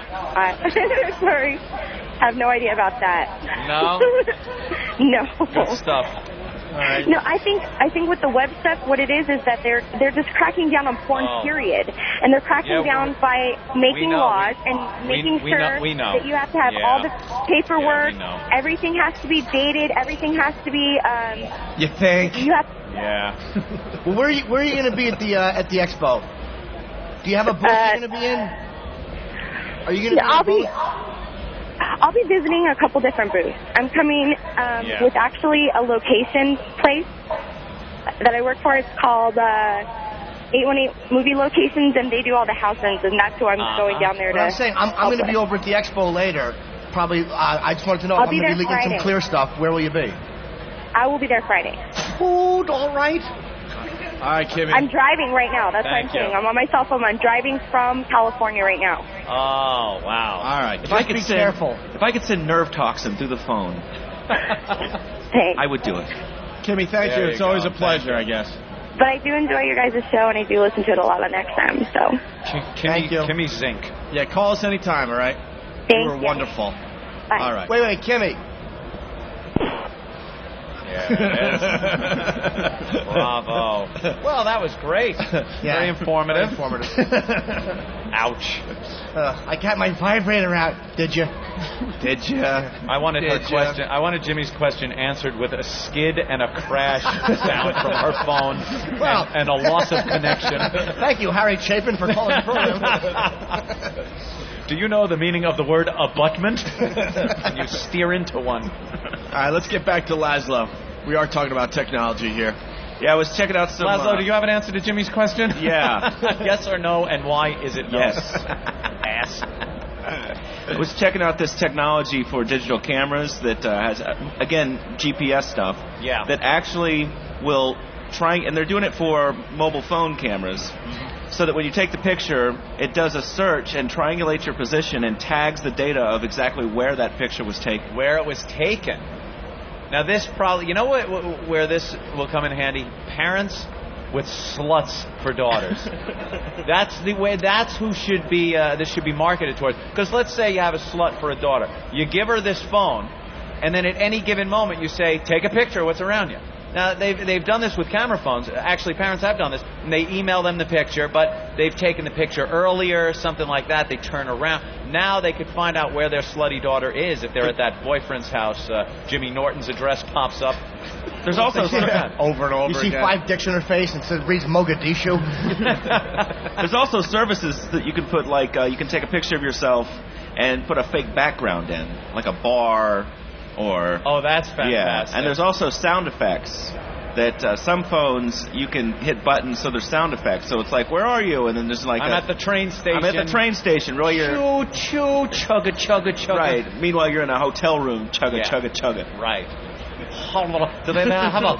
N: Sorry. I have no idea about that.
B: No?
N: No.
B: Good stuff. All right.
N: No, I think with the web stuff, what it is that they're just cracking down on porn, period. And they're cracking down by making laws and making sure that you have to have all the paperwork. Everything has to be dated. Everything has to be.
A: You think?
N: You have.
B: Yeah.
E: Well, where are you going to be at the expo? Do you have a booth you're going to be in? Are you going to be in a booth?
N: I'll be visiting a couple different booths. I'm coming with actually a location place that I work for. It's called 818 Movie Locations, and they do all the house-ins, and that's who I'm going down there to.
E: I'm saying I'm going to be over at the expo later. Probably. I just wanted to know if I'm going to be leaking
N: Friday.
E: some clear stuff. Where will you be?
N: I will be there Friday.
E: Oh, all right.
A: All right, Kimmy.
N: I'm driving right now. That's what I'm saying. I'm on my cell phone. I'm driving from California right now.
B: Oh, wow.
A: All right.
G: If I could send nerve toxin through the phone, I would do it.
A: Kimmy, thank you. It's always a pleasure, I guess.
N: But I do enjoy your guys' show, and I do listen to it a lot on XM, so.
A: Thank you.
B: Kimmy Zink.
A: Yeah, call us anytime, all right?
N: Thank
A: you. Were wonderful.
N: Bye.
A: All right.
E: Wait, Kimmy.
B: Yeah, bravo. Well, that was great. Very informative. Ouch.
E: I got my vibrator out. Did you?
A: Did you?
B: I wanted her question. I wanted Jimmy's question answered with a skid and a crash sound from her phone, and a loss of connection.
E: Thank you, Harry Chapin, for calling the program.
B: Do you know the meaning of the word abutment? And you steer into one.
A: All right, let's get back to Laszlo. We are talking about technology here. Yeah, I was checking out some...
B: Laszlo, do you have an answer to Jimmy's question?
A: Yeah.
B: Yes or no, and why is it no?
G: Yes.
B: Ass.
G: I was checking out this technology for digital cameras that has, again, GPS stuff.
B: Yeah.
G: That actually will try, and they're doing it for mobile phone cameras. so that when you take the picture, it does a search and triangulates your position and tags the data of exactly where that picture was taken.
B: Where it was taken. Now this probably, you know what, where this will come in handy? Parents with sluts for daughters. That's the way. That's who should be. This should be marketed towards. Because let's say you have a slut for a daughter. You give her this phone, and then at any given moment you say, "Take a picture of what's around you." Now they've done this with camera phones. Actually, parents have done this. And they email them the picture, but they've taken the picture earlier, something like that. They turn around. Now they could find out where their slutty daughter is if they're at that boyfriend's house. Jimmy Norton's address pops up.
A: There's also over and over
E: You see
A: again.
E: 5 dicks in her face and it reads Mogadishu.
G: There's also services that you can put, like you can take a picture of yourself and put a fake background in, like a bar or...
B: Oh, that's fantastic.
G: Yeah, and there's also sound effects that some phones you can hit buttons so there's sound effects. So it's like, where are you? And then there's like
B: I'm at the train station.
G: I'm at the train station. Really,
B: choo, choo, chugga, chugga, chugga.
G: Right. Meanwhile, you're in a hotel room. Chugga, chugga, chugga.
B: Right. Do they now have a...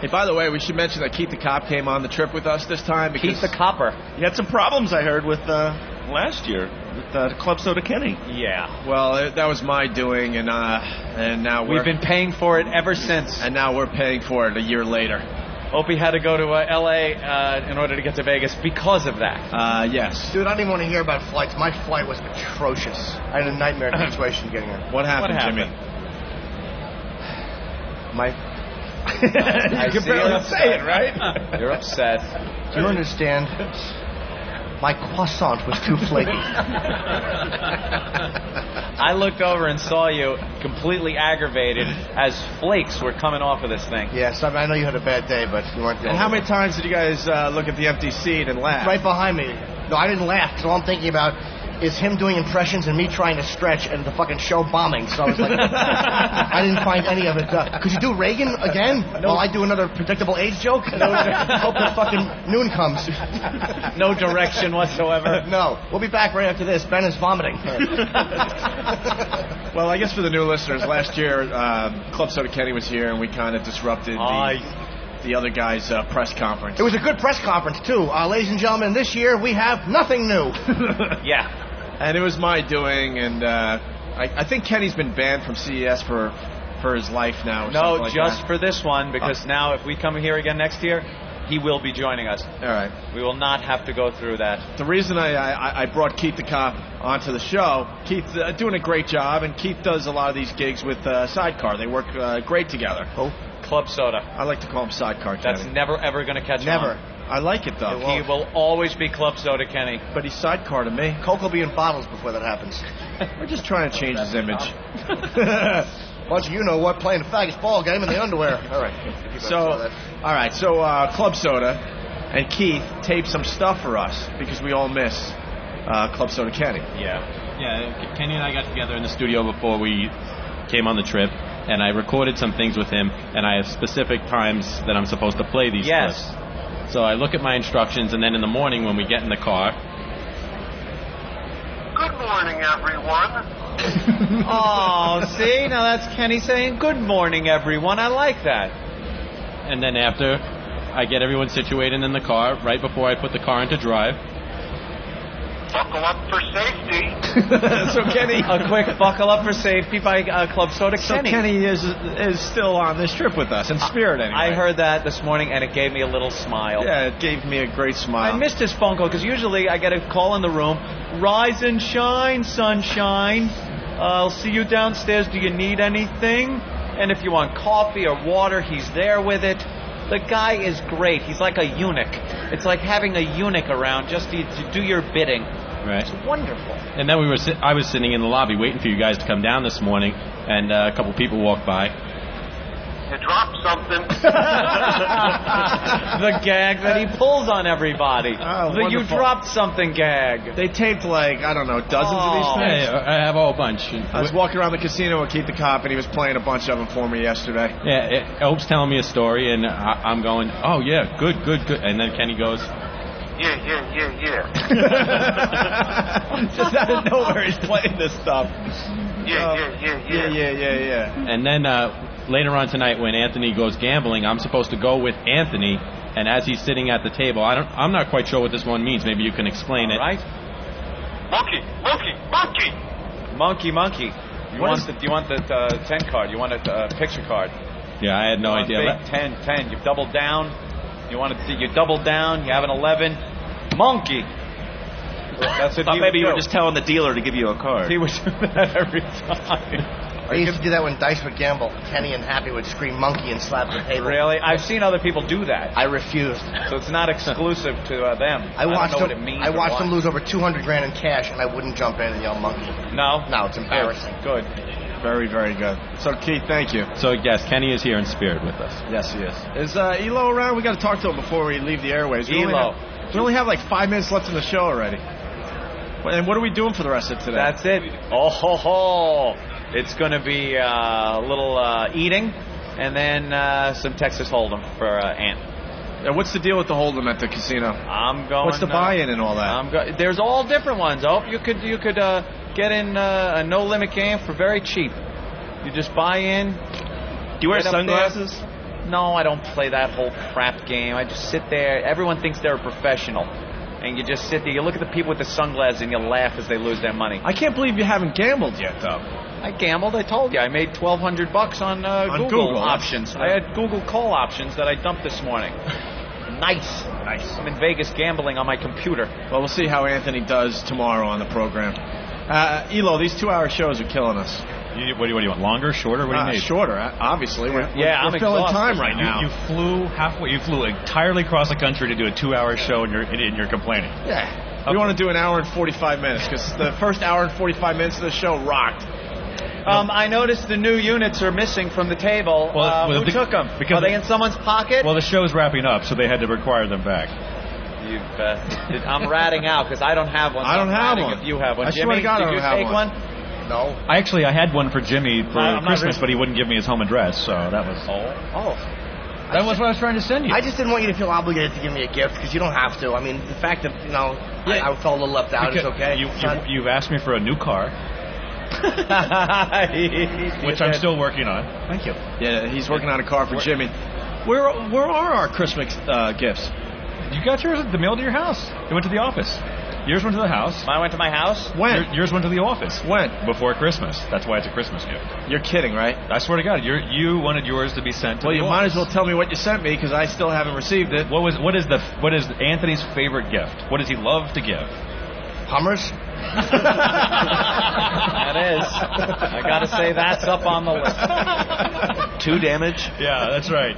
A: Hey, by the way, we should mention that Keith the Cop came on the trip with us this time.
B: Keith the Copper.
G: You had some problems, I heard, with last year with Club Soda Kenny.
B: Yeah.
A: Well, that was my doing, and now
B: we've been paying for it ever since.
A: And now we're paying for it a year later.
B: Opie had to go to L.A. In order to get to Vegas because of that.
A: Yes.
E: Dude, I don't even want to hear about flights. My flight was atrocious. I had a nightmare situation getting there.
A: What happened, Jimmy?
B: I
A: can barely say it, right?
B: You're upset.
E: Do you understand? My croissant was too flaky.
B: I looked over and saw you completely aggravated as flakes were coming off of this thing.
E: Yes, I know you had a bad day, but you weren't the
A: And
E: only
A: how
E: one.
A: many times did you guys look at the empty seat and laugh?
E: Right behind me. No, I didn't laugh, because all I'm thinking about is him doing impressions and me trying to stretch and the fucking show bombing. So I was like, I didn't find any of it. Could you do Reagan again? While I do another predictable age joke? Hope the fucking noon comes.
B: No direction whatsoever.
E: No. We'll be back right after this. Ben is vomiting.
A: Well, I guess for the new listeners, last year Club Soda Kenny was here and we kind of disrupted the other guy's press conference.
E: It was a good press conference, too. Ladies and gentlemen, this year we have nothing new.
B: Yeah.
A: And it was my doing, and I think Kenny's been banned from CES for his life now. Or
B: No,
A: like
B: just
A: that.
B: for this one, because now if we come here again next year, he will be joining us.
A: All right.
B: We will not have to go through that.
A: The reason I brought Keith the Cop onto the show, Keith's doing a great job, and Keith does a lot of these gigs with Sidecar. They work great together.
E: Oh.
B: Club Soda.
A: I like to call him Sidecar Kenny.
B: That's never, ever going to catch
E: Never.
B: on.
A: I like it, though.
B: He will always be Club Soda Kenny.
A: But he's Sidecar to me.
E: Coke will be in bottles before that happens.
A: We're just trying to change his image.
E: Bunch of you know what, playing a faggots ball game in the underwear. All right.
A: So Club Soda and Keith taped some stuff for us because we all miss Club Soda Kenny.
O: Yeah, Kenny and I got together in the studio before we came on the trip, and I recorded some things with him, and I have specific times that I'm supposed to play these clips. So I look at my instructions, and then in the morning when we get in the car...
P: Good morning, everyone.
B: Oh, see? Now that's Kenny saying, good morning, everyone. I like that.
O: And then after, I get everyone situated in the car right before I put the car into drive.
P: Buckle up for safety.
A: So Kenny...
B: A quick buckle up for safety by Club Soda Kenny.
A: So Kenny is still on this trip with us, in spirit anyway.
B: I heard that this morning, and it gave me a little smile.
A: Yeah, it gave me a great smile.
B: I missed his phone call, because usually I get a call in the room, rise and shine, sunshine. I'll see you downstairs. Do you need anything? And if you want coffee or water, he's there with it. The guy is great. He's like a eunuch. It's like having a eunuch around just to do your bidding.
O: Right.
B: It's wonderful.
O: And then I was sitting in the lobby waiting for you guys to come down this morning, and a couple people walked by.
P: You dropped something.
B: The gag that he pulls on everybody.
A: Oh,
B: the you
A: wonderful.
B: dropped something gag.
A: They taped I don't know, dozens of these things.
O: Yeah, I have a whole bunch.
A: I was walking around the casino with Keith the Cop, and he was playing a bunch of them for me yesterday.
O: Yeah, Ope's telling me a story, and I'm going, oh, yeah, good. And then Kenny goes...
P: Yeah.
A: Just out of nowhere, he's playing this stuff.
P: Yeah.
O: And then later on tonight, when Anthony goes gambling, I'm supposed to go with Anthony And as he's sitting at the table, I'm not quite sure what this one means. Maybe you can explain it.
B: Right?
P: Monkey, monkey, monkey.
B: Monkey, monkey. Do you want the 10 card? You want a picture card?
O: Yeah, I had no idea.
B: Big 10. You've doubled down. You doubled down. You have an 11. Monkey. That's what
G: I thought
B: he
G: maybe you
B: would
G: were
B: do.
G: just telling the dealer to give you a card.
B: He would do that every time.
E: I used to do that when Dice would gamble. Kenny and Happy would scream monkey and slap the table.
B: Really? I've seen other people do that.
E: I refused.
B: So it's not exclusive to them.
E: I watched
B: don't know
E: them.
B: what it means.
E: I watched them lose over $200,000 in cash, and I wouldn't jump in and yell monkey.
B: No?
E: No, it's embarrassing.
B: Good.
A: Very, very good. So, Keith, thank you.
O: So, yes, Kenny is here in spirit with us.
A: Yes, he is. Is Elo around? We got to talk to him before we leave the airways. We only have like 5 minutes left in the show already. And what are we doing for the rest of today?
B: That's it. Oh, ho, ho. It's going to be a little eating, and then some Texas Hold'em for Ant.
A: And what's the deal with the Hold'em at the casino?
B: I'm going.
A: What's the buy-in and all that?
B: There's all different ones. Oh, you could get in a no-limit game for very cheap. You just buy in.
G: Do you wear sunglasses?
B: No, I don't play that whole crap game. I just sit there. Everyone thinks they're a professional. And you just sit there. You look at the people with the sunglasses and you laugh as they lose their money.
A: I can't believe you haven't gambled yet, though.
B: I gambled. I told you. I made $1,200 on Google options. I had Google call options that I dumped this morning. Nice. I'm in Vegas gambling on my computer.
A: Well, we'll see how Anthony does tomorrow on the program. Elo, these 2-hour shows are killing us.
F: What do you want? Longer, shorter? What do you need?
A: Shorter, obviously. We're
B: I'm
A: filling
B: exhausted.
A: time right now.
F: You flew halfway. You flew entirely across the country to do a 2-hour show, and you're complaining.
A: Yeah.
F: Okay.
A: We want to do an hour and 45 minutes because the first hour and 45 minutes of the show rocked.
B: I noticed the new units are missing from the table. Who took them? Are they in someone's pocket?
F: Well, the show's wrapping up, so they had to require them back.
B: I'm ratting out because I don't have one.
A: I don't have one.
B: If you have one,
A: I swear to God,
B: Jimmy,
A: I don't have
B: did you take one?
E: No.
F: I had one for Jimmy for Christmas, but he wouldn't give me his home address, so that was...
E: Oh.
F: That was what I was trying to send you.
E: I just didn't want you to feel obligated to give me a gift because you don't have to. I mean, the fact that, I felt a little left out is okay.
F: You've asked me for a new car, which I'm still working on.
E: Thank you.
A: Yeah, he's working on a car for Jimmy. Where are our Christmas gifts?
F: You got yours mailed to your house. It went to the office. Yours went to the house.
B: Mine went to my house.
A: When?
F: Yours went to the office.
A: When?
F: Before Christmas. That's why it's a Christmas gift.
A: You're kidding, right?
F: I swear to God, you wanted yours to be sent to
A: Well,
F: the
A: you
F: office.
A: might as well tell me what you sent me because I still haven't received it.
F: What is Anthony's favorite gift? What does he love to give?
E: Hummers?
B: That is. I got to say that's up on the list.
G: 2 damage.
F: Yeah, that's right.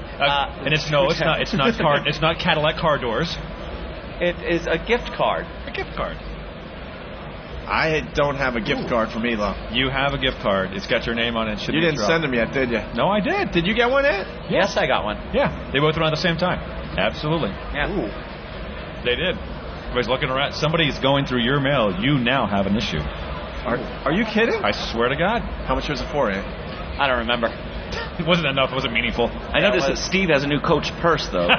F: And it's not Cadillac car doors.
B: It is a gift card.
F: A gift card.
A: I don't have a gift card from Elo.
F: You have a gift card. It's got your name on it.
A: You didn't send them yet, did you?
F: No, I did.
A: Did you get one yet?
B: Yes, I got one.
F: Yeah, they both went at the same time. Absolutely.
B: Yeah.
F: Ooh. They did. Everybody's looking around. Somebody's going through your mail. You now have an issue.
A: Are you kidding?
F: I swear to God.
A: How much was it for, eh?
B: I don't remember.
F: It wasn't enough. It wasn't meaningful.
G: I noticed that Steve has a new Coach purse, though.
A: You're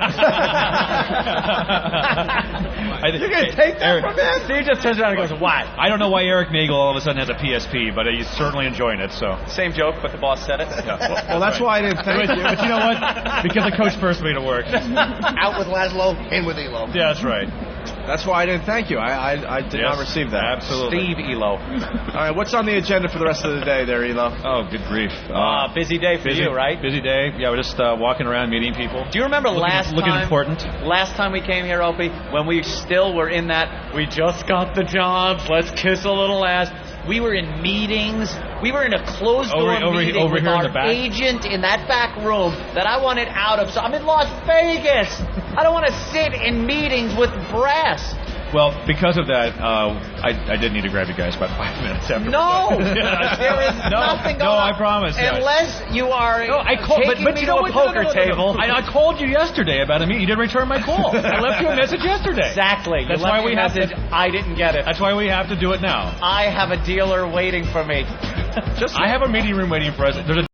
A: going to take that from him?
B: Steve just turns around and goes, what?
F: I don't know why Eric Nagel all of a sudden has a PSP, but he's certainly enjoying it. So
B: Same joke, but the boss said it.
F: Yeah.
A: Well, that's why I didn't thank you.
F: But you know what? Because the Coach purse made it work.
E: Out with Laszlo, in with Elo.
F: Yeah, that's right.
A: That's why I didn't thank you. I did not receive that.
F: Absolutely.
B: Steve Elo.
A: All right, what's on the agenda for the rest of the day there, Elo?
F: Oh, good grief.
B: Busy day for you, right?
F: Busy day. Yeah, we're just walking around meeting people.
B: Do you remember
F: looking important?
B: Last time we came here, Opie, when we still were in that, we just got the jobs, let's kiss a little ass. We were in meetings. We were in a closed-door meeting
F: over
B: with
F: here
B: our
F: in the back?
B: agent in that back room that I wanted out of. So I'm in Las Vegas. I don't want to sit in meetings with brass.
F: Well, because of that, I did need to grab you guys about 5 minutes after.
B: No! There is nothing going on.
F: I promise.
B: Unless you are taking me to a poker table.
F: I called you yesterday about a meeting. You didn't return my call. I left you a message yesterday.
B: Exactly.
F: That's why we have to.
B: I didn't get it.
F: That's why we have to do it now.
B: I have a dealer waiting for me.
F: I have a meeting room waiting for us. There's a